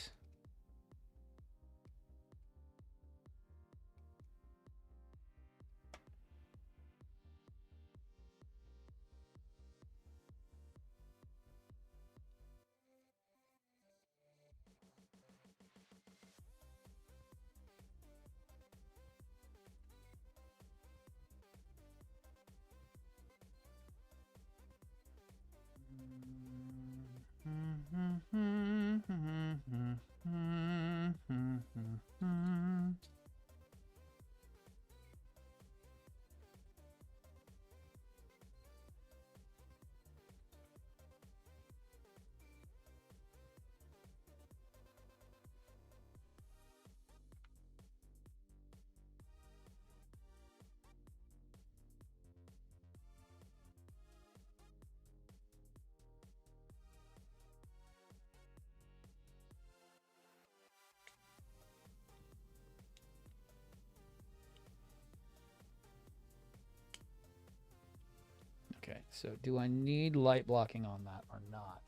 Okay, so do I need light blocking on that or not?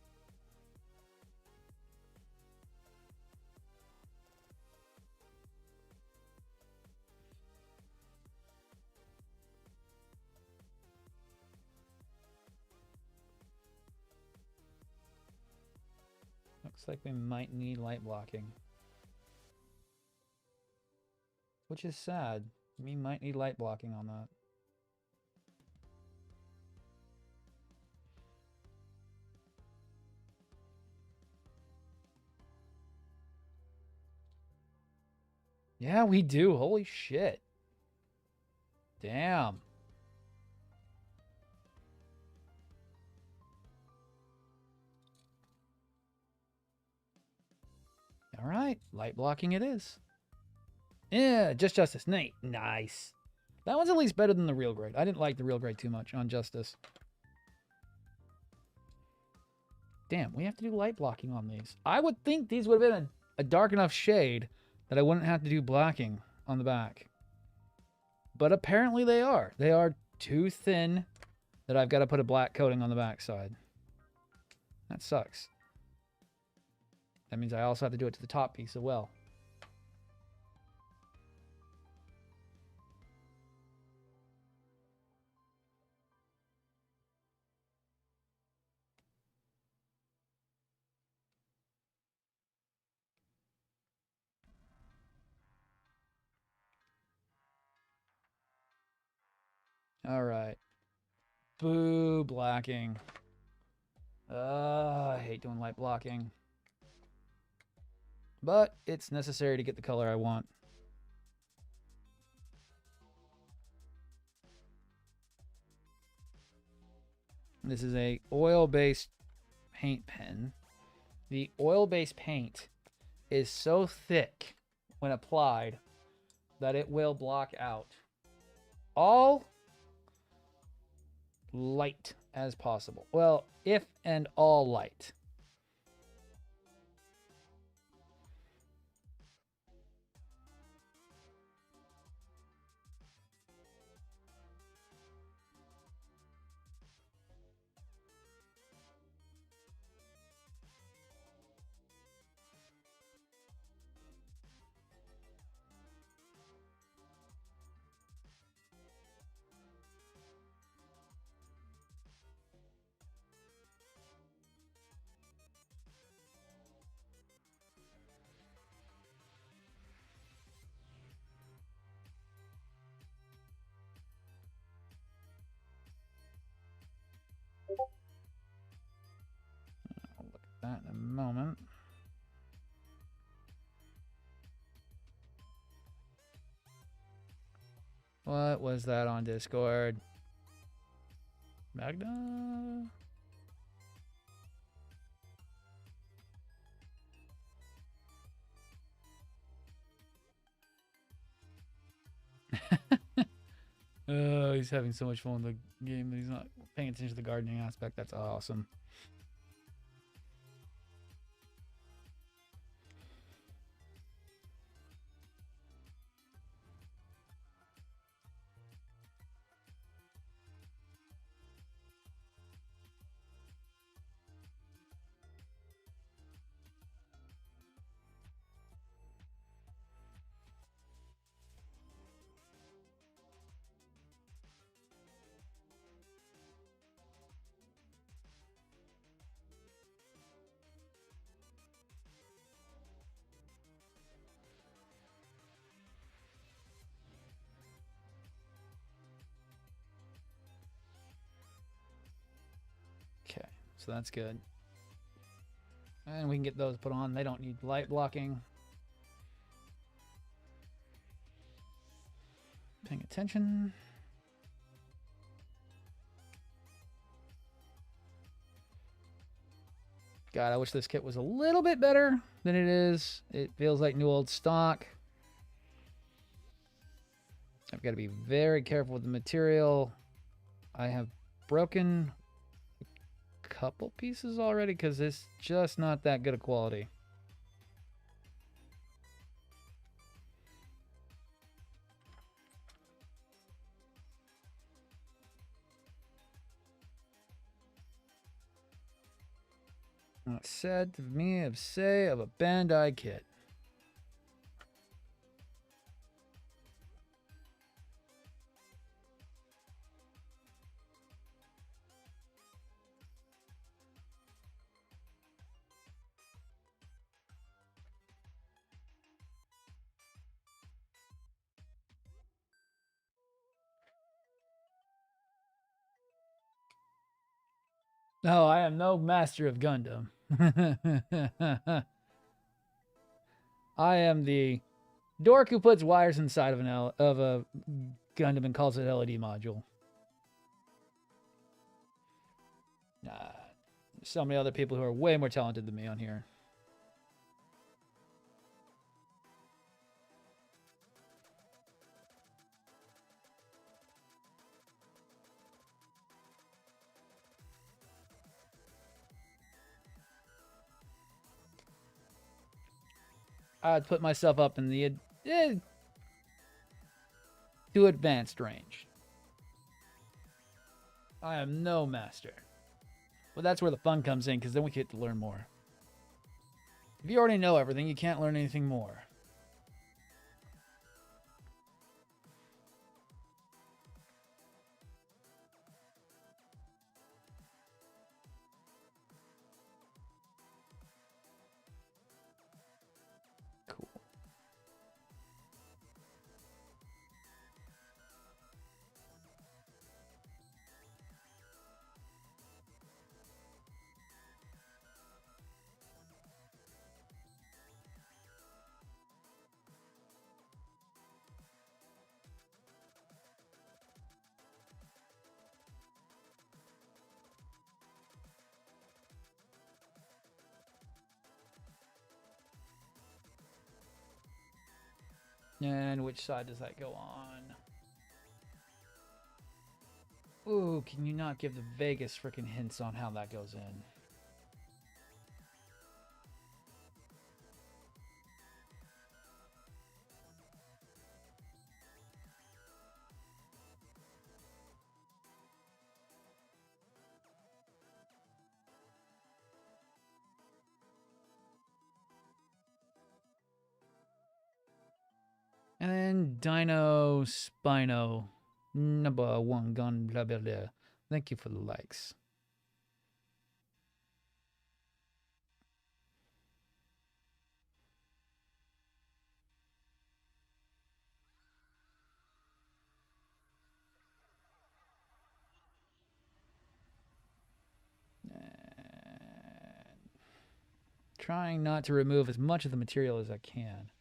Looks like we might need light blocking. Which is sad. We might need light blocking on that. Yeah, we do. Holy shit. Damn. All right, light blocking it is. Yeah, just justice. Nice. That one's at least better than the real grade. I didn't like the real grade too much on justice. Damn, we have to do light blocking on these. I would think these would have been a dark enough shade that I wouldn't have to do blacking on the back. But apparently they are. They are too thin that I've got to put a black coating on the back side. That sucks. That means I also have to do it to the top piece as well. All right. Boo, blacking. I hate doing light blocking. But it's necessary to get the color I want. This is a oil-based paint pen. The oil-based paint is so thick when applied that it will block out all light as possible. Well, if and all light. I'll look at that in a moment. What was that on Discord? Magna? Oh, he's having so much fun with the game that he's not paying attention to the gardening aspect. That's awesome. Okay, so that's good. And we can get those put on. They don't need light blocking. Paying attention. God, I wish this kit was a little bit better than it is. It feels like new old stock. I've got to be very careful with the material. I have broken a couple pieces already because it's just not that good a quality. Not said to me of say of a Bandai kit. No, I am no master of Gundam. I am the Dork who puts wires inside of a Gundam and calls it LED module. So many other people who are way more talented than me on here. I'd put myself up in the to advanced range. I am no master. But that's where the fun comes in, because then we get to learn more. If you already know everything, you can't learn anything more. Cool. And which side does that go on? Ooh, can you not give the Vegas freaking hints on how that goes in? And then Dino Spino, number one gun, blah, blah, blah. Thank you for the likes. And trying not to remove as much of the material as I can.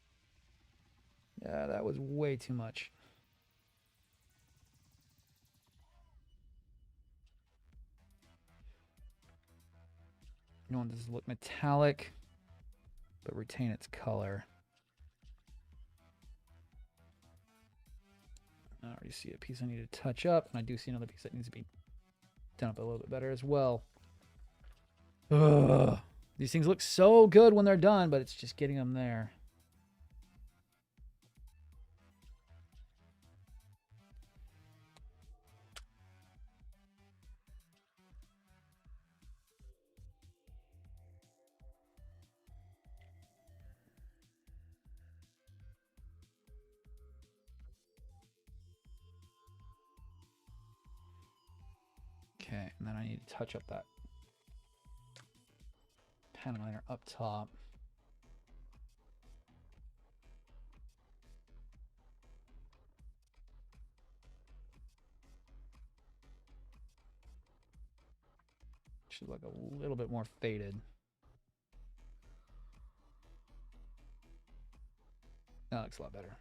Yeah, that was way too much. You want this to look metallic, but retain its color. I already see a piece I need to touch up, and I do see another piece that needs to be done up a little bit better as well. Ugh. These things look so good when they're done, but it's just getting them there. Okay, and then I need to touch up that panel liner up top. Should look a little bit more faded. That looks a lot better.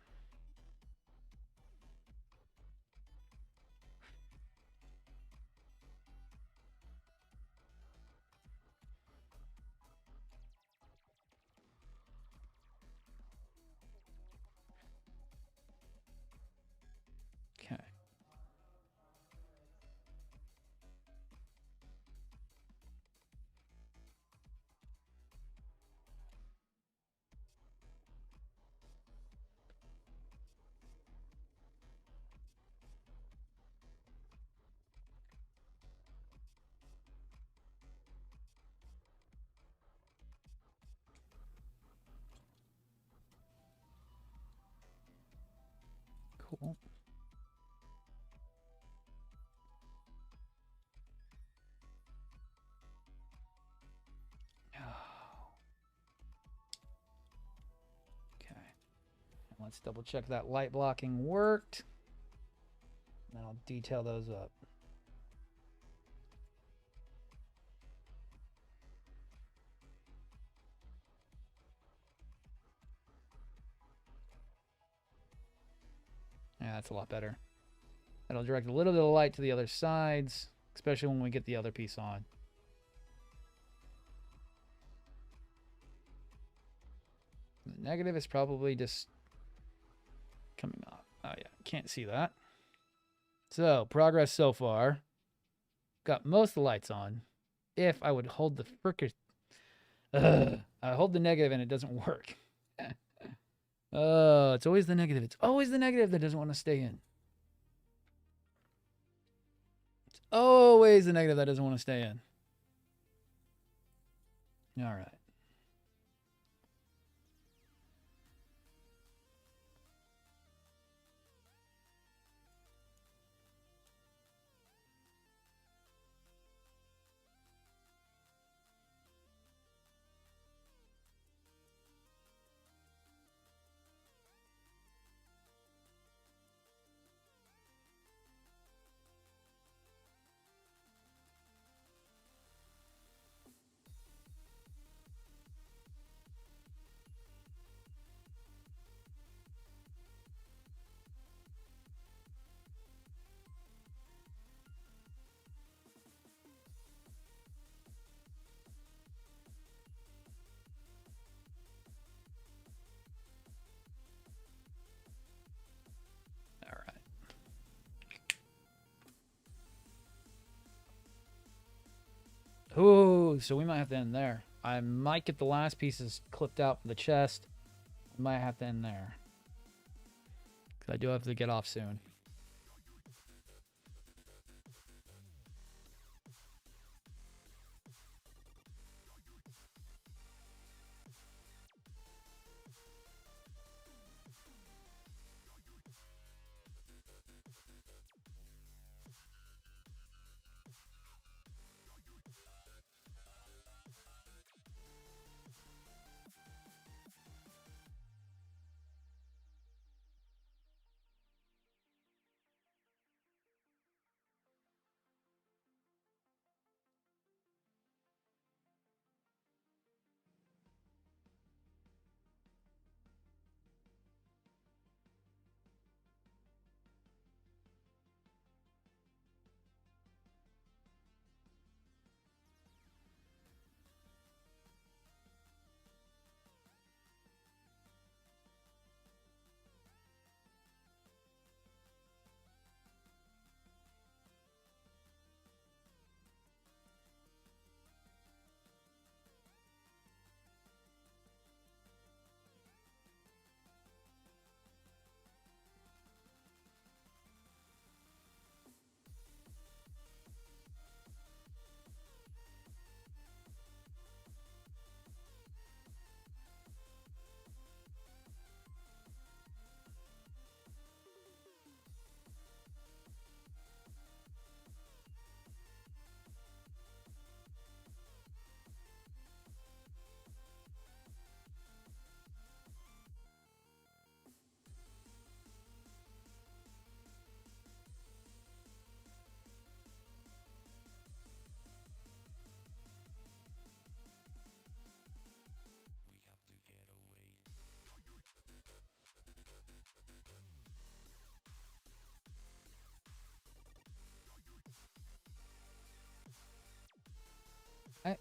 Okay. Cool. Okay. And let's double check that light blocking worked. And then I'll detail those up. That's a lot better. That'll direct a little bit of light to the other sides, especially when we get the other piece on. The negative is probably just coming off. Oh yeah, can't see that. So, progress so far. Got most of the lights on. If I would hold the fricker... I hold the negative and it doesn't work. It's always the negative. It's always the negative that doesn't want to stay in. It's always the negative that doesn't want to stay in. All right. Ooh, so we might have to end there. I might get the last pieces clipped out for the chest. I might have to end there. Because I do have to get off soon. I,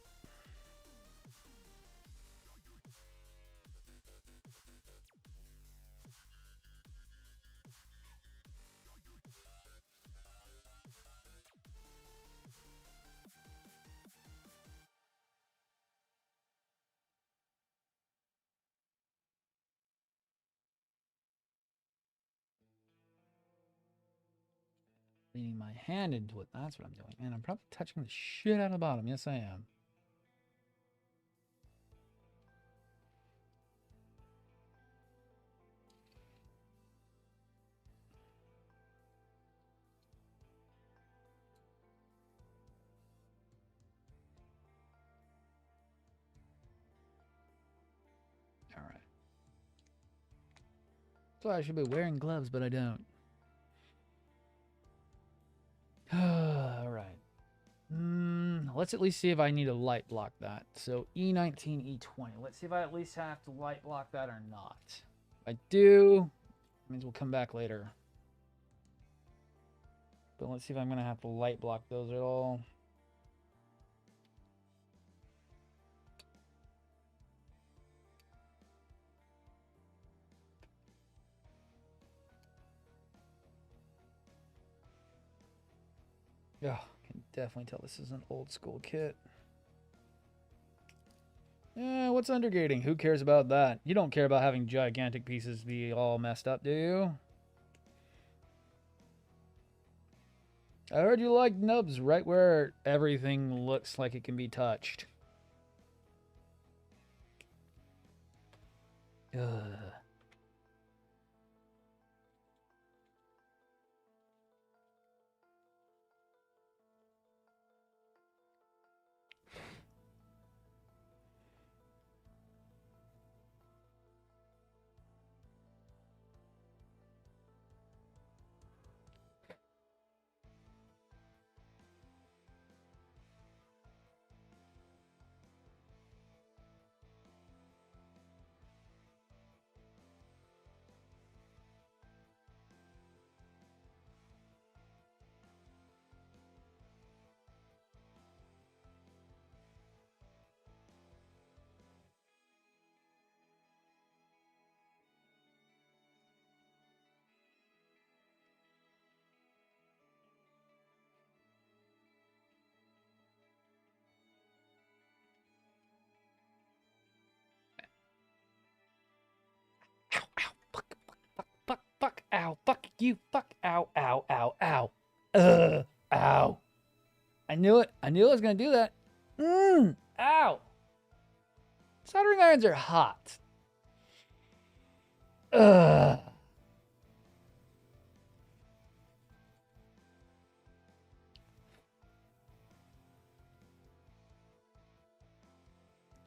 leaning my hand into it. That's what I'm doing. And I'm probably touching the shit out of the bottom. Yes, I am. All right. So I should be wearing gloves, but I don't. All right. Let's at least see if I need to light block that. So E19, E20. Let's see if I at least have to light block that or not. If I do, it means we'll come back later. But let's see if I'm going to have to light block those at all. Yeah, can definitely tell this is an old school kit. What's undergating? Who cares about that? You don't care about having gigantic pieces be all messed up, do you? I heard you like nubs right where everything looks like it can be touched. Ugh. Fuck, ow, fuck you, fuck, ow, ow, ow, ow. Ow. I knew it. I knew I was going to do that. Ow. Soldering irons are hot. Ugh.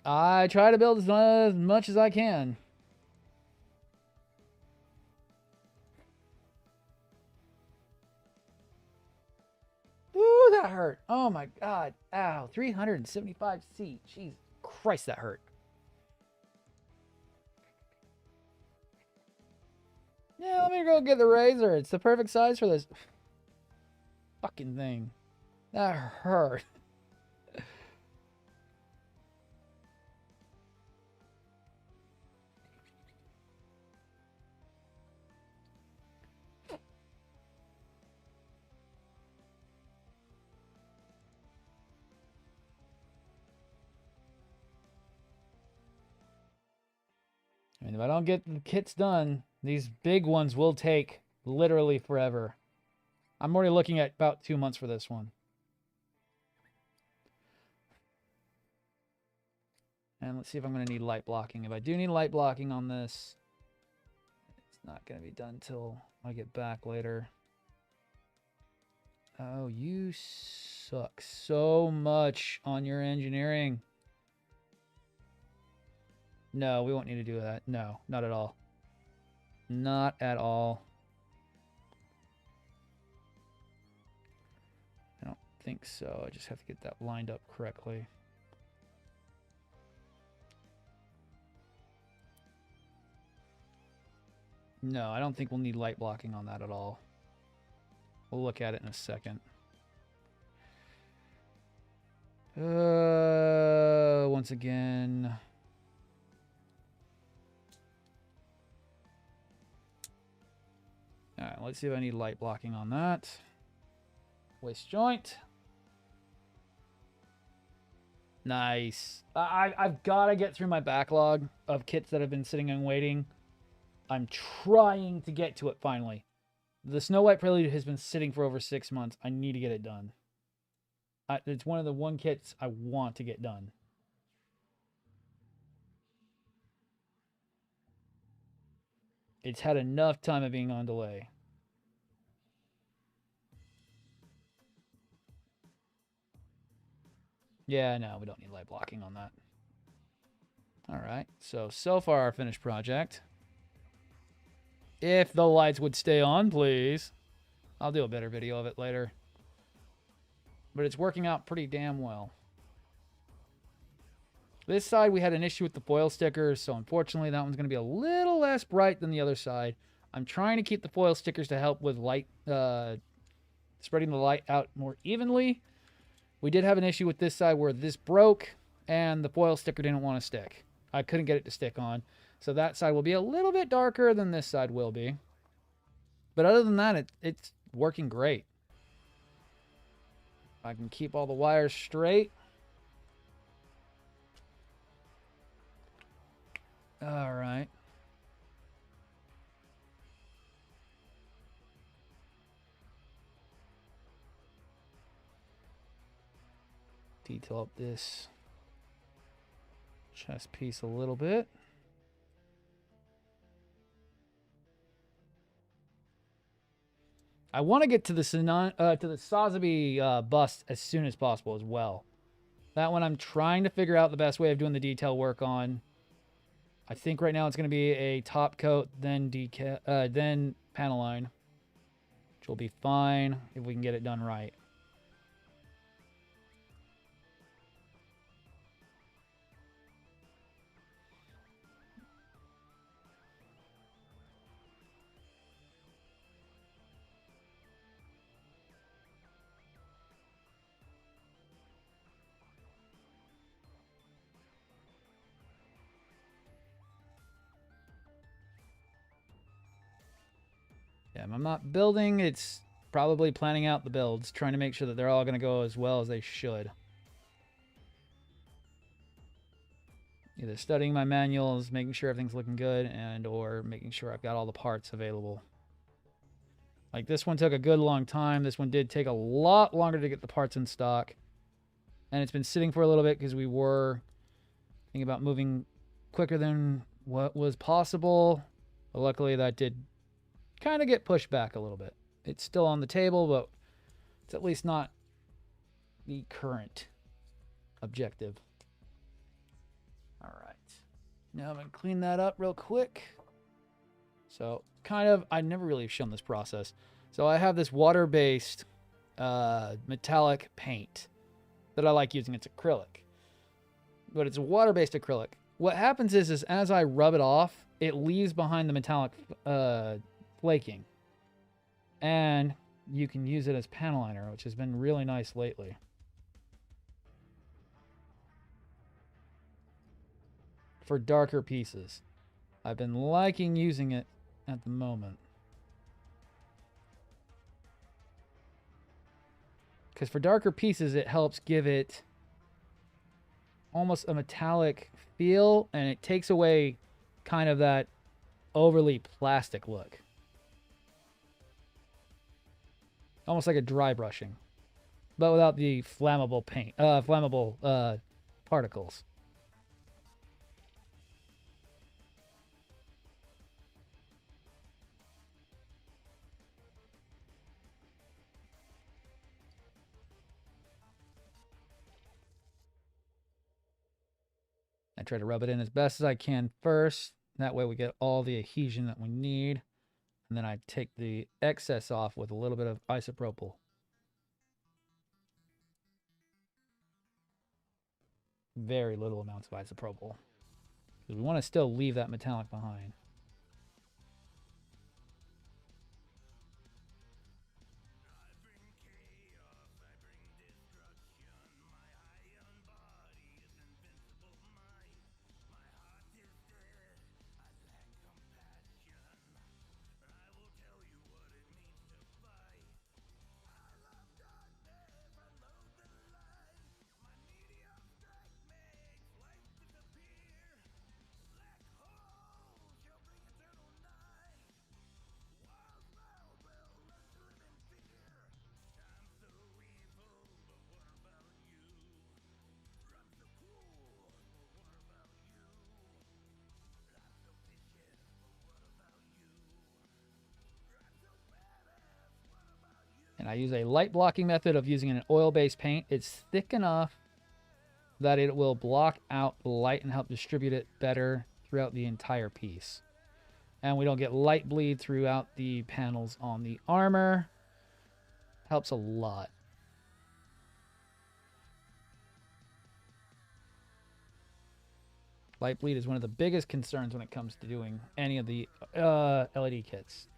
I try to build as much as I can. Ooh, that hurt. Oh my god. Ow. 375C. Jeez Christ, that hurt. Yeah, let me go get the razor. It's the perfect size for this fucking thing. That hurt. I mean, if I don't get the kits done, these big ones will take literally forever. I'm already looking at about 2 months for this one. And let's see if I'm going to need light blocking. If I do need light blocking on this, it's not going to be done till I get back later. Oh, you suck so much on your engineering. No, we won't need to do that. No, not at all. Not at all. I don't think so. I just have to get that lined up correctly. No, I don't think we'll need light blocking on that at all. We'll look at it in a second. Once again. All right, let's see if I need light blocking on that. Waist joint. Nice. I've got to get through my backlog of kits that have been sitting and waiting. I'm trying to get to it finally. The Snow White Prelude has been sitting for over 6 months. I need to get it done. It's one of the one kits I want to get done. It's had enough time of being on delay. Yeah, no, we don't need light blocking on that. All right, so far our finished project. If the lights would stay on, please. I'll do a better video of it later. But it's working out pretty damn well. This side, we had an issue with the foil stickers, so unfortunately that one's going to be a little less bright than the other side. I'm trying to keep the foil stickers to help with light spreading the light out more evenly. We did have an issue with this side where this broke and the foil sticker didn't want to stick. I couldn't get it to stick on. So that side will be a little bit darker than this side will be. But other than that, it's working great. I can keep all the wires straight. All right. Detail up this chest piece a little bit. I want to get to the Sazabi bust as soon as possible as well. That one I'm trying to figure out the best way of doing the detail work on. I think right now it's going to be a top coat, then panel line, which will be fine if we can get it done right. Yeah, I'm not building, it's probably planning out the builds, trying to make sure that they're all going to go as well as they should. Either studying my manuals, making sure everything's looking good, and or making sure I've got all the parts available. Like this one took a good long time. This one did take a lot longer to get the parts in stock. And it's been sitting for a little bit because we were thinking about moving quicker than what was possible. But luckily that did kind of get pushed back a little bit. It's still on the table, but it's at least not the current objective. All right. Now I'm going to clean that up real quick. So kind of, I never really have shown this process. So I have this water-based metallic paint that I like using. It's acrylic. But it's a water-based acrylic. What happens is as I rub it off, it leaves behind the metallic flaking. And you can use it as panel liner, which has been really nice lately. For darker pieces. I've been liking using it at the moment. Because for darker pieces, it helps give it almost a metallic feel, and it takes away kind of that overly plastic look. Almost like a dry brushing, but without the flammable paint, particles. I try to rub it in as best as I can first. That way we get all the adhesion that we need. And then I take the excess off with a little bit of isopropyl. Very little amounts of isopropyl. Because we want to still leave that metallic behind. And I use a light blocking method of using an oil-based paint. It's thick enough that it will block out the light and help distribute it better throughout the entire piece. And we don't get light bleed throughout the panels on the armor. Helps a lot. Light bleed is one of the biggest concerns when it comes to doing any of the LED kits.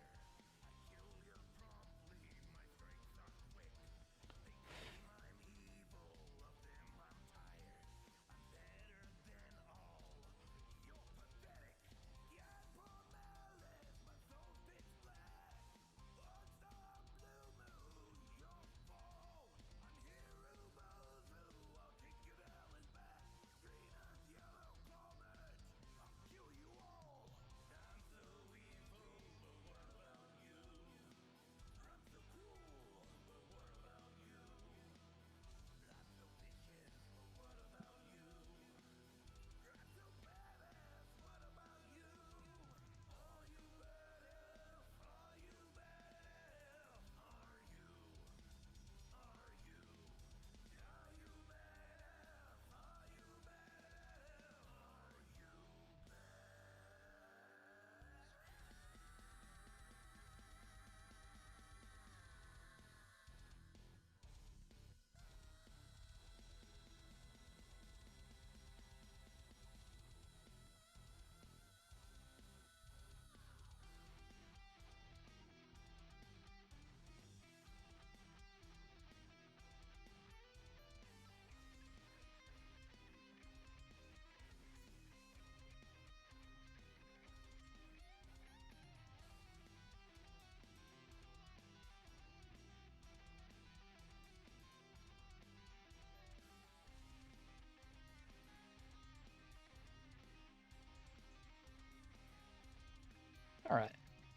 All right.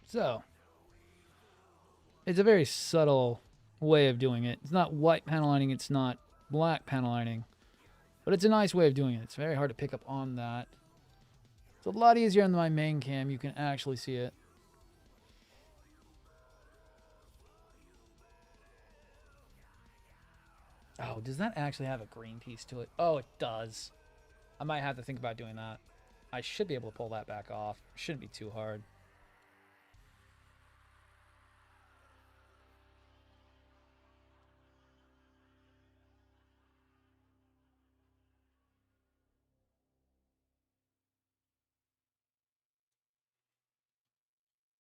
So, it's a very subtle way of doing it. It's not white panel lining, it's not black panel lining. But it's a nice way of doing it. It's very hard to pick up on that. It's a lot easier on my main cam. You can actually see it. Oh, does that actually have a green piece to it? Oh, it does. I might have to think about doing that. I should be able to pull that back off. Shouldn't be too hard.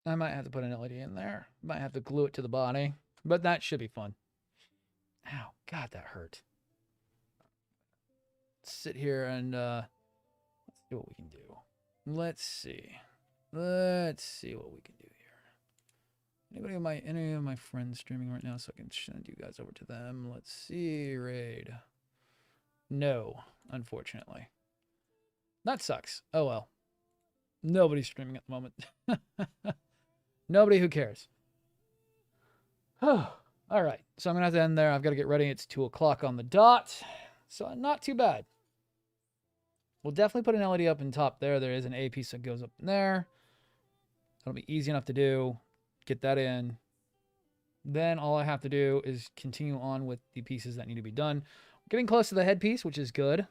I might have to put an LED in there. Might have to glue it to the body. But that should be fun. Ow, God, that hurt. Let's sit here and let's see what we can do. Let's see. Let's see what we can do here. Any of my friends streaming right now, so I can send you guys over to them. Let's see, raid. No, unfortunately. That sucks. Oh well. Nobody's streaming at the moment. Nobody who cares. Oh, all right. So I'm going to have to end there. I've got to get ready. It's 2 o'clock on the dot. So not too bad. We'll definitely put an LED up in top there. There is an A piece that goes up in there. That'll be easy enough to do. Get that in. Then all I have to do is continue on with the pieces that need to be done. Getting close to the headpiece, which is good.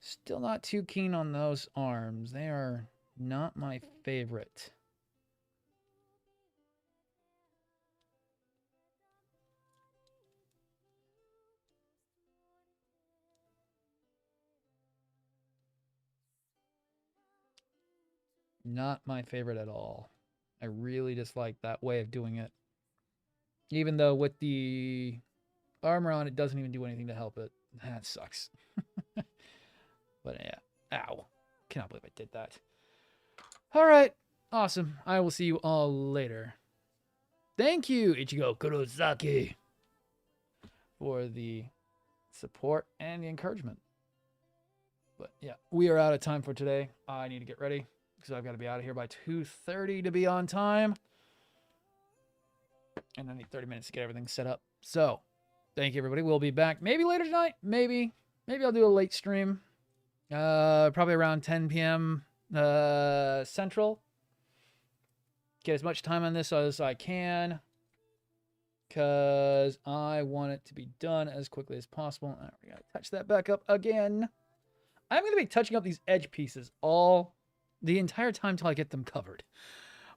Still not too keen on those arms. They are not my favorite. Not my favorite at all. I really dislike that way of doing it. Even though with the armor on, it doesn't even do anything to help it. That sucks. But yeah. Ow. Cannot believe I did that. All right. Awesome. I will see you all later. Thank you, Ichigo Kurosaki, for the support and the encouragement. But yeah, we are out of time for today. I need to get ready because I've got to be out of here by 2:30 to be on time. And I need 30 minutes to get everything set up. So, thank you, everybody. We'll be back maybe later tonight. Maybe I'll do a late stream. Probably around 10 p.m. Central. Get as much time on this as I can, because I want it to be done as quickly as possible. All right, we gotta touch that back up again. I'm going to be touching up these edge pieces the entire time till I get them covered.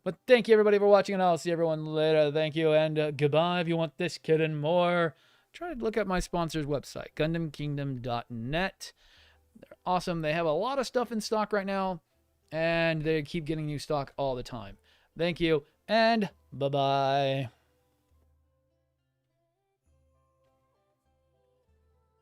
But thank you, everybody, for watching, and I'll see everyone later. Thank you, and goodbye. If you want this kit and more, try to look at my sponsor's website, gundamkingdom.net. They're awesome. They have a lot of stuff in stock right now, and they keep getting new stock all the time. Thank you, and bye-bye.